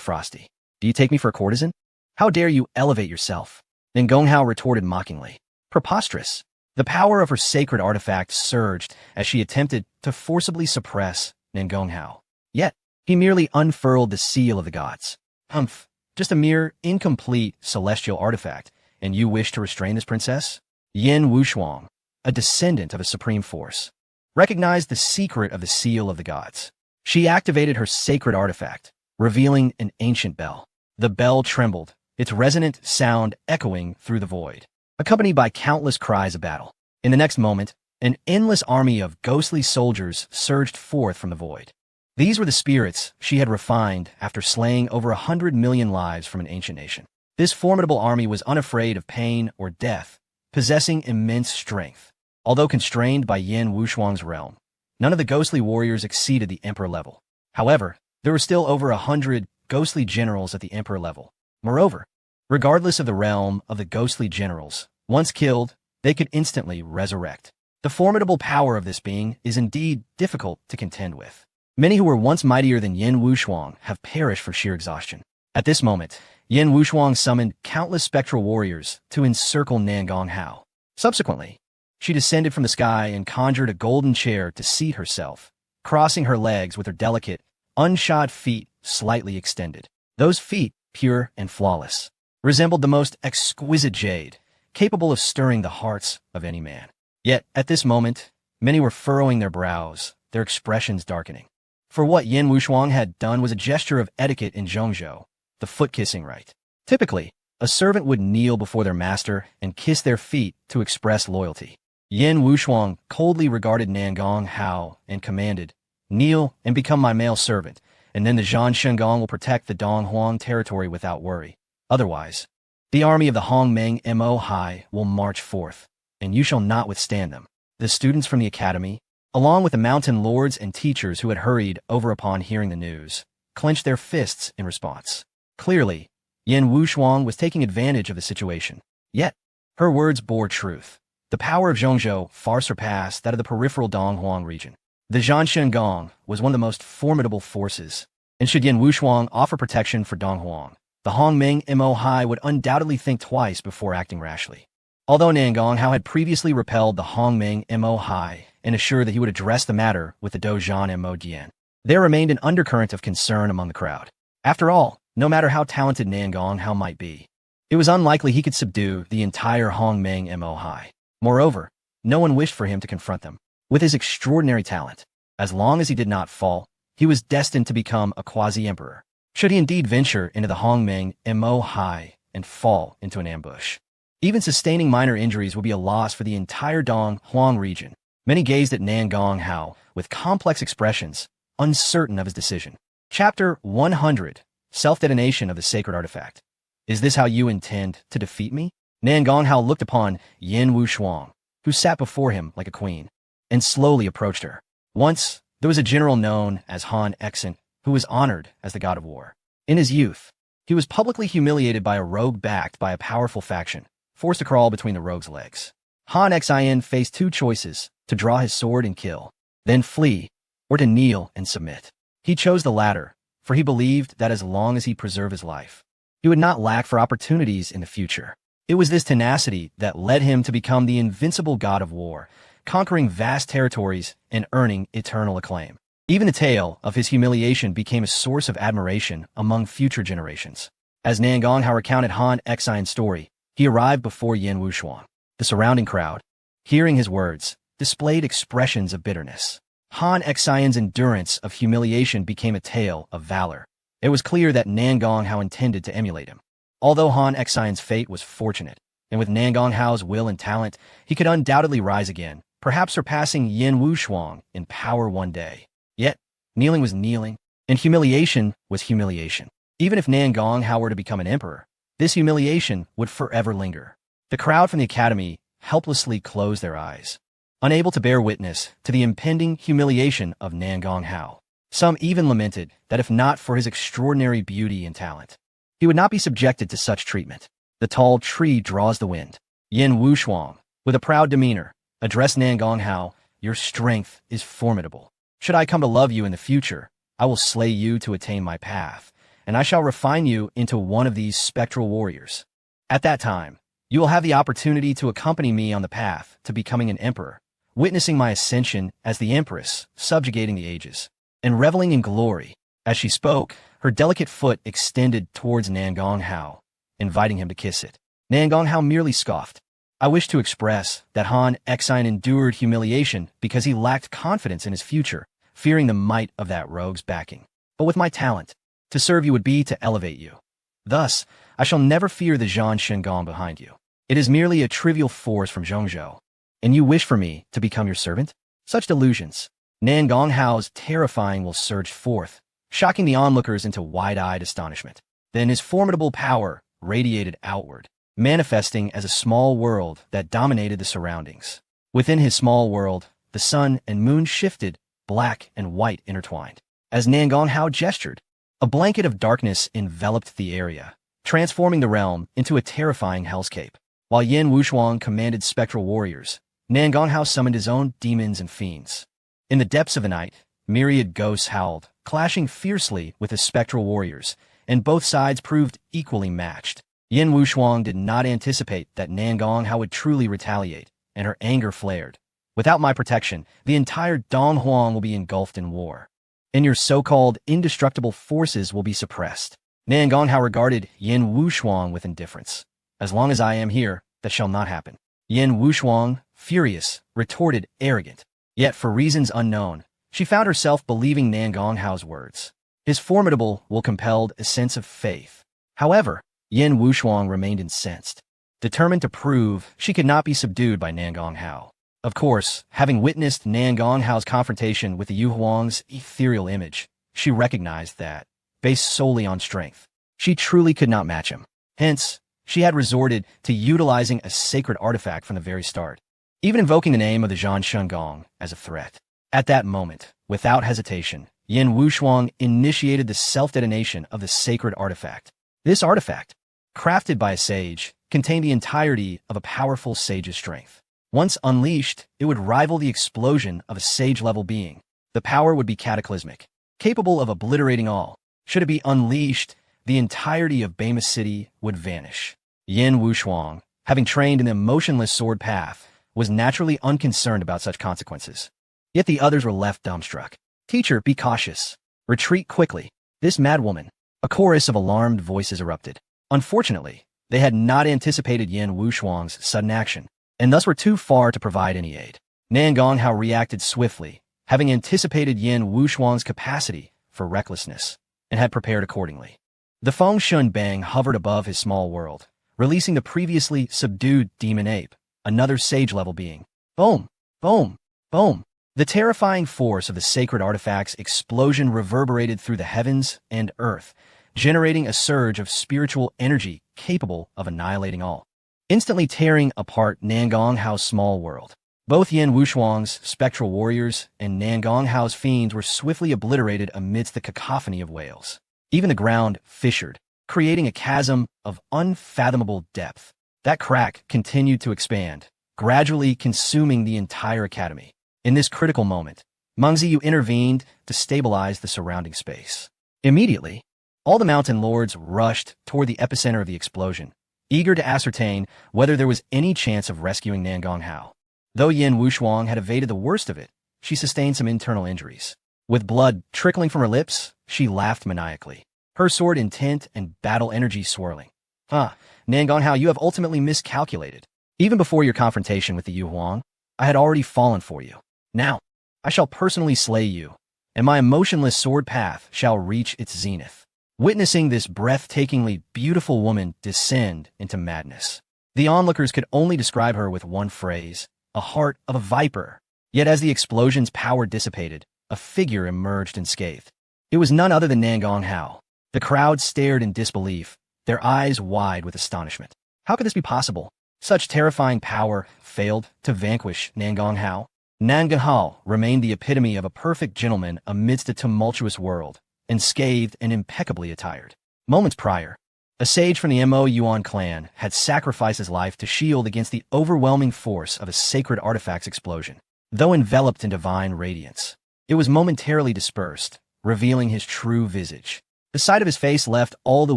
frosty. Do you take me for a courtesan? How dare you elevate yourself? Nan Gonghao retorted mockingly. Preposterous. The power of her sacred artifact surged as she attempted to forcibly suppress Nan Gonghao. Yet, he merely unfurled the seal of the gods. Humph, just a mere incomplete celestial artifact, and you wish to restrain this princess? Yin Wushuang, a descendant of a supreme force, recognized the secret of the seal of the gods. She activated her sacred artifact, revealing an ancient bell. The bell trembled, its resonant sound echoing through the void, accompanied by countless cries of battle. In the next moment, an endless army of ghostly soldiers surged forth from the void. These were the spirits she had refined after slaying over 100 million lives from an ancient nation. This formidable army was unafraid of pain or death, possessing immense strength. Although constrained by Yin Wushuang's realm, none of the ghostly warriors exceeded the emperor level. However, there were still over 100 ghostly generals at the emperor level. Moreover, regardless of the realm of the ghostly generals, once killed, they could instantly resurrect. The formidable power of this being is indeed difficult to contend with. Many who were once mightier than Yin Wushuang have perished for sheer exhaustion. At this moment, Yin Wushuang summoned countless spectral warriors to encircle Nangong Hao. Subsequently, she descended from the sky and conjured a golden chair to seat herself, crossing her legs with her delicate, unshod feet slightly extended. Those feet, pure and flawless, resembled the most exquisite jade, capable of stirring the hearts of any man. Yet, at this moment, many were furrowing their brows, their expressions darkening. For what Yin Wushuang had done was a gesture of etiquette in Zhongzhou, the foot-kissing rite. Typically, a servant would kneel before their master and kiss their feet to express loyalty. Yin Wushuang coldly regarded Nangong Hao and commanded, "Kneel and become my male servant, and then the Zhan Shengong will protect the Donghuang territory without worry. Otherwise, the army of the Hongmeng Mo Hai will march forth, and you shall not withstand them." The students from the academy, along with the mountain lords and teachers who had hurried over upon hearing the news, clenched their fists in response. Clearly, Yin Wushuang was taking advantage of the situation. Yet, her words bore truth. The power of Zhongzhou far surpassed that of the peripheral Donghuang region. The Zhan Shengong was one of the most formidable forces, and should Yin Wushuang offer protection for Donghuang, the Hongmeng Mo Hai would undoubtedly think twice before acting rashly. Although Nangong Hao had previously repelled the Hongmeng Mo Hai and assured that he would address the matter with the Dozhan Mo Dian, there remained an undercurrent of concern among the crowd. After all, no matter how talented Nangong Hao might be, it was unlikely he could subdue the entire Hongmeng Mo Hai. Moreover, no one wished for him to confront them. With his extraordinary talent, as long as he did not fall, he was destined to become a quasi-emperor. Should he indeed venture into the Hongmeng Mo Hai and fall into an ambush, even sustaining minor injuries would be a loss for the entire Donghuang region. Many gazed at Nangong Hao with complex expressions, uncertain of his decision. Chapter 100. Self-detonation of the sacred artifact. Is this how you intend to defeat me? Nangong Hao looked upon Yin Wushuang, who sat before him like a queen, and slowly approached her. Once, there was a general known as Han Exant, who was honored as the god of war. In his youth, he was publicly humiliated by a rogue backed by a powerful faction, forced to crawl between the rogue's legs. Han Xin faced two choices: to draw his sword and kill, then flee, or to kneel and submit. He chose the latter, for he believed that as long as he preserved his life, he would not lack for opportunities in the future. It was this tenacity that led him to become the invincible god of war, conquering vast territories and earning eternal acclaim. Even the tale of his humiliation became a source of admiration among future generations. As Nangong Hao recounted Han Xin's story, he arrived before Yin Wushuang. The surrounding crowd, hearing his words, displayed expressions of bitterness. Han Xin's endurance of humiliation became a tale of valor. It was clear that Nangong Hao intended to emulate him. Although Han Xin's fate was fortunate, and with Nangong Hao's will and talent, he could undoubtedly rise again, perhaps surpassing Yin Wushuang in power one day. Yet, kneeling was kneeling, and humiliation was humiliation. Even if Nangong Hao were to become an emperor, this humiliation would forever linger. The crowd from the academy helplessly closed their eyes, unable to bear witness to the impending humiliation of Nangong Hao. Some even lamented that if not for his extraordinary beauty and talent, he would not be subjected to such treatment. The tall tree draws the wind. Yin Wushuang, with a proud demeanor, addressed Nangong Hao, "Your strength is formidable. Should I come to love you in the future, I will slay you to attain my path, and I shall refine you into one of these spectral warriors. At that time, you will have the opportunity to accompany me on the path to becoming an emperor, witnessing my ascension as the empress, subjugating the ages, and reveling in glory." As she spoke, her delicate foot extended towards Nangong Hao, inviting him to kiss it. Nangong Hao merely scoffed. "I wish to express that Han Xin endured humiliation because he lacked confidence in his future, fearing the might of that rogue's backing. But with my talent, to serve you would be to elevate you. Thus, I shall never fear the Zhan Shengong behind you. It is merely a trivial force from Zhongzhou, and you wish for me to become your servant? Such delusions." Nangong Hao's terrifying will surged forth, shocking the onlookers into wide-eyed astonishment. Then his formidable power radiated outward, manifesting as a small world that dominated the surroundings. Within his small world, the sun and moon shifted, black and white intertwined. As Nangong Hao gestured, a blanket of darkness enveloped the area, transforming the realm into a terrifying hellscape. While Yin Wushuang commanded spectral warriors, Nangong Hao summoned his own demons and fiends. In the depths of the night, myriad ghosts howled, clashing fiercely with the spectral warriors, and both sides proved equally matched. Yin Wushuang did not anticipate that Nan Gonghao would truly retaliate, and her anger flared. Without my protection, the entire Donghuang will be engulfed in war, and your so-called indestructible forces will be suppressed. Nan Gonghao regarded Yin Wushuang with indifference. As long as I am here, that shall not happen. Yin Wushuang, furious, retorted arrogant. Yet for reasons unknown, she found herself believing Nan Gonghao's words. His formidable will compelled a sense of faith. However, Yin Wushuang remained incensed, determined to prove she could not be subdued by Nan Gonghao. Of course, having witnessed Nan Gonghao's confrontation with the Yu Huang's ethereal image, she recognized that, based solely on strength, she truly could not match him. Hence, she had resorted to utilizing a sacred artifact from the very start, even invoking the name of the Zhan Shengong as a threat. At that moment, without hesitation, Yin Wushuang initiated the self-detonation of the sacred artifact. This artifact, crafted by a sage, contained the entirety of a powerful sage's strength. Once unleashed, it would rival the explosion of a sage-level being. The power would be cataclysmic, capable of obliterating all. Should it be unleashed, the entirety of Bama City would vanish. Yin Wushuang, having trained in the motionless sword path, was naturally unconcerned about such consequences. Yet the others were left dumbstruck. Teacher, be cautious. Retreat quickly. This madwoman. A chorus of alarmed voices erupted. Unfortunately, they had not anticipated Yin Wushuang's sudden action, and thus were too far to provide any aid. Nan Gonghao reacted swiftly, having anticipated Yin Wushuang's capacity for recklessness, and had prepared accordingly. The Feng Shun Bang hovered above his small world, releasing the previously subdued demon ape, another sage-level being. Boom! Boom! Boom! The terrifying force of the sacred artifact's explosion reverberated through the heavens and earth, generating a surge of spiritual energy capable of annihilating all, instantly tearing apart Nan Gonghao's small world. Both Yin Wushuang's spectral warriors and Nan Gonghao's fiends were swiftly obliterated amidst the cacophony of wails. Even the ground fissured, creating a chasm of unfathomable depth. That crack continued to expand, gradually consuming the entire academy. In this critical moment, Meng Ziyu intervened to stabilize the surrounding space. Immediately, all the mountain lords rushed toward the epicenter of the explosion, eager to ascertain whether there was any chance of rescuing Nan Gonghao. Though Yin Wushuang had evaded the worst of it, she sustained some internal injuries. With blood trickling from her lips, she laughed maniacally, her sword intent and battle energy swirling. Nan Gonghao, you have ultimately miscalculated. Even before your confrontation with the Yu Huang, I had already fallen for you. Now, I shall personally slay you, and my emotionless sword path shall reach its zenith. Witnessing this breathtakingly beautiful woman descend into madness, the onlookers could only describe her with one phrase: a heart of a viper. Yet as the explosion's power dissipated, a figure emerged unscathed. It was none other than Nan Gonghao. The crowd stared in disbelief, their eyes wide with astonishment. How could this be possible? Such terrifying power failed to vanquish Nan Gonghao. Nan Gonghao remained the epitome of a perfect gentleman amidst a tumultuous world, unscathed and impeccably attired. Moments prior, a sage from the Mo Yuan clan had sacrificed his life to shield against the overwhelming force of a sacred artifact's explosion. Though enveloped in divine radiance, it was momentarily dispersed, revealing his true visage. The sight of his face left all the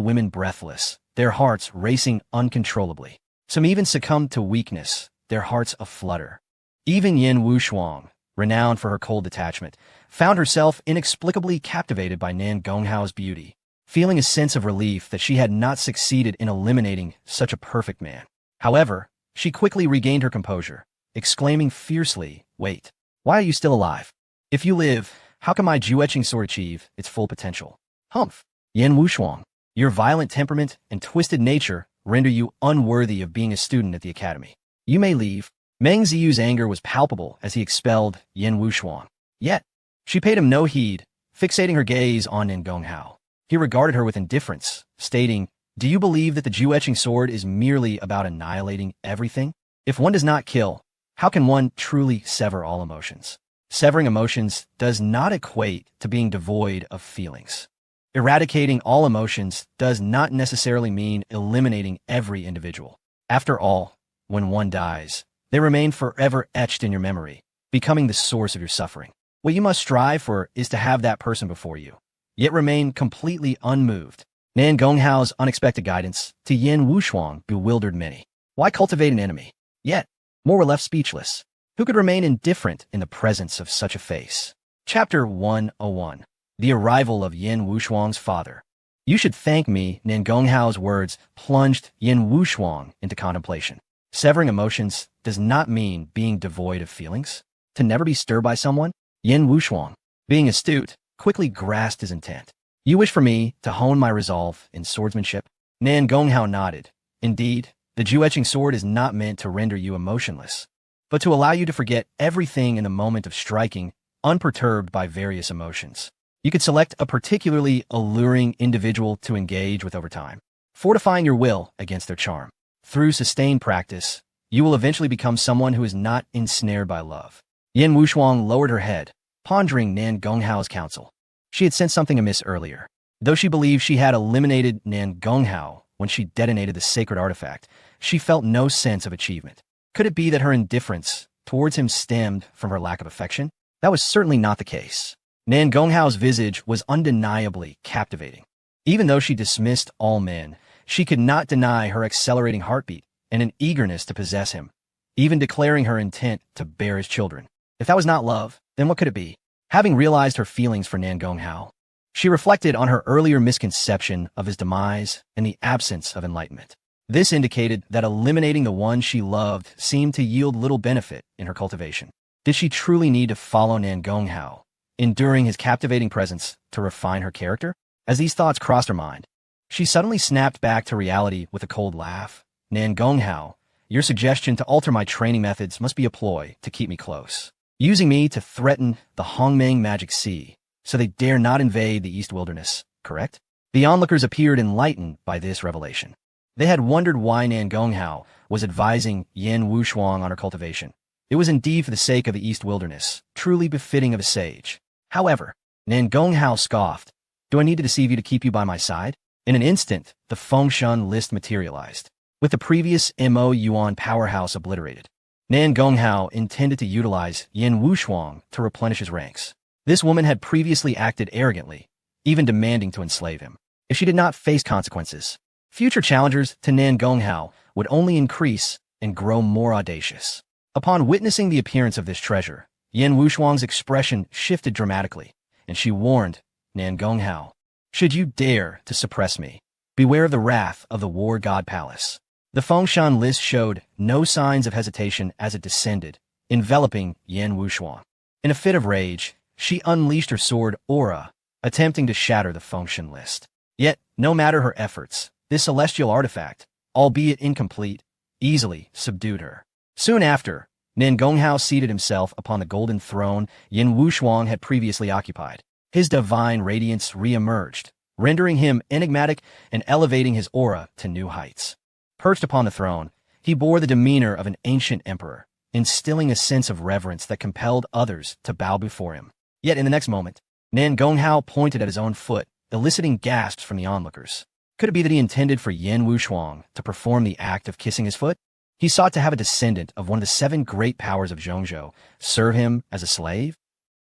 women breathless, their hearts racing uncontrollably. Some even succumbed to weakness, their hearts aflutter. Even Yin Wushuang, renowned for her cold detachment, found herself inexplicably captivated by Nan Gonghao's beauty, feeling a sense of relief that she had not succeeded in eliminating such a perfect man. However, she quickly regained her composure, exclaiming fiercely, "Wait, why are you still alive? If you live, how can my Juetching sword achieve its full potential?" Humph! Yin Wushuang, your violent temperament and twisted nature render you unworthy of being a student at the academy. You may leave. Meng Ziyu's anger was palpable as he expelled Yin Wushuang. Yet, she paid him no heed, fixating her gaze on Nan Gonghao. He regarded her with indifference, stating, "Do you believe that the Juetching sword is merely about annihilating everything? If one does not kill, how can one truly sever all emotions? Severing emotions does not equate to being devoid of feelings. Eradicating all emotions does not necessarily mean eliminating every individual. After all, when one dies, they remain forever etched in your memory, becoming the source of your suffering. What you must strive for is to have that person before you, yet remain completely unmoved. Nan Gonghao's unexpected guidance to Yin Wushuang bewildered many. Why cultivate an enemy? Yet, more were left speechless. Who could remain indifferent in the presence of such a face? Chapter 101. The Arrival of Yin Wushuang's Father. You should thank me. Nan Gonghao's words plunged Yin Wushuang into contemplation. Severing emotions does not mean being devoid of feelings. To never be stirred by someone? Yin Wushuang, being astute, quickly grasped his intent. You wish for me to hone my resolve in swordsmanship? Nan Gonghao nodded. Indeed, the Ju-etching sword is not meant to render you emotionless, but to allow you to forget everything in the moment of striking, unperturbed by various emotions. You could select a particularly alluring individual to engage with over time, fortifying your will against their charm. Through sustained practice, you will eventually become someone who is not ensnared by love. Yin Wushuang lowered her head, pondering Nan Gonghao's counsel. She had sensed something amiss earlier. Though she believed she had eliminated Nan Gonghao when she detonated the sacred artifact, she felt no sense of achievement. Could it be that her indifference towards him stemmed from her lack of affection? That was certainly not the case. Nan Gonghao's visage was undeniably captivating. Even though she dismissed all men, she could not deny her accelerating heartbeat and an eagerness to possess him, even declaring her intent to bear his children. If that was not love, then what could it be? Having realized her feelings for Nan Gonghao, she reflected on her earlier misconception of his demise and the absence of enlightenment. This indicated that eliminating the one she loved seemed to yield little benefit in her cultivation. Did she truly need to follow Nan Gonghao, enduring his captivating presence to refine her character? As these thoughts crossed her mind, she suddenly snapped back to reality with a cold laugh. Nan Gonghao, your suggestion to alter my training methods must be a ploy to keep me close, using me to threaten the Hongmeng Magic Sea, so they dare not invade the East Wilderness, correct? The onlookers appeared enlightened by this revelation. They had wondered why Nan Gonghao was advising Yin Wushuang on her cultivation. It was indeed for the sake of the East Wilderness, truly befitting of a sage. However, Nan Gonghao scoffed. Do I need to deceive you to keep you by my side? In an instant, the Fengshan list materialized, with the previous Mo Yuan powerhouse obliterated. Nan Gonghao intended to utilize Yin Wushuang to replenish his ranks. This woman had previously acted arrogantly, even demanding to enslave him. If she did not face consequences, future challengers to Nan Gonghao would only increase and grow more audacious. Upon witnessing the appearance of this treasure, Yin Wushuang's expression shifted dramatically, and she warned Nan Gonghao, should you dare to suppress me, beware of the wrath of the War God Palace. The Fengshan list showed no signs of hesitation as it descended, enveloping Yin Wushuang. In a fit of rage, she unleashed her sword aura, attempting to shatter the Fengshan list. Yet, no matter her efforts, this celestial artifact, albeit incomplete, easily subdued her. Soon after, Nan Gonghao seated himself upon the golden throne Yin Wushuang had previously occupied. His divine radiance re-emerged, rendering him enigmatic and elevating his aura to new heights. Perched upon the throne, he bore the demeanor of an ancient emperor, instilling a sense of reverence that compelled others to bow before him. Yet in the next moment, Nan Gonghao pointed at his own foot, eliciting gasps from the onlookers. Could it be that he intended for Yin Wushuang to perform the act of kissing his foot? He sought to have a descendant of one of the 7 great powers of Zhongzhou serve him as a slave?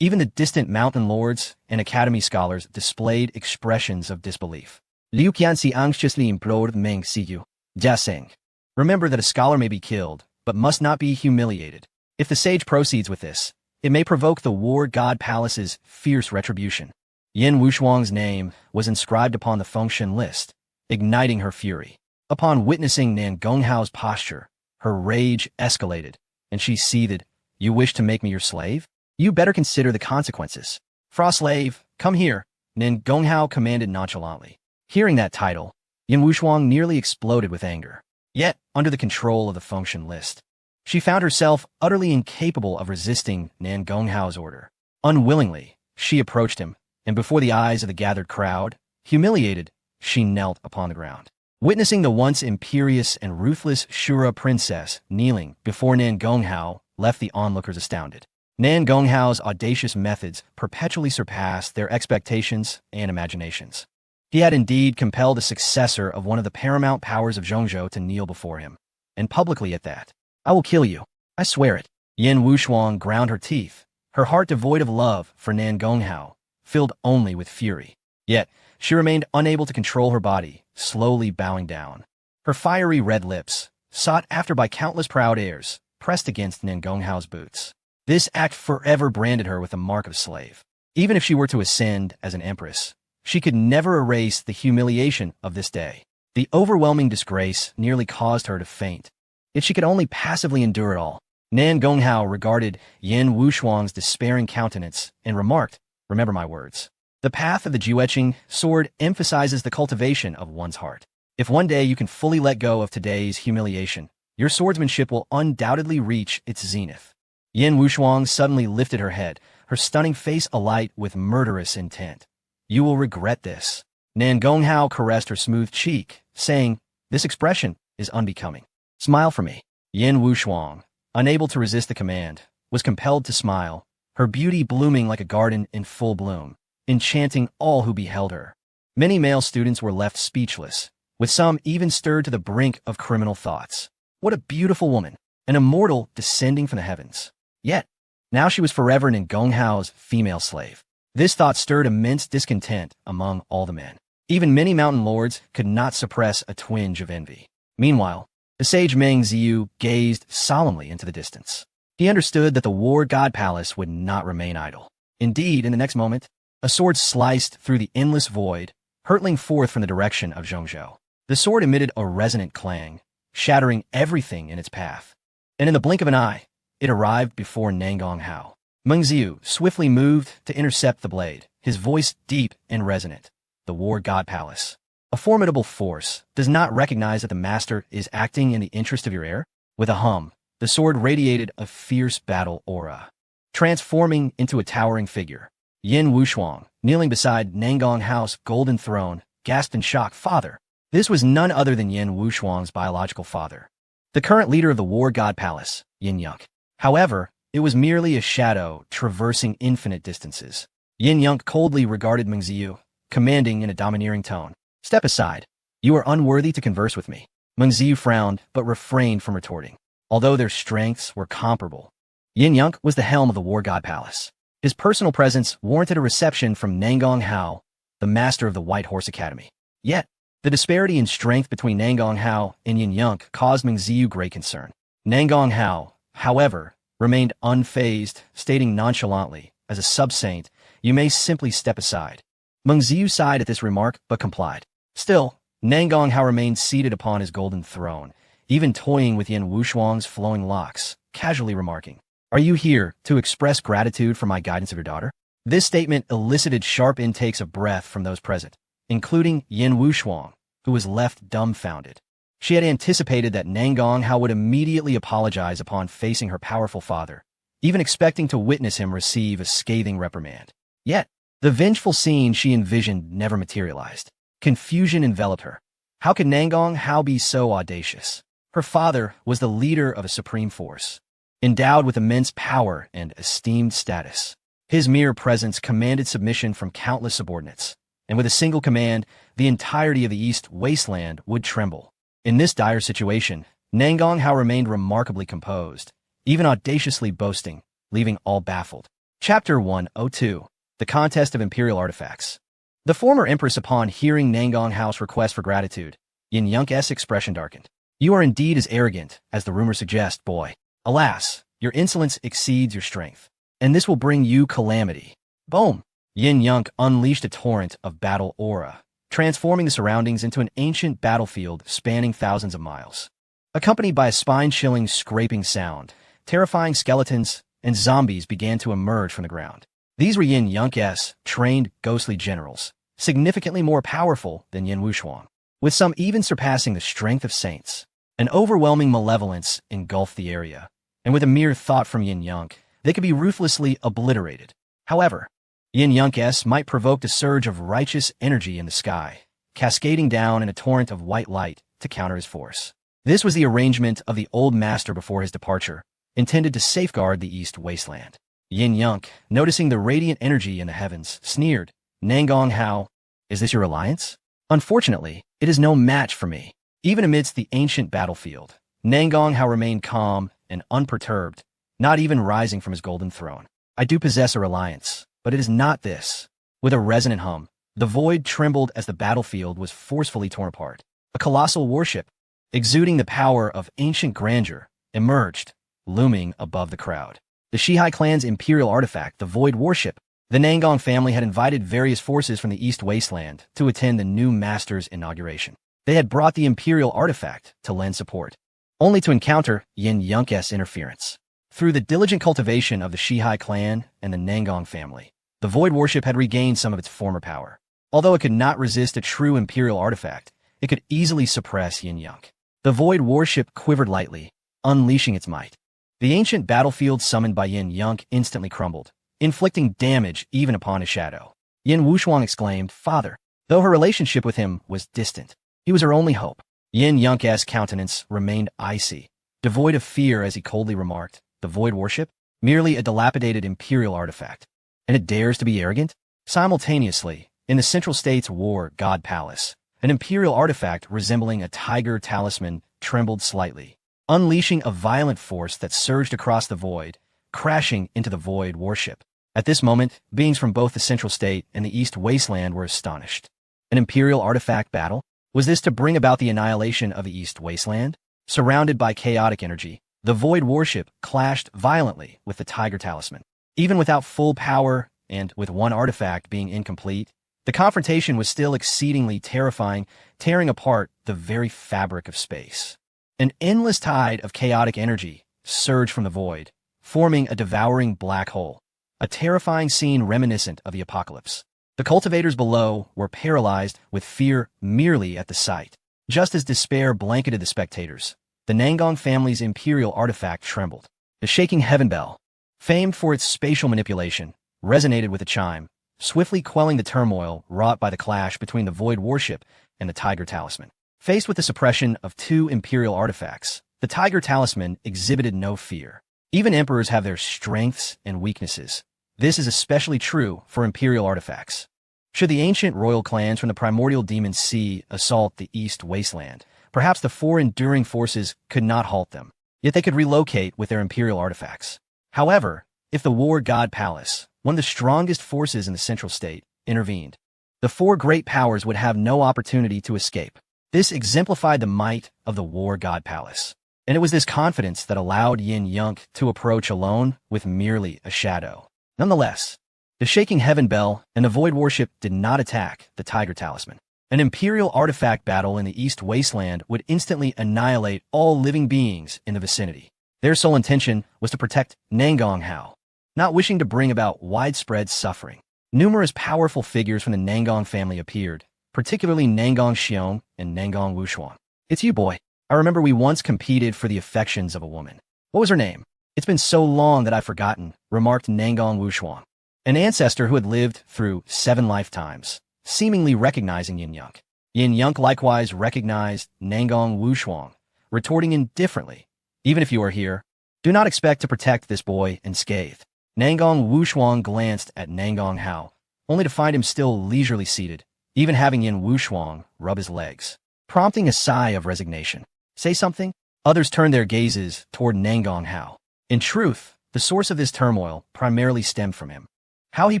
Even the distant mountain lords and academy scholars displayed expressions of disbelief. Liu Qianxi anxiously implored Meng Xiyu. Jiaseng. Remember that a scholar may be killed, but must not be humiliated. If the sage proceeds with this, it may provoke the War God Palace's fierce retribution. Yin Wushuang's name was inscribed upon the Fengshan list, igniting her fury. Upon witnessing Nan Gonghao's posture, her rage escalated, and she seethed. You wish to make me your slave? You better consider the consequences. Frost slave, come here, Nan Gonghao commanded nonchalantly. Hearing that title, Yin Wushuang nearly exploded with anger. Yet, under the control of the Fengshan list, she found herself utterly incapable of resisting Nan Gonghao's order. Unwillingly, she approached him, and before the eyes of the gathered crowd, humiliated, she knelt upon the ground. Witnessing the once imperious and ruthless Shura princess kneeling before Nan Gonghao left the onlookers astounded. Nan Gonghao's audacious methods perpetually surpassed their expectations and imaginations. He had indeed compelled a successor of one of the paramount powers of Zhongzhou to kneel before him, and publicly at that. I will kill you. I swear it. Yin Wushuang ground her teeth, her heart devoid of love for Nan Gonghao, filled only with fury. Yet, She remained unable to control her body, slowly bowing down. Her fiery red lips, sought after by countless proud heirs, pressed against Nangonghao's boots. This act forever branded her with the mark of slave. Even if she were to ascend as an empress, she could never erase the humiliation of this day. The overwhelming disgrace nearly caused her to faint. Yet she could only passively endure it all. Nangonghao regarded Yin Wushuang's despairing countenance and remarked, "Remember my words. The path of the Jueqing sword emphasizes the cultivation of one's heart. If one day you can fully let go of today's humiliation, your swordsmanship will undoubtedly reach its zenith." Yin Wushuang suddenly lifted her head, her stunning face alight with murderous intent. "You will regret this." Nangonghao caressed her smooth cheek, saying, "This expression is unbecoming. Smile for me." Yin Wushuang, unable to resist the command, was compelled to smile, her beauty blooming like a garden in full bloom, enchanting all who beheld her. Many male students were left speechless, with some even stirred to the brink of criminal thoughts. What a beautiful woman, an immortal descending from the heavens. Yet, now she was forever Nangonghao's female slave. This thought stirred immense discontent among all the men. Even many mountain lords could not suppress a twinge of envy. Meanwhile, the sage Meng Ziyu gazed solemnly into the distance. He understood that the war god palace would not remain idle. Indeed, in the next moment, a sword sliced through the endless void, hurtling forth from the direction of Zhongzhou. The sword emitted a resonant clang, shattering everything in its path. And in the blink of an eye, it arrived before Nangonghao. Meng Ziyu swiftly moved to intercept the blade, his voice deep and resonant. The war god palace. A formidable force does not recognize that the master is acting in the interest of your heir. With a hum, the sword radiated a fierce battle aura, transforming into a towering figure. Yin Wushuang, kneeling beside Nangonghao's golden throne, gasped in shock, "Father!" This was none other than Yin Wushuang's biological father, the current leader of the war god palace, Yin Yunk. However, it was merely a shadow traversing infinite distances. Yin Yunk coldly regarded Meng Ziyu, commanding in a domineering tone, "Step aside. You are unworthy to converse with me." Meng Ziyu frowned, but refrained from retorting. Although their strengths were comparable, Yin Yunk was the helm of the war god palace. His personal presence warranted a reception from Nangonghao, the master of the White Horse Academy. Yet, the disparity in strength between Nangonghao and Yin Yunk caused Meng Ziyu great concern. Nangonghao, however, remained unfazed, stating nonchalantly, "As a sub-saint, you may simply step aside." Meng Ziyu sighed at this remark, but complied. Still, Nangonghao remained seated upon his golden throne, even toying with Yin Wushuang's flowing locks, casually remarking, "Are you here to express gratitude for my guidance of your daughter?" This statement elicited sharp intakes of breath from those present, including Yin Wushuang, who was left dumbfounded. She had anticipated that Nangonghao would immediately apologize upon facing her powerful father, even expecting to witness him receive a scathing reprimand. Yet, the vengeful scene she envisioned never materialized. Confusion enveloped her. How could Nangonghao be so audacious? Her father was the leader of a supreme force, endowed with immense power and esteemed status. His mere presence commanded submission from countless subordinates, and with a single command, the entirety of the East wasteland would tremble. In this dire situation, Nangonghao remained remarkably composed, even audaciously boasting, leaving all baffled. Chapter 102. The Contest of Imperial Artifacts. The former empress, upon hearing Nangonghao's request for gratitude, Yin Yunk's expression darkened. "You are indeed as arrogant as the rumors suggest, boy. Alas, your insolence exceeds your strength, and this will bring you calamity." Boom! Yin Yunk unleashed a torrent of battle aura, transforming the surroundings into an ancient battlefield spanning thousands of miles. Accompanied by a spine-chilling scraping sound, terrifying skeletons and zombies began to emerge from the ground. These were Yin Yunk's trained ghostly generals, significantly more powerful than Yin Wushuang, with some even surpassing the strength of saints. An overwhelming malevolence engulfed the area, and with a mere thought from Yin Yunk, they could be ruthlessly obliterated. However, Yin Yunk's might provoked a surge of righteous energy in the sky, cascading down in a torrent of white light to counter his force. This was the arrangement of the old master before his departure, intended to safeguard the East wasteland. Yin Yunk, noticing the radiant energy in the heavens, sneered, "Nangonghao, is this your alliance? Unfortunately, it is no match for me." Even amidst the ancient battlefield, Nangonghao remained calm and unperturbed, not even rising from his golden throne. "I do possess a reliance, but it is not this." With a resonant hum, The void trembled as the battlefield was forcefully torn apart. A colossal warship, exuding the power of ancient grandeur, emerged, looming above the crowd. The Shihai clan's imperial artifact, the Void Warship. The Nangong family had invited various forces from the East Wasteland to attend the new master's inauguration. They had brought the imperial artifact to lend support, only to encounter Yin Yunk's interference. Through the diligent cultivation of the Shihai clan and the Nangong family, the Void Warship had regained some of its former power. Although it could not resist a true imperial artifact, it could easily suppress Yin Yunk. The Void Warship quivered lightly, unleashing its might. The ancient battlefield summoned by Yin Yunk instantly crumbled, inflicting damage even upon his shadow. Yin Wushuang exclaimed, "Father," though her relationship with him was distant. He was her only hope. Yin Yunk's countenance remained icy, devoid of fear as he coldly remarked, "The Void Warship? Merely a dilapidated imperial artifact. And it dares to be arrogant?" Simultaneously, in the Central State's War God Palace, an imperial artifact resembling a tiger talisman trembled slightly, unleashing a violent force that surged across the void, crashing into the Void Warship. At this moment, beings from both the Central State and the East Wasteland were astonished. An imperial artifact battle? Was this to bring about the annihilation of the East Wasteland? Surrounded by chaotic energy, the Void Warship clashed violently with the Tiger Talisman. Even without full power and with one artifact being incomplete, the confrontation was still exceedingly terrifying, tearing apart the very fabric of space. An endless tide of chaotic energy surged from the void, forming a devouring black hole, a terrifying scene reminiscent of the apocalypse. The cultivators below were paralyzed with fear merely at the sight. Just as despair blanketed the spectators, the Nangong family's imperial artifact trembled. The shaking heaven bell, famed for its spatial manipulation, resonated with a chime, swiftly quelling the turmoil wrought by the clash between the Void Warship and the Tiger Talisman. Faced with the suppression of two imperial artifacts, the Tiger Talisman exhibited no fear. Even emperors have their strengths and weaknesses. This is especially true for imperial artifacts. Should the ancient royal clans from the primordial demon sea assault the East Wasteland, perhaps the four enduring forces could not halt them, yet they could relocate with their imperial artifacts. However, if the War God Palace, one of the strongest forces in the Central State, intervened, the four great powers would have no opportunity to escape. This exemplified the might of the War God Palace. And it was this confidence that allowed Yin Yunk to approach alone with merely a shadow. Nonetheless, the shaking heaven bell and the Void Warship did not attack the Tiger Talisman. An imperial artifact battle in the East Wasteland would instantly annihilate all living beings in the vicinity. Their sole intention was to protect Nangong Hao, not wishing to bring about widespread suffering. Numerous powerful figures from the Nangong family appeared, particularly Nangong Xiong and Nangong Wushuang. "It's you, boy. I remember we once competed for the affections of a woman. What was her name?" "It's been so long that I've forgotten," remarked Nangong Wushuang, an ancestor who had lived through 7 lifetimes, seemingly recognizing Yin Yunk. Yin Yunk likewise recognized Nangong Wushuang, retorting indifferently, "Even if you are here, do not expect to protect this boy unscathed." Nangong Wushuang glanced at Nangong Hao, only to find him still leisurely seated, even having Yin Wushuang rub his legs, prompting a sigh of resignation. "Say something?" Others turned their gazes toward Nangong Hao. In truth, the source of this turmoil primarily stemmed from him. How he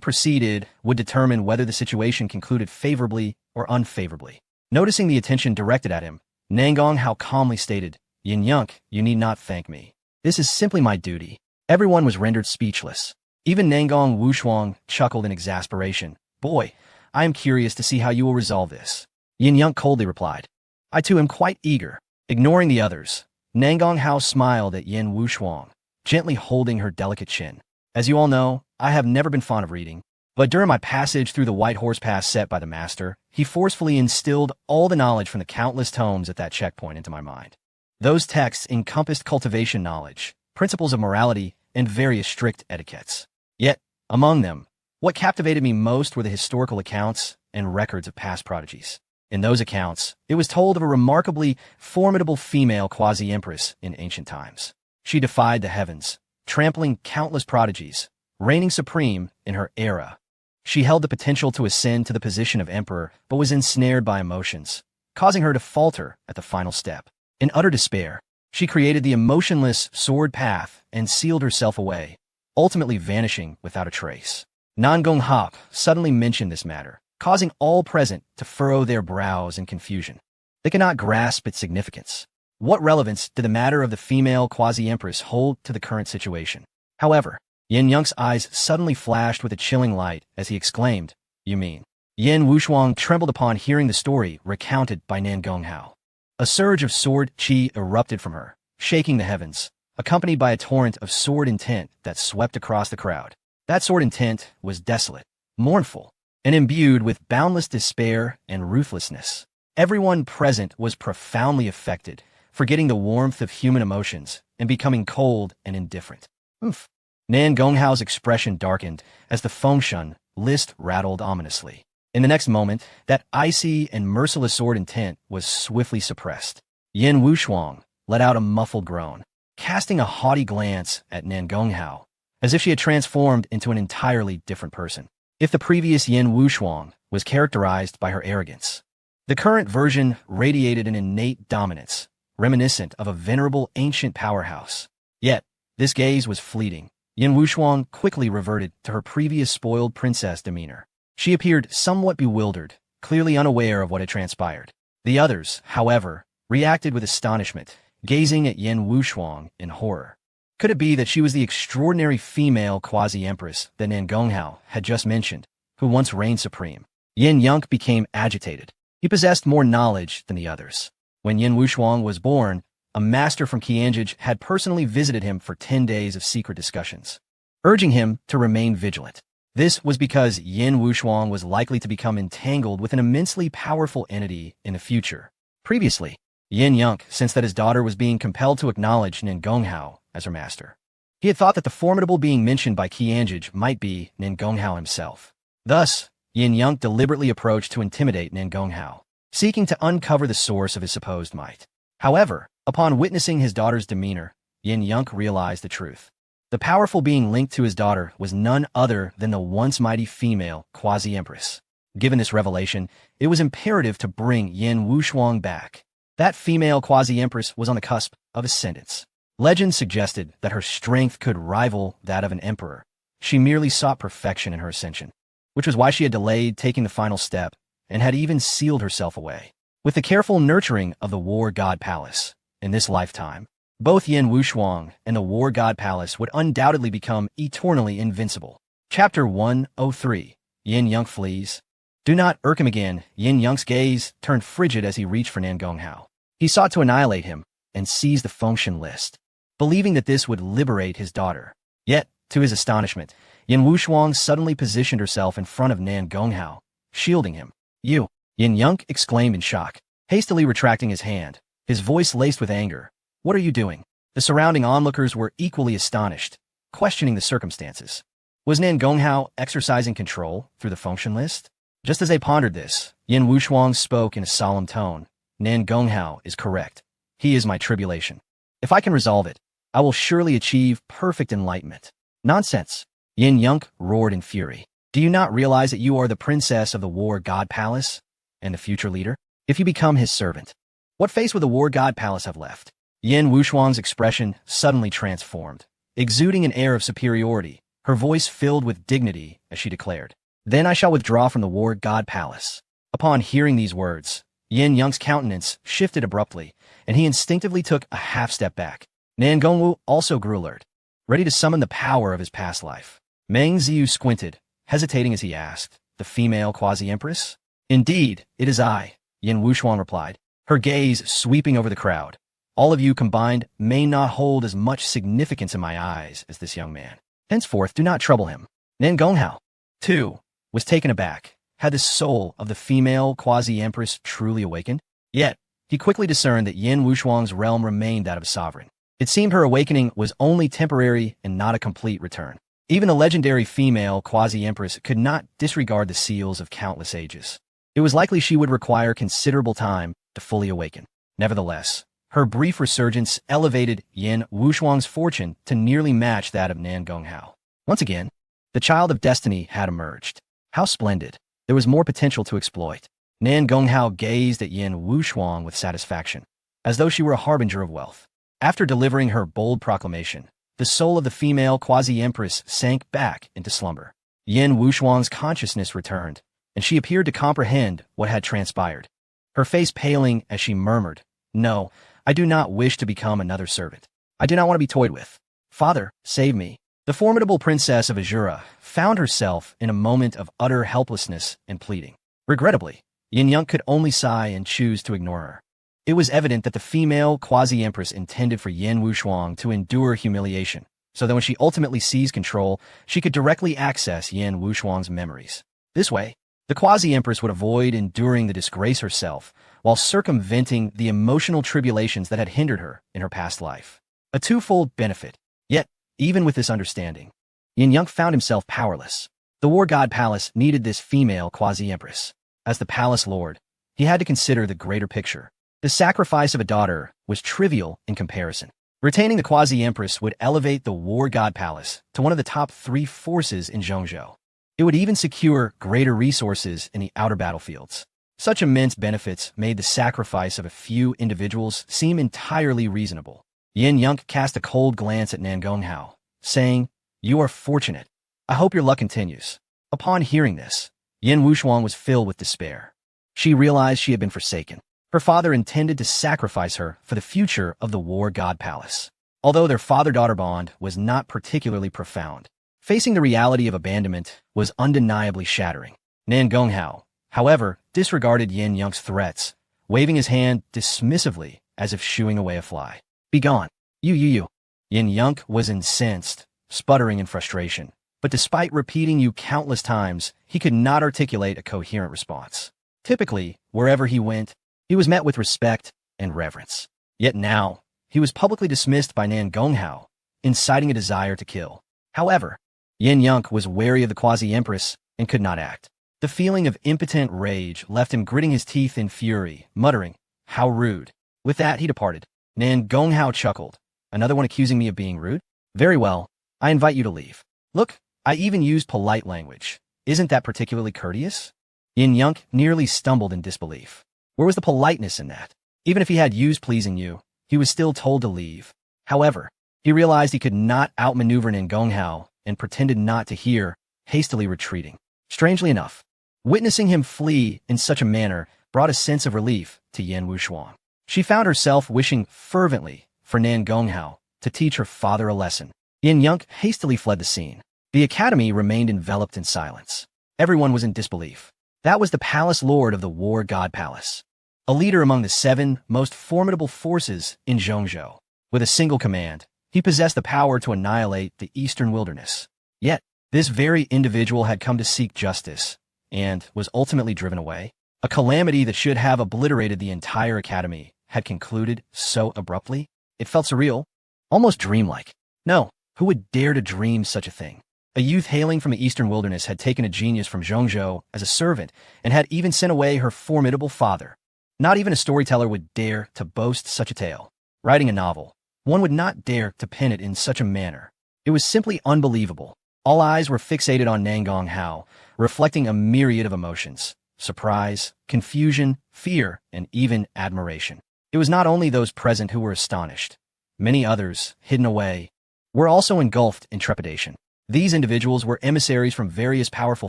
proceeded would determine whether the situation concluded favorably or unfavorably. Noticing the attention directed at him, Nangong Hao calmly stated, "Yin Yunk, you need not thank me. This is simply my duty." Everyone was rendered speechless. Even Nangong Wushuang chuckled in exasperation. "Boy, I am curious to see how you will resolve this." Yin Yunk coldly replied, "I too am quite eager." Ignoring the others, Nangong Hao smiled at Yin Wushuang, gently holding her delicate chin. "As you all know, I have never been fond of reading, but during my passage through the White Horse Pass set by the Master, he forcefully instilled all the knowledge from the countless tomes at that checkpoint into my mind. Those texts encompassed cultivation knowledge, principles of morality, and various strict etiquettes. Yet, among them, what captivated me most were the historical accounts and records of past prodigies. In those accounts, it was told of a remarkably formidable female quasi-empress in ancient times. She defied the heavens, trampling countless prodigies, reigning supreme in her era. She held the potential to ascend to the position of emperor, but was ensnared by emotions, causing her to falter at the final step. In utter despair, she created the emotionless sword path and sealed herself away, ultimately vanishing without a trace. Nangong Hao suddenly mentioned this matter, causing all present to furrow their brows in confusion. They could not grasp its significance. What relevance did the matter of the female quasi-empress hold to the current situation? However, Yin Yunk's eyes suddenly flashed with a chilling light as he exclaimed, "You mean?" Yin Wushuang trembled upon hearing the story recounted by Nan Gonghao. A surge of sword qi erupted from her, shaking the heavens, accompanied by a torrent of sword intent that swept across the crowd. That sword intent was desolate, mournful, and imbued with boundless despair and ruthlessness. Everyone present was profoundly affected, forgetting the warmth of human emotions and becoming cold and indifferent. Oof. Nan Gonghao's expression darkened as the Fengshen list rattled ominously. In the next moment, that icy and merciless sword intent was swiftly suppressed. Yin Wushuang let out a muffled groan, casting a haughty glance at Nan Gonghao, as if she had transformed into an entirely different person. If the previous Yin Wushuang was characterized by her arrogance, the current version radiated an innate dominance, reminiscent of a venerable ancient powerhouse. Yet, this gaze was fleeting. Yin Wushuang quickly reverted to her previous spoiled princess demeanor. She appeared somewhat bewildered, clearly unaware of what had transpired. The others, however, reacted with astonishment, gazing at Yin Wushuang in horror. Could it be that she was the extraordinary female quasi-empress that Nan Gonghao had just mentioned, who once reigned supreme? Yin Yunk became agitated. He possessed more knowledge than the others. When Yin Wushuang was born, a master from Qianjij had personally visited him for 10 days of secret discussions, urging him to remain vigilant. This was because Yin Wushuang was likely to become entangled with an immensely powerful entity in the future. Previously, Yin Yunk sensed that his daughter was being compelled to acknowledge Nan Gonghao as her master. He had thought that the formidable being mentioned by Qianjij might be Nan Gonghao himself. Thus, Yin Yunk deliberately approached to intimidate Nan Gonghao, seeking to uncover the source of his supposed might. However, upon witnessing his daughter's demeanor, Yin Yunk realized the truth. The powerful being linked to his daughter was none other than the once mighty female quasi-empress. Given this revelation, it was imperative to bring Yin Wushuang back. That female quasi-empress was on the cusp of ascendance. Legend suggested that her strength could rival that of an emperor. She merely sought perfection in her ascension, which was why she had delayed taking the final step and had even sealed herself away. With the careful nurturing of the War God Palace, in this lifetime, both Yin Wushuang and the War God Palace would undoubtedly become eternally invincible. Chapter 103. Yin Yunk flees. Do not irk him again. Yin Yunk's gaze turned frigid as he reached for Nan Gonghao. He sought to annihilate him and seize the Fengshen list, believing that this would liberate his daughter. Yet, to his astonishment, Yin Wushuang suddenly positioned herself in front of Nan Gonghao, shielding him. "You!" Yin Yunk exclaimed in shock, hastily retracting his hand, his voice laced with anger. "What are you doing?" The surrounding onlookers were equally astonished, questioning the circumstances. Was Nan Gonghao exercising control through the Fengshen list? Just as they pondered this, Yin Wushuang spoke in a solemn tone. "Nan Gonghao is correct. He is my tribulation. If I can resolve it, I will surely achieve perfect enlightenment." "Nonsense!" Yin Yunk roared in fury. "Do you not realize that you are the princess of the War God Palace and the future leader? If you become his servant, what face would the War God Palace have left?" Yin Wushuang's expression suddenly transformed, exuding an air of superiority, her voice filled with dignity as she declared, "Then I shall withdraw from the War God Palace." Upon hearing these words, Yin Yunk's countenance shifted abruptly, and he instinctively took a half-step back. Nan Gongwu also grew alert, ready to summon the power of his past life. Meng Ziyu squinted, hesitating as he asked, "The female quasi-empress?" "Indeed, it is I," Yin Wushuang replied, her gaze sweeping over the crowd. "All of you combined may not hold as much significance in my eyes as this young man. Henceforth, do not trouble him." Nan Gonghao, too, was taken aback. Had the soul of the female quasi-empress truly awakened? Yet, he quickly discerned that Yin Wushuang's realm remained that of sovereign. It seemed her awakening was only temporary and not a complete return. Even the legendary female quasi-empress could not disregard the seals of countless ages. It was likely she would require considerable time to fully awaken. Nevertheless, her brief resurgence elevated Yin Wushuang's fortune to nearly match that of Nan Gonghao. Once again, the child of destiny had emerged. How splendid! There was more potential to exploit. Nan Gonghao gazed at Yin Wushuang with satisfaction, as though she were a harbinger of wealth. After delivering her bold proclamation, the soul of the female quasi-empress sank back into slumber. Yin Wushuang's consciousness returned, and she appeared to comprehend what had transpired. Her face paling as she murmured, "No, I do not wish to become another servant. I do not want to be toyed with. Father, save me." The formidable princess of Azura found herself in a moment of utter helplessness and pleading. Regrettably, Yin Yunk could only sigh and choose to ignore her. It was evident that the female quasi-empress intended for Yin Wuxuang to endure humiliation, so that when she ultimately seized control, she could directly access Yin Wuxuang's memories. This way, the quasi-empress would avoid enduring the disgrace herself, while circumventing the emotional tribulations that had hindered her in her past life. A twofold benefit. Yet, even with this understanding, Yin Yunk found himself powerless. The War God Palace needed this female quasi-empress. As the palace lord, he had to consider the greater picture. The sacrifice of a daughter was trivial in comparison. Retaining the quasi-empress would elevate the War God Palace to one of the top 3 forces in Zhongzhou. It would even secure greater resources in the outer battlefields. Such immense benefits made the sacrifice of a few individuals seem entirely reasonable. Yin Yunk cast a cold glance at Nangonghao, saying, "You are fortunate. I hope your luck continues." Upon hearing this, Yin Wuxuang was filled with despair. She realized she had been forsaken. Her father intended to sacrifice her for the future of the War God Palace. Although their father-daughter bond was not particularly profound, facing the reality of abandonment was undeniably shattering. Nangonghao, however, disregarded Yin Yunk's threats, waving his hand dismissively as if shooing away a fly. "Begone, you. Yin Yunk was incensed, sputtering in frustration, but despite repeating "you" countless times, he could not articulate a coherent response. Typically, wherever he went, he was met with respect and reverence. Yet now, he was publicly dismissed by Nangonghao, inciting a desire to kill. However, Yin Yunk was wary of the quasi-empress and could not act. The feeling of impotent rage left him gritting his teeth in fury, muttering, "How rude." With that, he departed. Nangonghao chuckled. "Another one accusing me of being rude? Very well, I invite you to leave. Look, I even used polite language. Isn't that particularly courteous?" Yin Yunk nearly stumbled in disbelief. Where was the politeness in that? Even if he had used "pleasing you," he was still told to leave. However, he realized he could not outmaneuver Nangonghao and pretended not to hear, hastily retreating. Strangely enough, witnessing him flee in such a manner brought a sense of relief to Yin Wuxuang. She found herself wishing fervently for Nangonghao to teach her father a lesson. Yin Yunk hastily fled the scene. The academy remained enveloped in silence. Everyone was in disbelief. That was the palace lord of the War God Palace, a leader among the 7 most formidable forces in Zhongzhou. With a single command, he possessed the power to annihilate the eastern wilderness. Yet, this very individual had come to seek justice, and was ultimately driven away. A calamity that should have obliterated the entire academy had concluded so abruptly. It felt surreal, almost dreamlike. No, who would dare to dream such a thing? A youth hailing from the eastern wilderness had taken a genius from Zhongzhou as a servant and had even sent away her formidable father. Not even a storyteller would dare to boast such a tale. Writing a novel, one would not dare to pen it in such a manner. It was simply unbelievable. All eyes were fixated on Nangonghao, reflecting a myriad of emotions: surprise, confusion, fear, and even admiration. It was not only those present who were astonished. Many others, hidden away, were also engulfed in trepidation. These individuals were emissaries from various powerful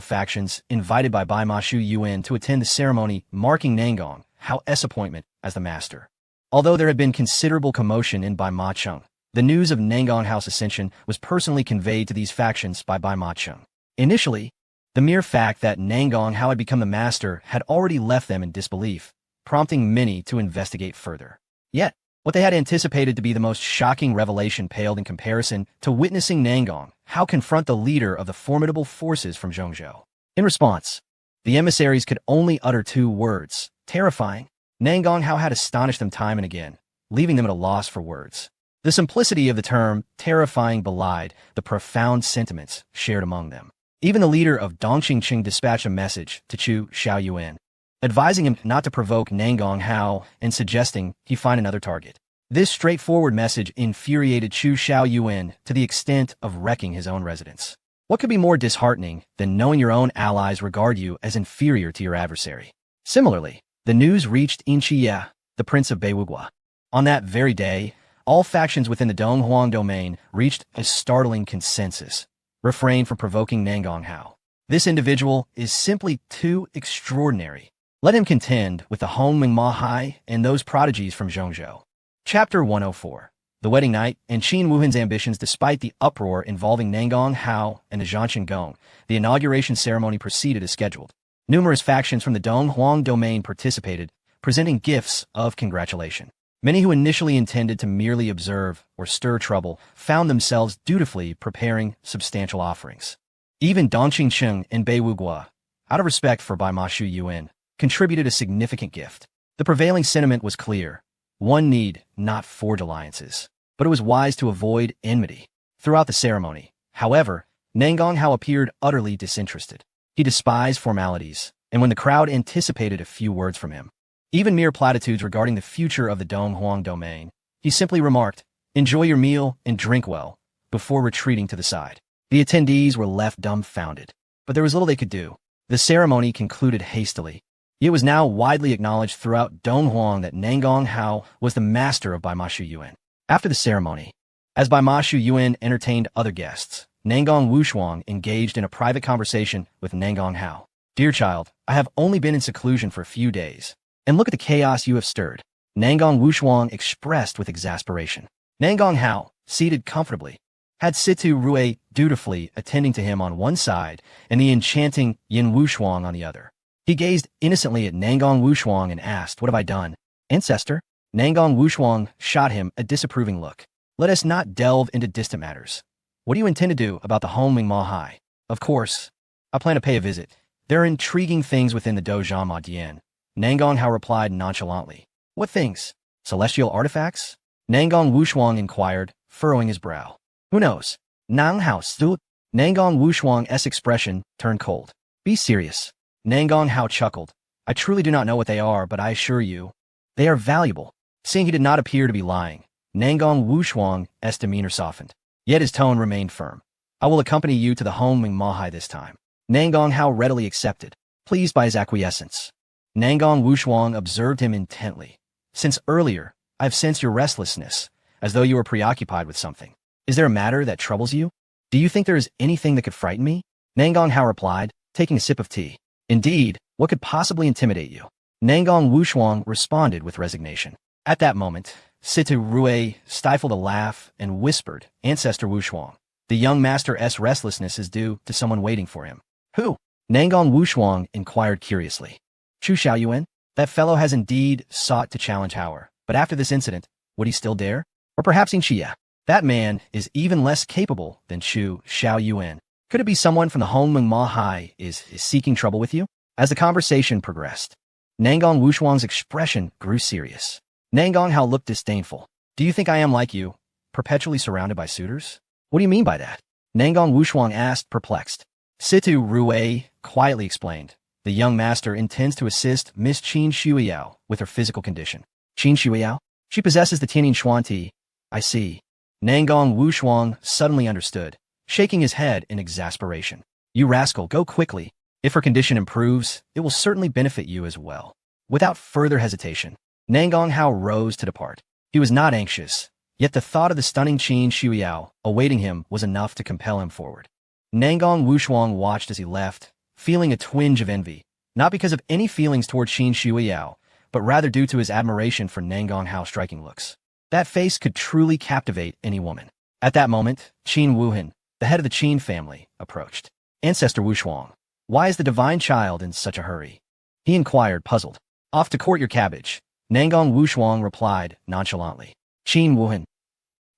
factions invited by Bai Ma Shu Yuan to attend the ceremony marking Nangonghao's appointment as the master. Although there had been considerable commotion in Bai Ma Cheng, the news of Nangonghao's ascension was personally conveyed to these factions by Bai Ma Cheng. Initially, the mere fact that Nangonghao had become the master had already left them in disbelief, prompting many to investigate further. Yet, what they had anticipated to be the most shocking revelation paled in comparison to witnessing Nangonghao confront the leader of the formidable forces from Zhongzhou. In response, the emissaries could only utter 2 words: terrifying. Nangonghao had astonished them time and again, leaving them at a loss for words. The simplicity of the term terrifying belied the profound sentiments shared among them. Even the leader of Dongqingqing dispatched a message to Chu Xiaoyuan, advising him not to provoke Nangonghao and suggesting he find another target. This straightforward message infuriated Chu Xiaoyuan to the extent of wrecking his own residence. What could be more disheartening than knowing your own allies regard you as inferior to your adversary? Similarly, the news reached Inchiya, the prince of Beiwugua. On that very day, all factions within the Donghuang domain reached a startling consensus: refrain from provoking Nangonghao. This individual is simply too extraordinary. Let him contend with the Hongming Mahai and those prodigies from Zhongzhou. Chapter 104. The Wedding Night and Qin Wuhan's ambitions. Despite the uproar involving Nangong Hao and the Zhanshan Gong, the inauguration ceremony proceeded as scheduled. Numerous factions from the Donghuang domain participated, presenting gifts of congratulation. Many who initially intended to merely observe or stir trouble found themselves dutifully preparing substantial offerings. Even Dong Qingcheng and Bei Wugua, out of respect for Bai Ma Shu Yuan, contributed a significant gift. The prevailing sentiment was clear. One need not forge alliances, but it was wise to avoid enmity. Throughout the ceremony, however, Nangong Hao appeared utterly disinterested. He despised formalities, and when the crowd anticipated a few words from him, even mere platitudes regarding the future of the Donghuang domain, he simply remarked, "Enjoy your meal and drink well," before retreating to the side. The attendees were left dumbfounded, but there was little they could do. The ceremony concluded hastily. It was now widely acknowledged throughout Donghuang that Nangong Hao was the master of Bai Ma Shu Yuan. After the ceremony, as Bai Ma Shu Yuan entertained other guests, Nangong Wushuang engaged in a private conversation with Nangong Hao. "Dear child, I have only been in seclusion for a few days, and look at the chaos you have stirred." Nangong Wushuang expressed with exasperation. Nangong Hao, seated comfortably, had Situ Rui dutifully attending to him on one side and the enchanting Yin Wushuang on the other. He gazed innocently at Nangong Wushuang and asked, "What have I done, ancestor?" Nangong Wushuang shot him a disapproving look. "Let us not delve into distant matters. What do you intend to do about the Hongming Mahai?" "Of course, I plan to pay a visit. There are intriguing things within the Dozhan Ma Dian." Nangong Hao replied nonchalantly. "What things? Celestial artifacts?" Nangong Wushuang inquired, furrowing his brow. "Who knows?" Nang Hao stood. Nangong Wushuang's expression turned cold. "Be serious." Nangong Hao chuckled. "I truly do not know what they are, but I assure you, they are valuable." Seeing he did not appear to be lying, Nangong Wushuang's demeanor softened. Yet his tone remained firm. "I will accompany you to the Hongming Mahai this time." Nangong Hao readily accepted, pleased by his acquiescence. Nangong Wushuang observed him intently. "Since earlier, I have sensed your restlessness, as though you were preoccupied with something. Is there a matter that troubles you? Do you think there is anything that could frighten me?" Nangong Hao replied, taking a sip of tea. "Indeed, what could possibly intimidate you?" Nangong Wushuang responded with resignation. At that moment, Situ Rui stifled a laugh and whispered, "Ancestor Wushuang, the young master's restlessness is due to someone waiting for him." "Who?" Nangong Wushuang inquired curiously. "Chu Xiaoyuan? That fellow has indeed sought to challenge Hauer, but after this incident, would he still dare? Or perhaps Yin Xia? That man is even less capable than Chu Xiaoyuan. Could it be someone from the Hongmeng Mahai is seeking trouble with you?" As the conversation progressed, Nangong Wushuang's expression grew serious. Nangong Hao looked disdainful. "Do you think I am like you, perpetually surrounded by suitors?" "What do you mean by that?" Nangong Wushuang asked, perplexed. Situ Rui quietly explained. "The young master intends to assist Miss Qin Shuiyao with her physical condition." "Qin Shuiyao? She possesses the Tianyin Xuanti." "I see." Nangong Wushuang suddenly understood, shaking his head in exasperation. "You rascal, go quickly. If her condition improves, it will certainly benefit you as well." Without further hesitation, Nangong Hao rose to depart. He was not anxious, yet the thought of the stunning Qin Shuiyao awaiting him was enough to compel him forward. Nangong Wushuang watched as he left, feeling a twinge of envy, not because of any feelings toward Qin Shuiyao, but rather due to his admiration for Nangong Hao's striking looks. That face could truly captivate any woman. At that moment, Qin Wuhan, the head of the Qin family, approached. "Ancestor Wushuang, why is the divine child in such a hurry?" he inquired, puzzled. "Off to court your cabbage," Nangong Wushuang replied nonchalantly. Qin Wuhan.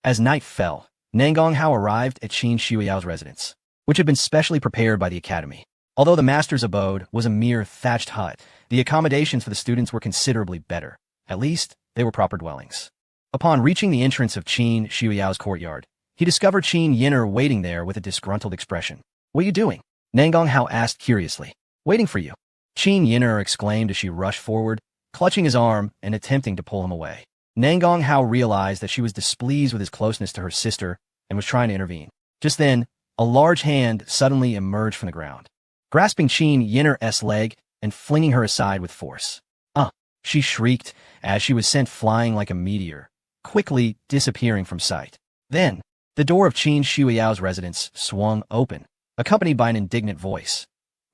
As night fell, Nangong Hao arrived at Qin Shuiyao's residence, which had been specially prepared by the academy. Although the master's abode was a mere thatched hut, the accommodations for the students were considerably better. At least, they were proper dwellings. Upon reaching the entrance of Qin Shuiyao's courtyard, he discovered Qin Yin'er waiting there with a disgruntled expression. "What are you doing?" Nangong Hao asked curiously. "Waiting for you," Qin Yin'er exclaimed as she rushed forward, clutching his arm and attempting to pull him away. Nangong Hao realized that she was displeased with his closeness to her sister and was trying to intervene. Just then, a large hand suddenly emerged from the ground, grasping Qin Yin'er's leg and flinging her aside with force. She shrieked as she was sent flying like a meteor, quickly disappearing from sight. Then, the door of Qin Shuiyao's residence swung open, accompanied by an indignant voice.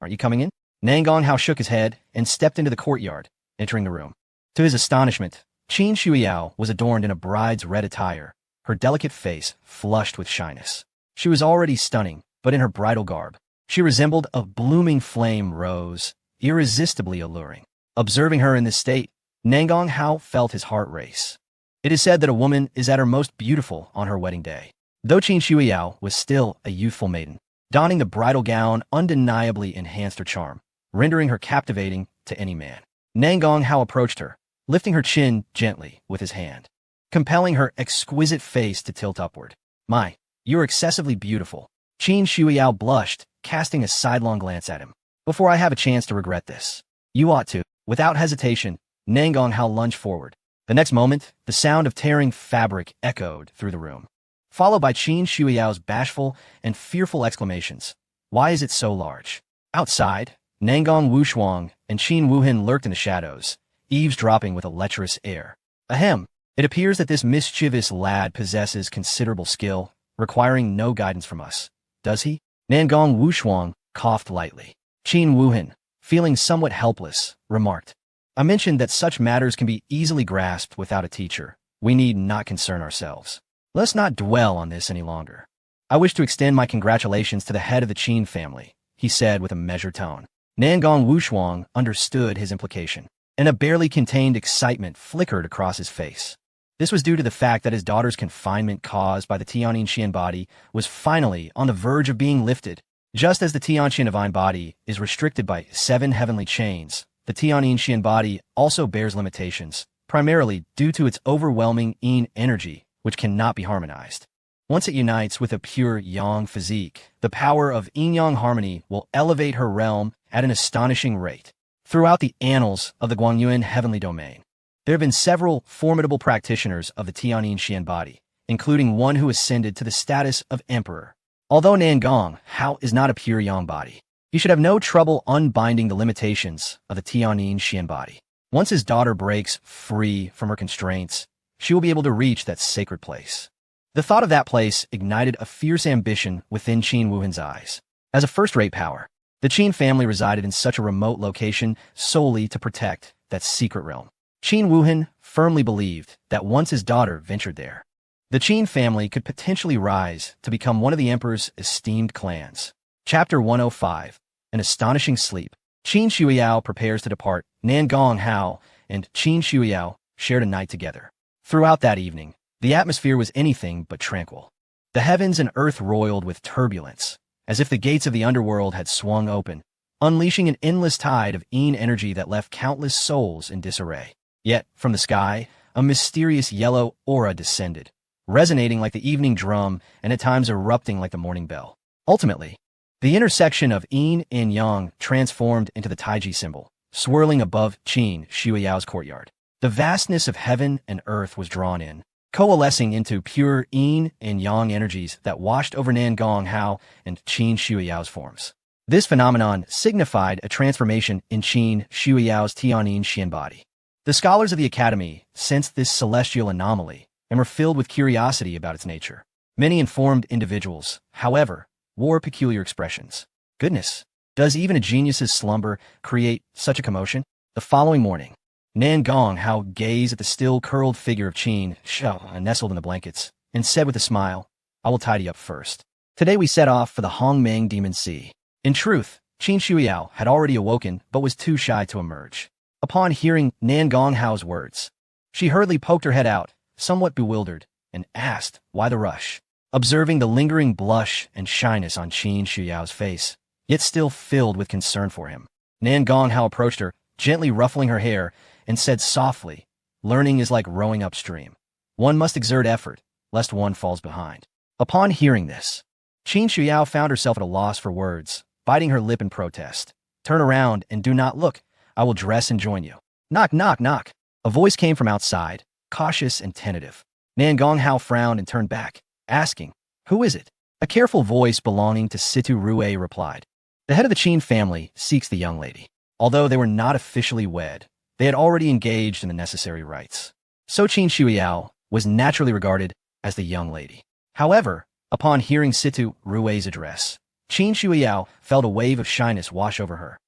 Aren't you coming in? Nangong Hao shook his head and stepped into the courtyard, entering the room. To his astonishment, Qin Shuiyao was adorned in a bride's red attire, her delicate face flushed with shyness. She was already stunning, but in her bridal garb, she resembled a blooming flame rose, irresistibly alluring. Observing her in this state, Nangong Hao felt his heart race. It is said that a woman is at her most beautiful on her wedding day. Though Qin Shuiyao was still a youthful maiden, donning the bridal gown undeniably enhanced her charm, rendering her captivating to any man. Nangong Hao approached her, lifting her chin gently with his hand, compelling her exquisite face to tilt upward. "My, you're excessively beautiful." Qin Shuiyao blushed, casting a sidelong glance at him. "Before I have a chance to regret this, you ought to." Without hesitation, Nangong Hao lunged forward. The next moment, the sound of tearing fabric echoed through the room, followed by Qin Shuiyao's bashful and fearful exclamations. "Why is it so large?" Outside, Nangong Wushuang and Qin Wuhan lurked in the shadows, eavesdropping with a lecherous air. Ahem, it appears that this mischievous lad possesses considerable skill, requiring no guidance from us. Does he? Nangong Wushuang coughed lightly. Qin Wuhan, feeling somewhat helpless, remarked, "I mentioned that such matters can be easily grasped without a teacher. We need not concern ourselves. Let's not dwell on this any longer. I wish to extend my congratulations to the head of the Qin family," he said with a measured tone. Nangong Wushuang understood his implication, and a barely contained excitement flickered across his face. This was due to the fact that his daughter's confinement caused by the Tianyin Xian body was finally on the verge of being lifted. Just as the Tianqian divine body is restricted by 7 heavenly chains, the Tianyin Xian body also bears limitations, primarily due to its overwhelming yin energy, which cannot be harmonized. Once it unites with a pure yang physique, the power of yin-yang harmony will elevate her realm at an astonishing rate. Throughout the annals of the Guangyuan heavenly domain, there have been several formidable practitioners of the Tianyin Xian body, including one who ascended to the status of emperor. Although Nangong Hao is not a pure yang body, he should have no trouble unbinding the limitations of the Tianyin Xian body. Once his daughter breaks free from her constraints, she will be able to reach that sacred place. The thought of that place ignited a fierce ambition within Qin Wuhan's eyes. As a first-rate power, the Qin family resided in such a remote location solely to protect that secret realm. Qin Wuhan firmly believed that once his daughter ventured there, the Qin family could potentially rise to become one of the emperor's esteemed clans. Chapter 105, An Astonishing Sleep. Qin Shuiyao prepares to depart. Nangong Hao and Qin Shuiyao shared a night together. Throughout that evening, the atmosphere was anything but tranquil. The heavens and earth roiled with turbulence, as if the gates of the underworld had swung open, unleashing an endless tide of yin energy that left countless souls in disarray. Yet, from the sky, a mysterious yellow aura descended, resonating like the evening drum and at times erupting like the morning bell. Ultimately, the intersection of yin and yang transformed into the Taiji symbol, swirling above Qin Shuiyao's courtyard. The vastness of heaven and earth was drawn in, coalescing into pure yin and yang energies that washed over Nangong Hao and Qin Shuiyao's forms. This phenomenon signified a transformation in Qin Shuiyao's Tianyin Xian body. The scholars of the academy sensed this celestial anomaly and were filled with curiosity about its nature. Many informed individuals, however, wore peculiar expressions. Goodness, does even a genius's slumber create such a commotion? The following morning, Nangong Hao gazed at the still curled figure of Qin Shuiyao nestled in the blankets, and said with a smile, "I will tidy up first. Today we set off for the Hongmeng Demon Sea." In truth, Qin Shuiyao had already awoken but was too shy to emerge. Upon hearing Nangong Hao's words, she hurriedly poked her head out, somewhat bewildered, and asked, "Why the rush?" Observing the lingering blush and shyness on Qin Shuiyao's face, yet still filled with concern for him, Nangong Hao approached her, gently ruffling her hair, and said softly, "Learning is like rowing upstream. One must exert effort, lest one falls behind." Upon hearing this, Qin Shuiyao found herself at a loss for words, biting her lip in protest. "Turn around and do not look. I will dress and join you." Knock, knock, knock. A voice came from outside, cautious and tentative. Nangong Hao frowned and turned back, asking, "Who is it?" A careful voice belonging to Situ Rue replied, "The head of the Qin family seeks the young lady." Although they were not officially wed, they had already engaged in the necessary rites. So Qin Shuiyao was naturally regarded as the young lady. However, upon hearing Situ Rue's address, Qin Shuiyao felt a wave of shyness wash over her.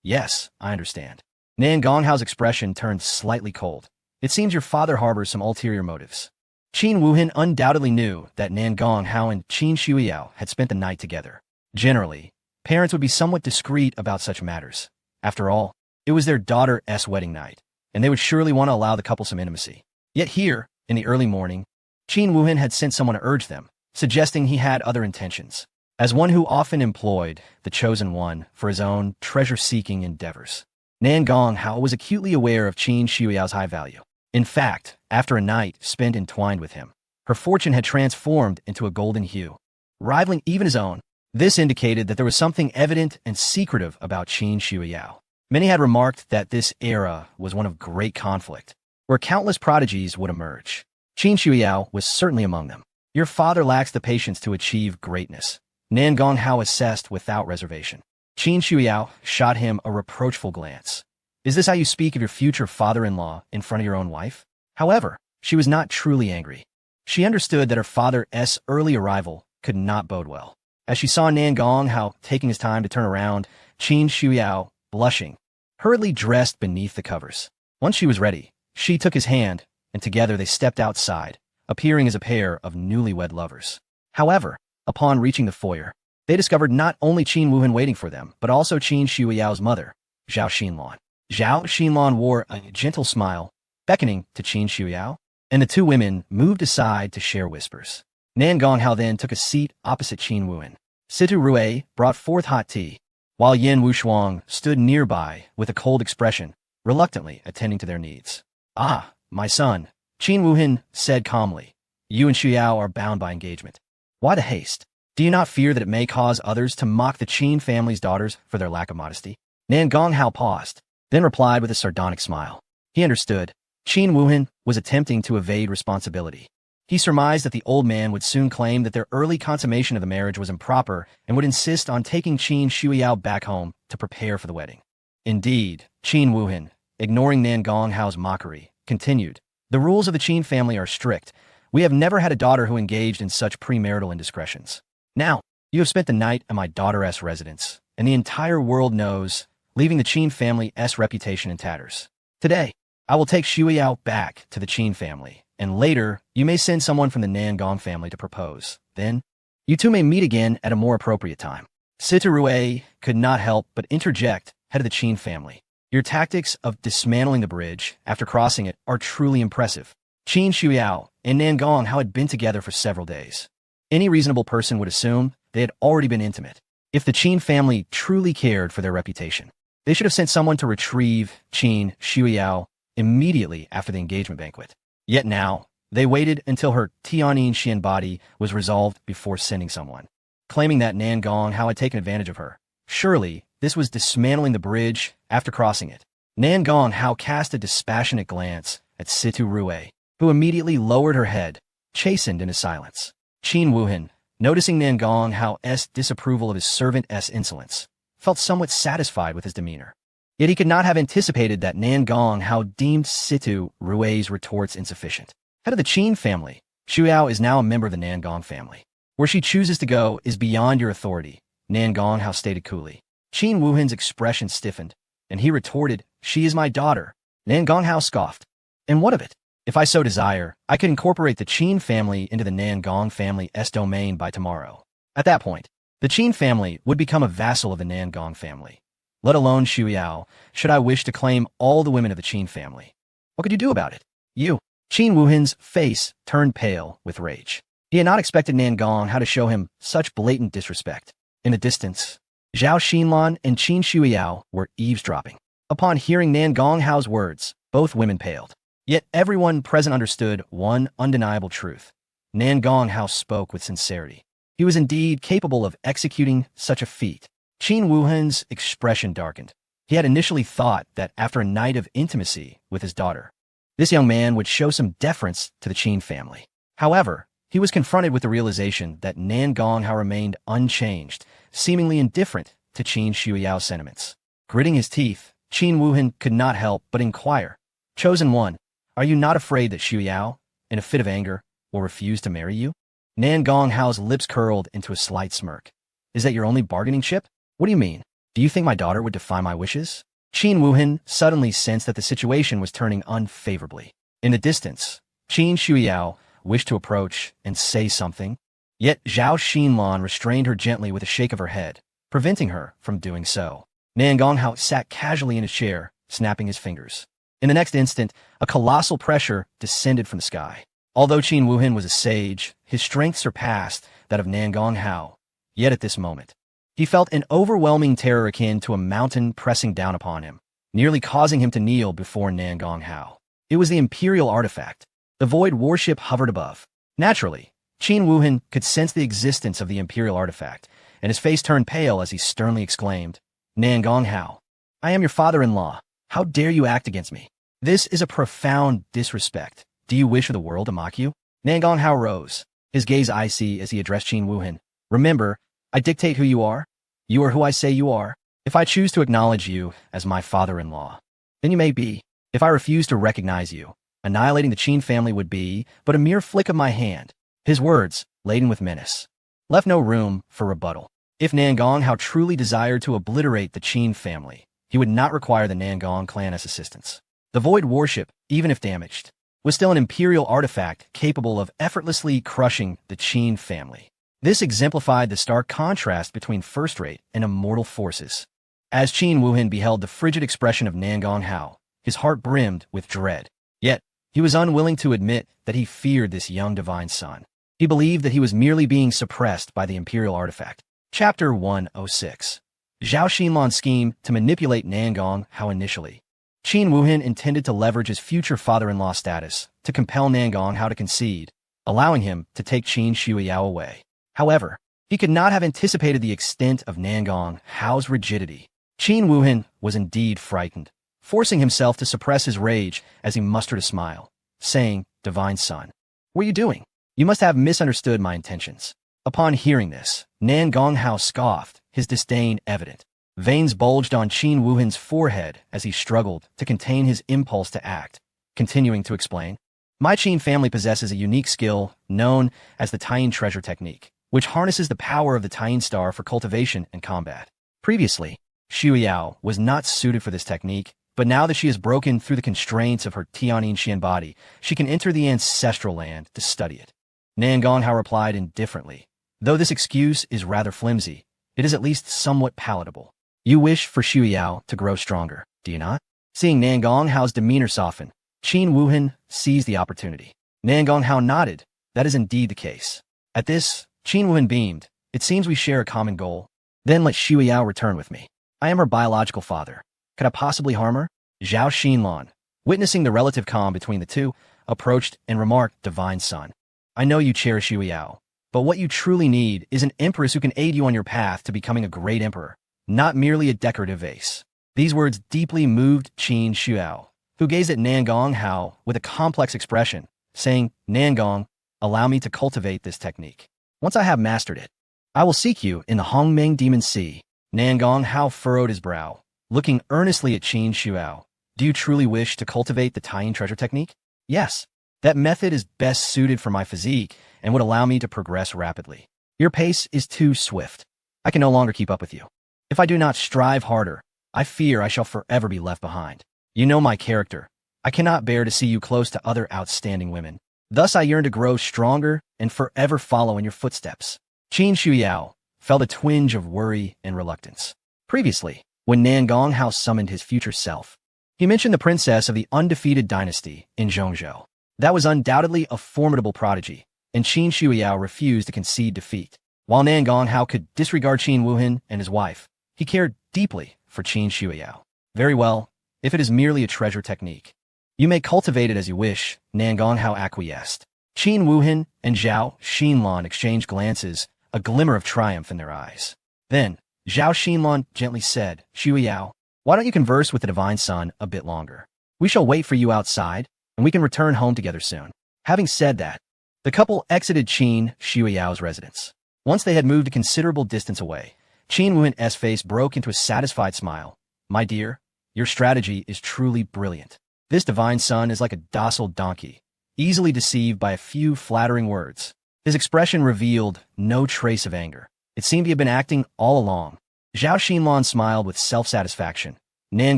Yes, I understand. Nan Gonghao's expression turned slightly cold. It seems your father harbors some ulterior motives. Qin Wuhan undoubtedly knew that Nan Gonghao and Qin Shuiyao had spent the night together. Generally, parents would be somewhat discreet about such matters. After all, it was their daughter's wedding night, and they would surely want to allow the couple some intimacy. Yet here, in the early morning, Qin Wuhan had sent someone to urge them, suggesting he had other intentions. As one who often employed the chosen one for his own treasure-seeking endeavors, Nan Gonghao was acutely aware of Qin Shuiao's high value. In fact, after a night spent entwined with him, her fortune had transformed into a golden hue, rivaling even his own. This indicated that there was something evident and secretive about Qin Shuiyao. Many had remarked that this era was one of great conflict, where countless prodigies would emerge. Qin Shuiyao was certainly among them. Your father lacks the patience to achieve greatness, Nan Gonghao assessed without reservation. Qin Shuiyao shot him a reproachful glance. Is this how you speak of your future father-in-law in front of your own wife? However, she was not truly angry. She understood that her father's early arrival could not bode well. As she saw Nan Gonghao taking his time to turn around, Qin Shuiyao, blushing, hurriedly dressed beneath the covers. Once she was ready, she took his hand, and together they stepped outside, appearing as a pair of newlywed lovers. However, upon reaching the foyer, they discovered not only Qin Wuhan waiting for them, but also Qin Shuiao's mother, Zhao Xinlan. Zhao Xinlan wore a gentle smile, beckoning to Qin Shuiyao, and the two women moved aside to share whispers. Nan Gonghao then took a seat opposite Qin Wuhan. Situ Rui brought forth hot tea, while Yin Wushuang stood nearby with a cold expression, reluctantly attending to their needs. Ah, my son, Qin Wuhan said calmly. You and Shuiyao are bound by engagement. Why the haste? Do you not fear that it may cause others to mock the Qin family's daughters for their lack of modesty? Nan Gonghao paused, then replied with a sardonic smile. He understood. Qin Wuhan was attempting to evade responsibility. He surmised that the old man would soon claim that their early consummation of the marriage was improper and would insist on taking Qin Shuiyao back home to prepare for the wedding. Indeed, Qin Wuhan, ignoring Nan Gonghao's mockery, continued, the rules of the Qin family are strict. We have never had a daughter who engaged in such premarital indiscretions. Now, you have spent the night at my daughter's residence, and the entire world knows, leaving the Qin family's reputation in tatters. Today, I will take Shuiyao back to the Qin family, and later, you may send someone from the Nan Gong family to propose. Then, you two may meet again at a more appropriate time. Situ Rui could not help but interject, head of the Qin family. Your tactics of dismantling the bridge after crossing it are truly impressive. Qin Shuiyao and Nan Gonghao had been together for several days. Any reasonable person would assume they had already been intimate. If the Qin family truly cared for their reputation, they should have sent someone to retrieve Qin Shuiyao immediately after the engagement banquet. Yet now, they waited until her Tianyin Xian body was resolved before sending someone, claiming that Nan Gonghao had taken advantage of her. Surely, this was dismantling the bridge after crossing it. Nan Gonghao cast a dispassionate glance at Situ Rui, who immediately lowered her head, chastened into silence. Qin Wuhan, noticing Nan Gonghao's disapproval of his servant's insolence, felt somewhat satisfied with his demeanor. Yet he could not have anticipated that Nan Gonghao deemed Situ Rui's retorts insufficient. Head of the Qin family, Shuiyao is now a member of the Nan Gong family. Where she chooses to go is beyond your authority, Nan Gonghao stated coolly. Qin Wuhan's expression stiffened, and he retorted, she is my daughter. Nan Gonghao scoffed. And what of it? If I so desire, I could incorporate the Qin family into the Nan Gong family's domain by tomorrow. At that point, the Qin family would become a vassal of the Nan Gong family. Let alone Shuiyao, should I wish to claim all the women of the Qin family. What could you do about it? You. Qin Wuhan's face turned pale with rage. He had not expected Nan Gonghao to show him such blatant disrespect. In the distance, Zhao Xinlan and Qin Shuiyao were eavesdropping. Upon hearing Nan Gonghao's words, both women paled. Yet everyone present understood one undeniable truth. Nan Gonghao spoke with sincerity. He was indeed capable of executing such a feat. Qin Wuhan's expression darkened. He had initially thought that after a night of intimacy with his daughter, this young man would show some deference to the Qin family. However, he was confronted with the realization that Nan Gonghao remained unchanged, seemingly indifferent to Qin Shuiao's sentiments. Gritting his teeth, Qin Wuhan could not help but inquire, Chosen one, are you not afraid that Shuiyao, in a fit of anger, will refuse to marry you? Nan Gonghao's lips curled into a slight smirk. Is that your only bargaining chip? What do you mean? Do you think my daughter would defy my wishes? Qin Wuhan suddenly sensed that the situation was turning unfavorably. In the distance, Qin Shuiyao wished to approach and say something, yet Zhao Xinlan restrained her gently with a shake of her head, preventing her from doing so. Nan Gonghao sat casually in his chair, snapping his fingers. In the next instant, a colossal pressure descended from the sky. Although Qin Wuhan was a sage, his strength surpassed that of Nan Gonghao. Yet at this moment, he felt an overwhelming terror akin to a mountain pressing down upon him, nearly causing him to kneel before Nan Gonghao. It was the Imperial artifact. The void warship hovered above. Naturally, Qin Wuhan could sense the existence of the Imperial artifact, and his face turned pale as he sternly exclaimed, Nan Gonghao, I am your father-in-law. How dare you act against me? This is a profound disrespect. Do you wish for the world to mock you? Nan Gonghao rose, his gaze icy as he addressed Qin Wuhan. Remember, I dictate who you are. You are who I say you are. If I choose to acknowledge you as my father-in-law, then you may be. If I refuse to recognize you, annihilating the Qin family would be but a mere flick of my hand. His words, laden with menace, left no room for rebuttal. If Nan Gonghao truly desired to obliterate the Qin family, he would not require the Nan Gong clan as assistance. The void warship, even if damaged, was still an Imperial artifact capable of effortlessly crushing the Qin family. This exemplified the stark contrast between first-rate and immortal forces. As Qin Wuhan beheld the frigid expression of Nan Gonghao, his heart brimmed with dread. Yet, he was unwilling to admit that he feared this young divine son. He believed that he was merely being suppressed by the Imperial artifact. Chapter 106. Zhao Xinlan's scheme to manipulate Nan Gonghao initially. Qin Wuhan intended to leverage his future father-in-law status to compel Nan Gonghao to concede, allowing him to take Qin Shuiyao away. However, he could not have anticipated the extent of Nan Gonghao's rigidity. Qin Wuhan was indeed frightened, forcing himself to suppress his rage as he mustered a smile, saying, Divine son, what are you doing? You must have misunderstood my intentions. Upon hearing this, Nan Gonghao scoffed, his disdain evident. Veins bulged on Qin Wuhan's forehead as he struggled to contain his impulse to act, continuing to explain, My Qin family possesses a unique skill known as the Taiyin treasure technique, which harnesses the power of the Taiyin star for cultivation and combat. Previously, Shuiyao was not suited for this technique, but now that she has broken through the constraints of her Tianyin Xian body, she can enter the ancestral land to study it. Nan Gonghao replied indifferently, Though this excuse is rather flimsy, it is at least somewhat palatable. You wish for Shuiyao to grow stronger, do you not? Seeing Nan Gonghao's demeanor soften, Qin Wuhan seized the opportunity. Nan Gonghao nodded. That is indeed the case. At this, Qin Wuhan beamed. It seems we share a common goal. Then let Shuiyao return with me. I am her biological father. Could I possibly harm her? Zhao Xinlan, witnessing the relative calm between the two, approached and remarked, Divine son, I know you cherish Shuiyao, but what you truly need is an empress who can aid you on your path to becoming a great emperor, not merely a decorative vase. These words deeply moved Qin Shuiyao, who gazed at Nan Gonghao with a complex expression, saying, Nan Gong, allow me to cultivate this technique. Once I have mastered it, I will seek you in the Hongmeng Demon Sea. Nan Gonghao furrowed his brow, looking earnestly at Qin Shuiyao. Do you truly wish to cultivate the Taiyin treasure technique? Yes. That method is best suited for my physique and would allow me to progress rapidly. Your pace is too swift. I can no longer keep up with you. If I do not strive harder, I fear I shall forever be left behind. You know my character. I cannot bear to see you close to other outstanding women. Thus I yearn to grow stronger and forever follow in your footsteps. Qin Shuiyao felt a twinge of worry and reluctance. Previously, when Nan Gonghao summoned his future self, he mentioned the princess of the undefeated dynasty in Zhongzhou. That was undoubtedly a formidable prodigy, and Qin Shuiyao refused to concede defeat. While Nan Gonghao could disregard Qin Wuhan and his wife, he cared deeply for Qin Shuiyao. Very well, if it is merely a treasure technique, you may cultivate it as you wish, Nan Gonghao acquiesced. Qin Wuhan and Zhao Xinlan exchanged glances, a glimmer of triumph in their eyes. Then, Zhao Xinlan gently said, Shuiyao, why don't you converse with the divine son a bit longer? We shall wait for you outside, and we can return home together soon. Having said that, the couple exited Qin Shuiyao's residence. Once they had moved a considerable distance away, Qin Wuhan's face broke into a satisfied smile. My dear, your strategy is truly brilliant. This divine son is like a docile donkey, easily deceived by a few flattering words. His expression revealed no trace of anger. It seemed he had been acting all along. Zhao Xinlan smiled with self-satisfaction. Nan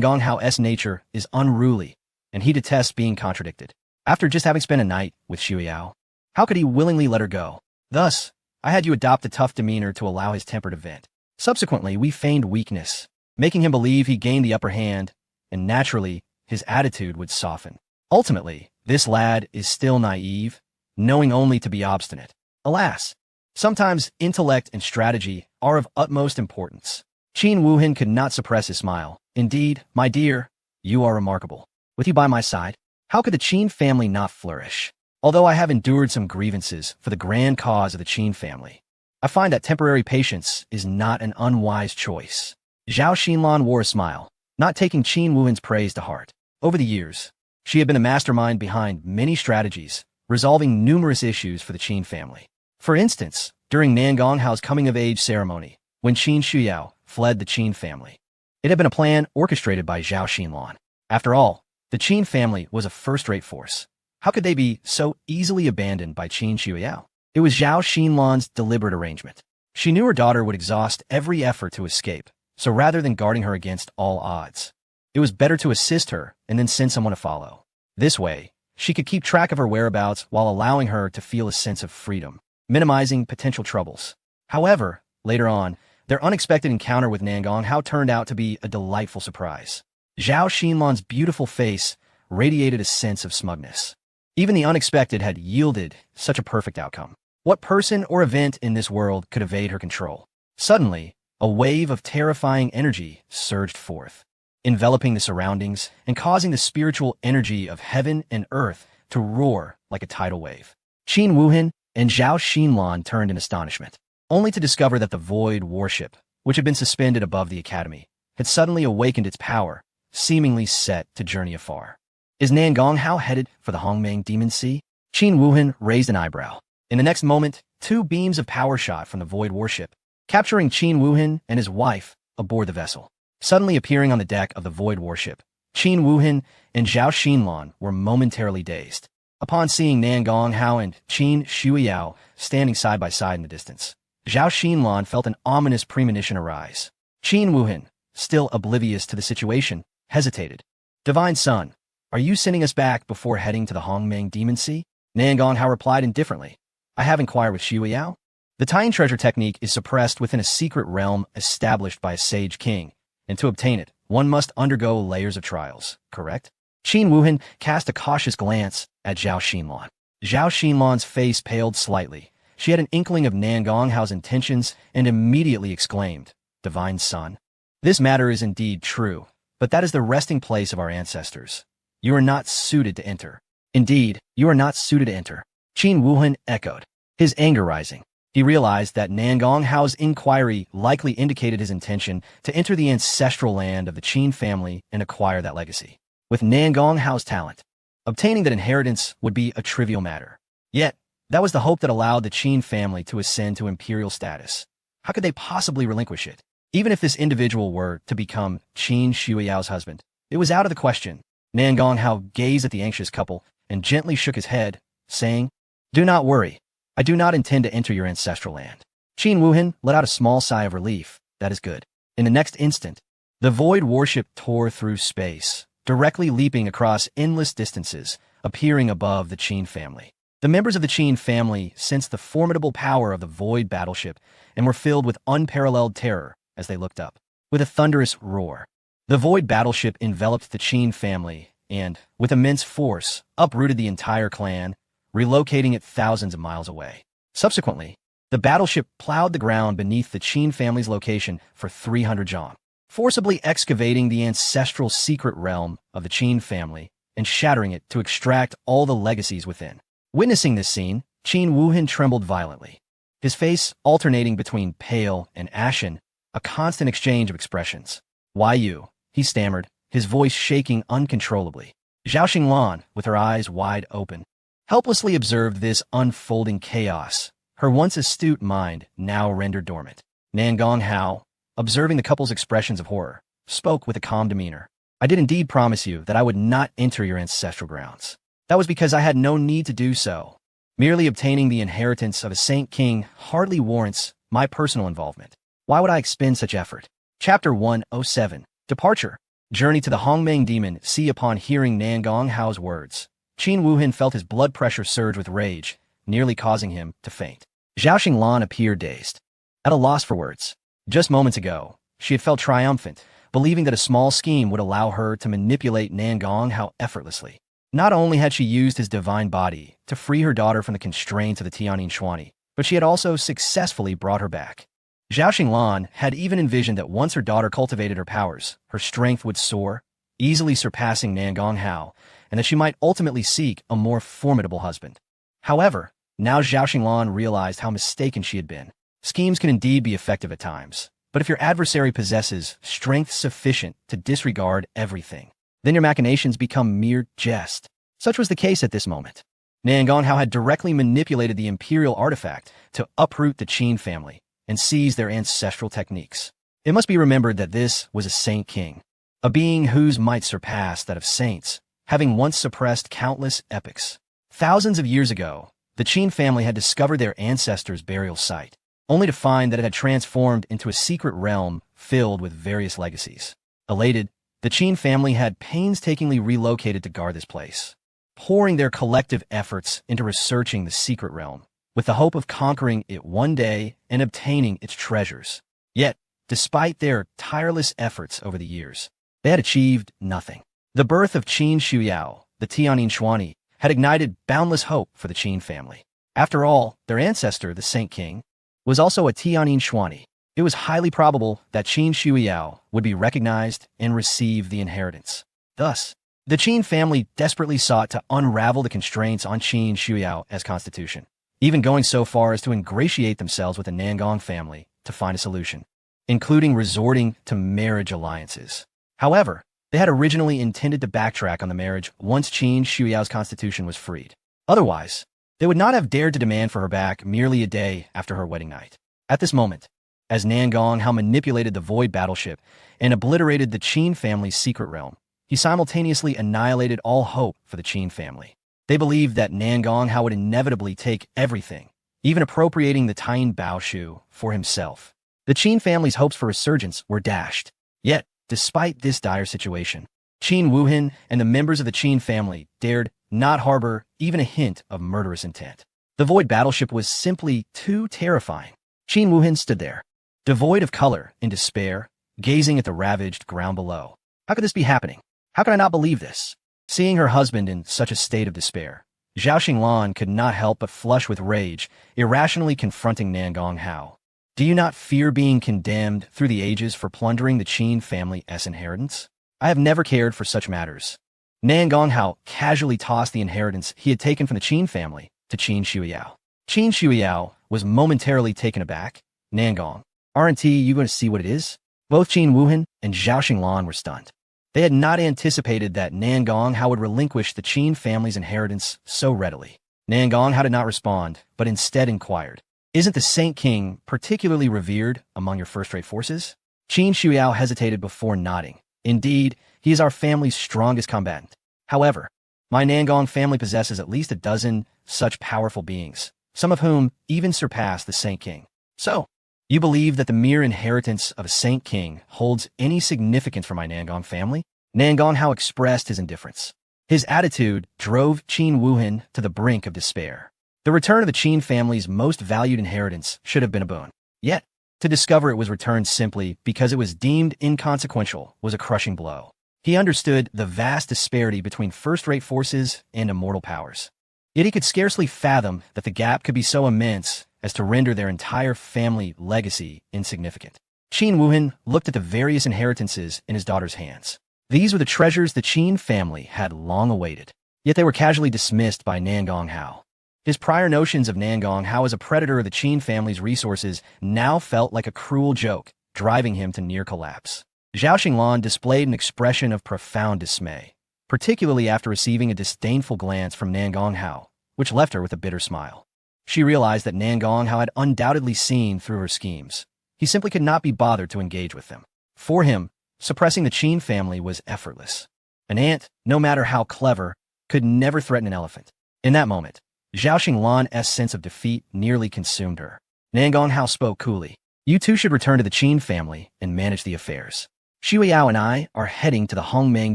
Gonghao's nature is unruly, and he detests being contradicted. After just having spent a night with Xu Yao, how could he willingly let her go? Thus, I had you adopt a tough demeanor to allow his temper to vent. Subsequently, we feigned weakness, making him believe he gained the upper hand, and naturally, his attitude would soften. Ultimately, this lad is still naive, knowing only to be obstinate. Alas, sometimes intellect and strategy are of utmost importance. Qin Wuhan could not suppress his smile. Indeed, my dear, you are remarkable. With you by my side, how could the Qin family not flourish? Although I have endured some grievances for the grand cause of the Qin family, I find that temporary patience is not an unwise choice. Zhao Xinlan wore a smile, not taking Qin Wuhan's praise to heart. Over the years, she had been a mastermind behind many strategies, resolving numerous issues for the Qin family. For instance, during Nan Gonghao's coming-of-age ceremony, when Qin Shuyao fled the Qin family, it had been a plan orchestrated by Zhao Xinlan. After all, the Qin family was a first-rate force. How could they be so easily abandoned by Qin Shuyao? It was Zhao Xinlan's deliberate arrangement. She knew her daughter would exhaust every effort to escape, so rather than guarding her against all odds, it was better to assist her and then send someone to follow. This way, she could keep track of her whereabouts while allowing her to feel a sense of freedom, minimizing potential troubles. However, later on, their unexpected encounter with Nan Gonghao turned out to be a delightful surprise. Zhao Xinlan's beautiful face radiated a sense of smugness. Even the unexpected had yielded such a perfect outcome. What person or event in this world could evade her control? Suddenly, a wave of terrifying energy surged forth, enveloping the surroundings and causing the spiritual energy of heaven and earth to roar like a tidal wave. Qin Wuhan and Zhao Xinlan turned in astonishment, only to discover that the void warship, which had been suspended above the academy, had suddenly awakened its power, seemingly set to journey afar. Is Nan Gonghao headed for the Hongmeng Demon Sea? Qin Wuhan raised an eyebrow. In the next moment, two beams of power shot from the void warship, capturing Qin Wuhan and his wife aboard the vessel. Suddenly appearing on the deck of the void warship, Qin Wuhan and Zhao Xinlan were momentarily dazed. Upon seeing Nan Gonghao and Qin Shuyao standing side by side in the distance, Zhao Xinlan felt an ominous premonition arise. Qin Wuhan, still oblivious to the situation, hesitated. Divine Son, are you sending us back before heading to the Hongmeng Demon Sea? Nan Gonghao replied indifferently. I have inquired with Xu Yao. The tying treasure technique is suppressed within a secret realm established by a sage king, and to obtain it, one must undergo layers of trials, correct? Qin Wuhan cast a cautious glance at Zhao Xinlan. Zhao Xinlan's face paled slightly. She had an inkling of Nan Gonghao's intentions and immediately exclaimed, Divine Son. This matter is indeed true, but that is the resting place of our ancestors. You are not suited to enter. Indeed, you are not suited to enter. Qin Wuhan echoed, his anger rising. He realized that Nan Gonghao's inquiry likely indicated his intention to enter the ancestral land of the Qin family and acquire that legacy. With Nan Gonghao's talent, obtaining that inheritance would be a trivial matter. Yet, that was the hope that allowed the Qin family to ascend to imperial status. How could they possibly relinquish it? Even if this individual were to become Qin Shuyao's husband, it was out of the question. Nan Gonghao gazed at the anxious couple and gently shook his head, saying, Do not worry. I do not intend to enter your ancestral land. Qin Wuhan let out a small sigh of relief. That is good. In the next instant, the void warship tore through space, directly leaping across endless distances, appearing above the Qin family. The members of the Qin family sensed the formidable power of the void battleship and were filled with unparalleled terror as they looked up. With a thunderous roar, the void battleship enveloped the Qin family and, with immense force, uprooted the entire clan, relocating it thousands of miles away. Subsequently, the battleship plowed the ground beneath the Qin family's location for 300 zhang, forcibly excavating the ancestral secret realm of the Qin family and shattering it to extract all the legacies within. Witnessing this scene, Qin Wuhan trembled violently, his face alternating between pale and ashen, a constant exchange of expressions. Why you? He stammered, his voice shaking uncontrollably. Zhao Xinlan, with her eyes wide open, helplessly observed this unfolding chaos, her once astute mind now rendered dormant. Nan Gonghao, observing the couple's expressions of horror, spoke with a calm demeanor. I did indeed promise you that I would not enter your ancestral grounds. That was because I had no need to do so. Merely obtaining the inheritance of a Saint King hardly warrants my personal involvement. Why would I expend such effort? Chapter 107. Departure. Journey to the Hongmeng Demon Sea. Upon hearing Nan Gonghao's words, Qin Wuhan felt his blood pressure surge with rage, nearly causing him to faint. Zhao Xinglan appeared dazed, at a loss for words. Just moments ago, she had felt triumphant, believing that a small scheme would allow her to manipulate Nan Gonghao effortlessly. Not only had she used his divine body to free her daughter from the constraints of the Tianyin Xuanyi, but she had also successfully brought her back. Zhao Xinglan had even envisioned that once her daughter cultivated her powers, her strength would soar, easily surpassing Nan Gonghao, and that she might ultimately seek a more formidable husband. However, now Zhao Xinglan realized how mistaken she had been. Schemes can indeed be effective at times, but if your adversary possesses strength sufficient to disregard everything, then your machinations become mere jest. Such was the case at this moment. Nan Gonghao had directly manipulated the imperial artifact to uproot the Qin family and seize their ancestral techniques. It must be remembered that this was a Saint King, a being whose might surpassed that of saints, having once suppressed countless epochs. Thousands of years ago, the Qin family had discovered their ancestors' burial site, only to find that it had transformed into a secret realm filled with various legacies. Elated, the Qin family had painstakingly relocated to guard this place, pouring their collective efforts into researching the secret realm, with the hope of conquering it one day and obtaining its treasures. Yet, despite their tireless efforts over the years, they had achieved nothing. The birth of Qin Shuyao, the Tianyin Xuanyi, had ignited boundless hope for the Qin family. After all, their ancestor, the Saint King, was also a Tianyin Xuanyi. It was highly probable that Qin Shuyao would be recognized and receive the inheritance. Thus, the Qin family desperately sought to unravel the constraints on Qin Shuyao as constitution, even going so far as to ingratiate themselves with the Nangong family to find a solution, including resorting to marriage alliances. However, they had originally intended to backtrack on the marriage once Qin Shuyao's constitution was freed. Otherwise, they would not have dared to demand for her back merely a day after her wedding night. At this moment, as Nan Gonghao manipulated the Void Battleship and obliterated the Qin family's secret realm, he simultaneously annihilated all hope for the Qin family. They believed that Nan Gonghao would inevitably take everything, even appropriating the Taiyin Baoshu for himself. The Qin family's hopes for resurgence were dashed. Yet, despite this dire situation, Qin Wuhan and the members of the Qin family dared not harbor even a hint of murderous intent. The Void Battleship was simply too terrifying. Qin Wuhan stood there, devoid of color, in despair, gazing at the ravaged ground below. How could this be happening? How could I not believe this? Seeing her husband in such a state of despair, Zhao Xinglan could not help but flush with rage, irrationally confronting Nan Gonghao. Do you not fear being condemned through the ages for plundering the Qin family's inheritance? I have never cared for such matters. Nan Gonghao casually tossed the inheritance he had taken from the Qin family to Qin Shuyao. Qin Shuyao was momentarily taken aback. Nan Gong, aren't you going to see what it is? Both Qin Wuhan and Zhao Xinglan were stunned. They had not anticipated that Nan Gonghao would relinquish the Qin family's inheritance so readily. Nan Gonghao did not respond, but instead inquired, "Isn't the Saint King particularly revered among your first-rate forces?" Qin Shuyao hesitated before nodding. "Indeed, he is our family's strongest combatant. However, my Nangong family possesses at least a dozen such powerful beings, some of whom even surpass the Saint King. So, you believe that the mere inheritance of a Saint King holds any significance for my Nangong family?" Nan Gonghao expressed his indifference. His attitude drove Qin Wuhan to the brink of despair. The return of the Qin family's most valued inheritance should have been a boon. Yet, to discover it was returned simply because it was deemed inconsequential was a crushing blow. He understood the vast disparity between first-rate forces and immortal powers. Yet he could scarcely fathom that the gap could be so immense as to render their entire family legacy insignificant. Qin Wuhan looked at the various inheritances in his daughter's hands. These were the treasures the Qin family had long awaited, yet they were casually dismissed by Nan Gonghao. His prior notions of Nan Gonghao as a predator of the Qin family's resources now felt like a cruel joke, driving him to near collapse. Zhao Xinglan displayed an expression of profound dismay, particularly after receiving a disdainful glance from Nan Gonghao, which left her with a bitter smile. She realized that Nan Gonghao had undoubtedly seen through her schemes. He simply could not be bothered to engage with them. For him, suppressing the Qin family was effortless. An ant, no matter how clever, could never threaten an elephant. In that moment, Zhao Xinglan's sense of defeat nearly consumed her. Nan Gonghao spoke coolly. You two should return to the Qin family and manage the affairs. Xu Yao and I are heading to the Hongmeng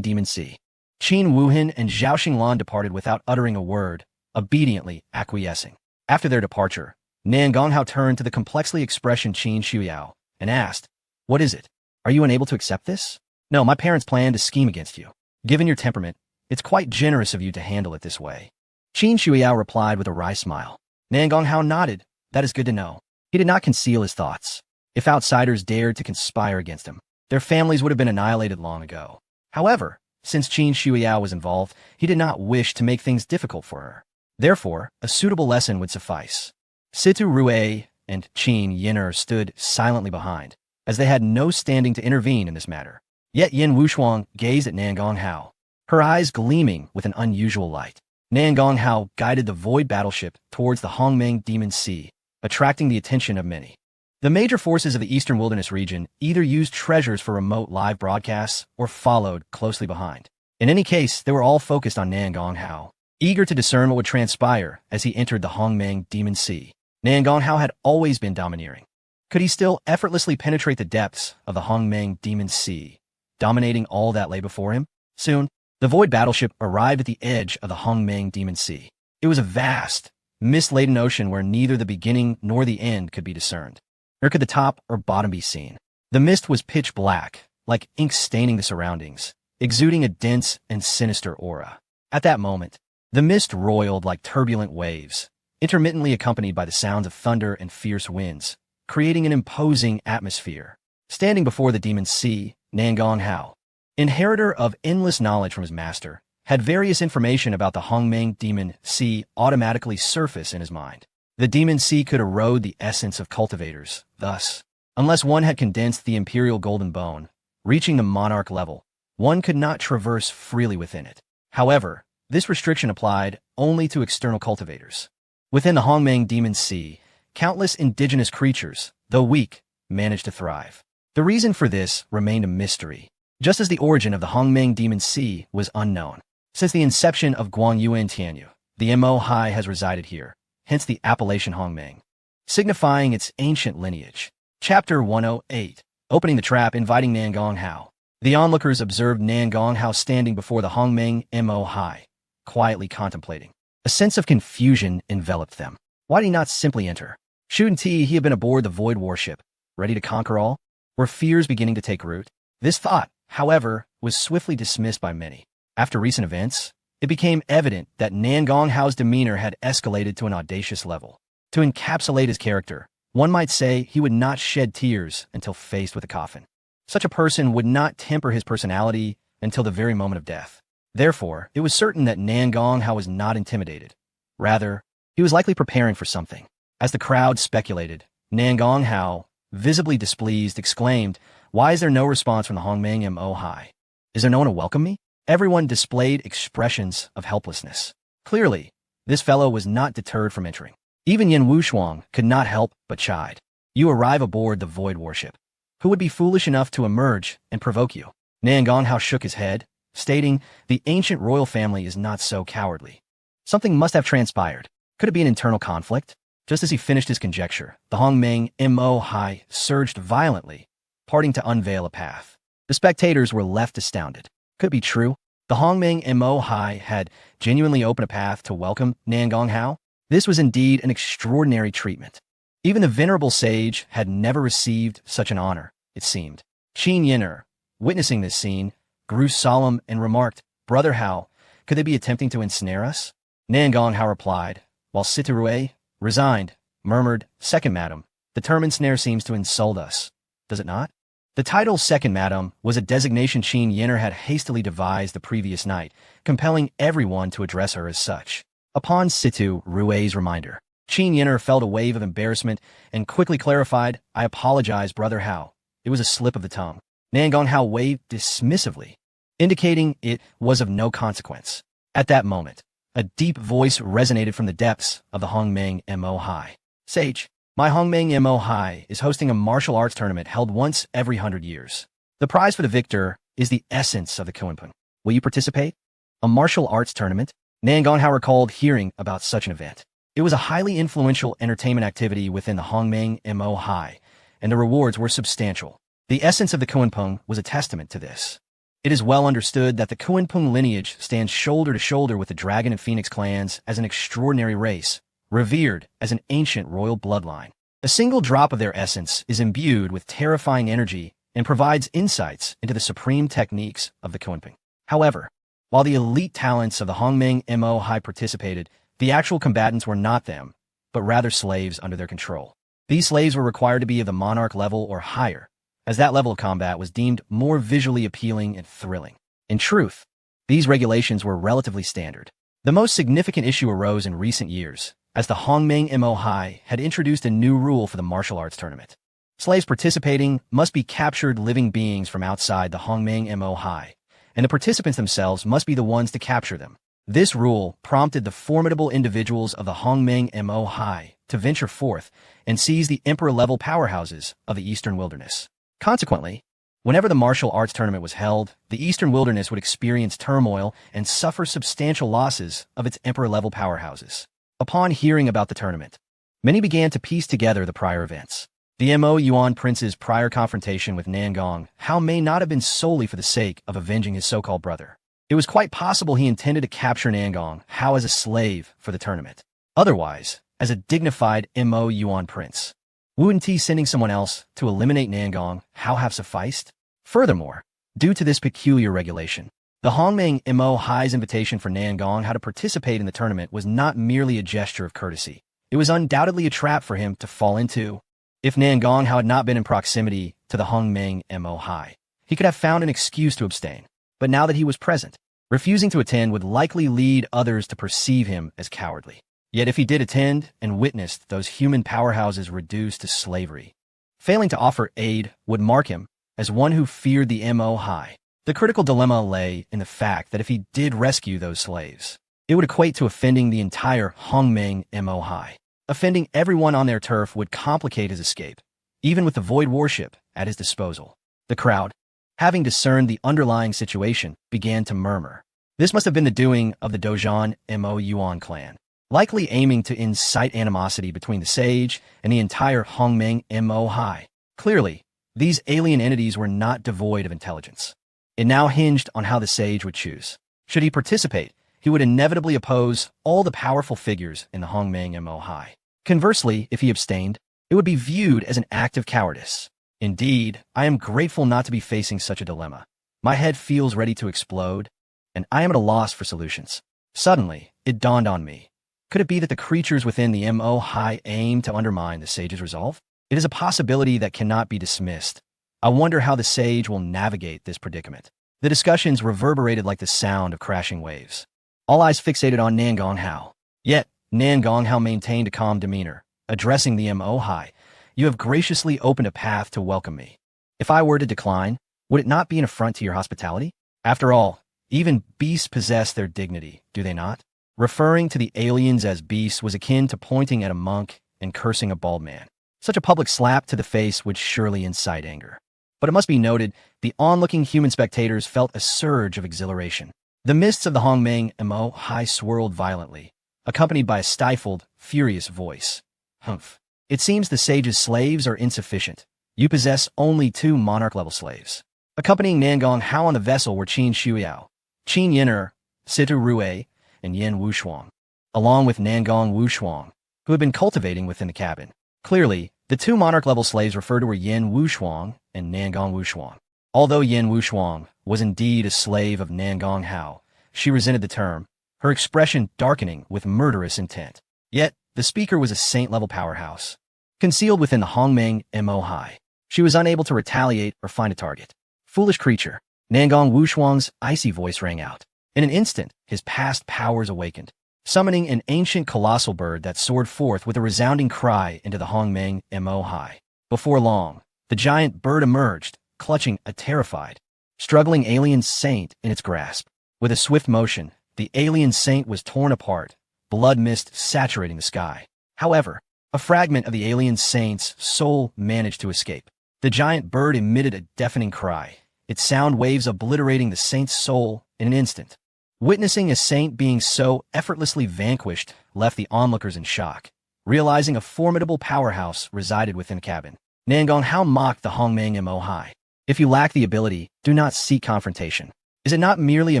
Demon Sea. Qin Wuhan and Zhao Xinglan departed without uttering a word, obediently acquiescing. After their departure, Nan Gonghao turned to the complexly expressioned Qin Shuyao and asked, What is it? Are you unable to accept this? No, my parents plan to scheme against you. Given your temperament, it's quite generous of you to handle it this way. Qin Shuyao replied with a wry smile. Nan Gonghao nodded. That is good to know. He did not conceal his thoughts. If outsiders dared to conspire against him, their families would have been annihilated long ago. However, since Qin Shuyao was involved, he did not wish to make things difficult for her. Therefore, a suitable lesson would suffice. Situ Rue and Qin Yin'er stood silently behind, as they had no standing to intervene in this matter. Yet Yin Wushuang gazed at Nan Gonghao, her eyes gleaming with an unusual light. Nan Gonghao guided the void battleship towards the Hongmeng Demon Sea, attracting the attention of many. The major forces of the Eastern Wilderness region either used treasures for remote live broadcasts or followed closely behind. In any case, they were all focused on Nan Gonghao, eager to discern what would transpire as he entered the Hongmeng Demon Sea. Nan Gonghao had always been domineering. Could he still effortlessly penetrate the depths of the Hongmeng Demon Sea, dominating all that lay before him? Soon, the void battleship arrived at the edge of the Hongmeng Demon Sea. It was a vast, mist-laden ocean where neither the beginning nor the end could be discerned. Nor could the top or bottom be seen. The mist was pitch black, like ink staining the surroundings, exuding a dense and sinister aura. At that moment, the mist roiled like turbulent waves, intermittently accompanied by the sounds of thunder and fierce winds, creating an imposing atmosphere. Standing before the Demon Sea, Nan Gonghao, inheritor of endless knowledge from his master, had various information about the Hongmeng Demon Sea automatically surface in his mind. The Demon Sea could erode the essence of cultivators. Thus, unless one had condensed the Imperial Golden Bone, reaching the monarch level, one could not traverse freely within it. However, this restriction applied only to external cultivators. Within the Hongmeng Demon Sea, countless indigenous creatures, though weak, managed to thrive. The reason for this remained a mystery, just as the origin of the Hongmeng Demon Sea was unknown. Since the inception of Guangyuan Tianyu, the Mo Hai has resided here, hence the appellation Hongmeng, signifying its ancient lineage. Chapter 108, Opening the Trap, inviting Nan Gonghao. The onlookers observed Nan Gonghao standing before the Hongmeng Mo Hai, quietly contemplating. A sense of confusion enveloped them. Why did he not simply enter? Shouldn't he had been aboard the Void warship, ready to conquer all? Were fears beginning to take root? This thought, however, was swiftly dismissed by many. After recent events, it became evident that Nan Gonghao's demeanor had escalated to an audacious level. To encapsulate his character, one might say he would not shed tears until faced with a coffin. Such a person would not temper his personality until the very moment of death. Therefore, it was certain that Nan Gonghao was not intimidated. Rather, he was likely preparing for something. As the crowd speculated, Nan Gonghao, visibly displeased, exclaimed, Why is there no response from the Hongmeng Mo Hai? Is there no one to welcome me? Everyone displayed expressions of helplessness. Clearly, this fellow was not deterred from entering. Even Yin Wushuang could not help but chide. You arrive aboard the Void warship. Who would be foolish enough to emerge and provoke you? Nan Gonghao shook his head, stating, The ancient royal family is not so cowardly. Something must have transpired. Could it be an internal conflict? Just as he finished his conjecture, the Hongmeng Mo Hai surged violently, parting to unveil a path. The spectators were left astounded. Could it be true? The Hongmeng Mo Hai had genuinely opened a path to welcome Nan Gonghao? This was indeed an extraordinary treatment. Even the venerable sage had never received such an honor, it seemed. Qin Yin'er, witnessing this scene, grew solemn and remarked, Brother Hao, could they be attempting to ensnare us? Nan Gonghao replied, while Sitarue, resigned, murmured, Second Madam, the term ensnare seems to insult us. Does it not? The title Second Madam was a designation Qin Yin'er had hastily devised the previous night, compelling everyone to address her as such. Upon Situ Rue's reminder, Qin Yin'er felt a wave of embarrassment and quickly clarified, I apologize, Brother Hao. It was a slip of the tongue. Nan Gonghao waved dismissively, indicating it was of no consequence. At that moment, a deep voice resonated from the depths of the Hongmeng Mo Hai. Sage, my Hongmeng Mo Hai is hosting a martial arts tournament held once every 100 years. The prize for the victor is the essence of the Kunpeng. Will you participate? A martial arts tournament? Nan Gonghao recalled hearing about such an event. It was a highly influential entertainment activity within the Hongmeng Mo Hai, and the rewards were substantial. The essence of the Kunpeng was a testament to this. It is well understood that the Kunpeng lineage stands shoulder to shoulder with the Dragon and Phoenix clans as an extraordinary race, revered as an ancient royal bloodline. A single drop of their essence is imbued with terrifying energy and provides insights into the supreme techniques of the Kunpeng. However, while the elite talents of the Hongmeng Mo Hai participated, the actual combatants were not them, but rather slaves under their control. These slaves were required to be of the monarch level or higher, as that level of combat was deemed more visually appealing and thrilling. In truth, these regulations were relatively standard. The most significant issue arose in recent years, as the Hongmeng Mo Hai had introduced a new rule for the martial arts tournament. Slaves participating must be captured living beings from outside the Hongmeng Mo Hai, and the participants themselves must be the ones to capture them. This rule prompted the formidable individuals of the Hongmeng Mo Hai to venture forth and seize the emperor-level powerhouses of the Eastern Wilderness. Consequently, whenever the martial arts tournament was held, the Eastern Wilderness would experience turmoil and suffer substantial losses of its emperor-level powerhouses. Upon hearing about the tournament, many began to piece together the prior events. The Mo Yuan prince's prior confrontation with Nangong Hao may not have been solely for the sake of avenging his so-called brother. It was quite possible he intended to capture Nangong Hao as a slave for the tournament. Otherwise, as a dignified Mo Yuan prince, wouldn't he sending someone else to eliminate Nangong Hao have sufficed? Furthermore, due to this peculiar regulation, the Hongmeng Mo Hai's invitation for Nangong Hao to participate in the tournament was not merely a gesture of courtesy. It was undoubtedly a trap for him to fall into. If Nangong Hao had not been in proximity to the Hongmeng Mo Hai, he could have found an excuse to abstain. But now that he was present, refusing to attend would likely lead others to perceive him as cowardly. Yet if he did attend and witnessed those human powerhouses reduced to slavery, failing to offer aid would mark him as one who feared the Mo Hai. The critical dilemma lay in the fact that if he did rescue those slaves, it would equate to offending the entire Hongmeng Mo Hai. Offending everyone on their turf would complicate his escape, even with the void warship at his disposal. The crowd, having discerned the underlying situation, began to murmur. This must have been the doing of the Dozhan Mo Yuan clan, likely aiming to incite animosity between the sage and the entire Hongmeng Mo Hai. Clearly, these alien entities were not devoid of intelligence. It now hinged on how the sage would choose. Should he participate, he would inevitably oppose all the powerful figures in the Hongmeng Mo Hai. Conversely, if he abstained, it would be viewed as an act of cowardice. Indeed, I am grateful not to be facing such a dilemma. My head feels ready to explode, and I am at a loss for solutions. Suddenly, it dawned on me. Could it be that the creatures within the Mo Hai aim to undermine the sage's resolve? It is a possibility that cannot be dismissed. I wonder how the sage will navigate this predicament. The discussions reverberated like the sound of crashing waves. All eyes fixated on Nangong Hao. Yet, Nangong Hao maintained a calm demeanor, addressing the Mo Hai. You have graciously opened a path to welcome me. If I were to decline, would it not be an affront to your hospitality? After all, even beasts possess their dignity, do they not? Referring to the aliens as beasts was akin to pointing at a monk and cursing a bald man. Such a public slap to the face would surely incite anger. But it must be noted, the onlooking human spectators felt a surge of exhilaration. The mists of the Hongmeng Mo Hai swirled violently, accompanied by a stifled, furious voice. Humph. It seems the sage's slaves are insufficient. You possess only 2 monarch-level slaves. Accompanying Nangong Hao on the vessel were Qin Shuiao, Qin Yin'er, Situ Rui, and Yin Wushuang, along with Nangong Wushuang, who had been cultivating within the cabin. Clearly, the 2 monarch-level slaves referred to were Yin Wushuang and Nangong Wushuang. Although Yin Wushuang was indeed a slave of Nangong Hao, she resented the term, her expression darkening with murderous intent. Yet, the speaker was a saint-level powerhouse. Concealed within the Hongmeng Mo Hai, she was unable to retaliate or find a target. Foolish creature, Nangong Wushuang's icy voice rang out. In an instant, his past powers awakened, summoning an ancient colossal bird that soared forth with a resounding cry into the Hongmeng Mo Hai. Before long, the giant bird emerged, clutching a terrified, struggling alien saint in its grasp. With a swift motion, the alien saint was torn apart, blood mist saturating the sky. However, a fragment of the alien saint's soul managed to escape. The giant bird emitted a deafening cry, its sound waves obliterating the saint's soul in an instant. Witnessing a saint being so effortlessly vanquished left the onlookers in shock, realizing a formidable powerhouse resided within the cabin. Nangon Hao mocked the Hongmeng Mo Hai. If you lack the ability, do not seek confrontation. Is it not merely a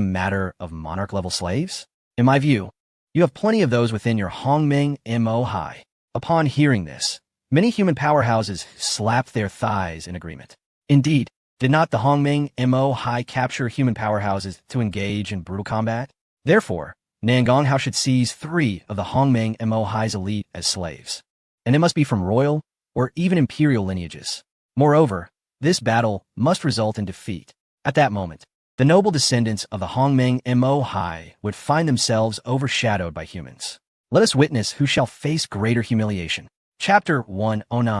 matter of monarch-level slaves? In my view, you have plenty of those within your Hongmeng Mo Hai. Upon hearing this, many human powerhouses slapped their thighs in agreement. Indeed, did not the Hongmeng Mo Hai capture human powerhouses to engage in brutal combat? Therefore, Nangon Hao should seize 3 of the Hongmeng Mo Hai's elite as slaves. And it must be from royal or even imperial lineages. Moreover, this battle must result in defeat. At that moment, the noble descendants of the Hongmeng Mo Hai would find themselves overshadowed by humans. Let us witness who shall face greater humiliation. Chapter 109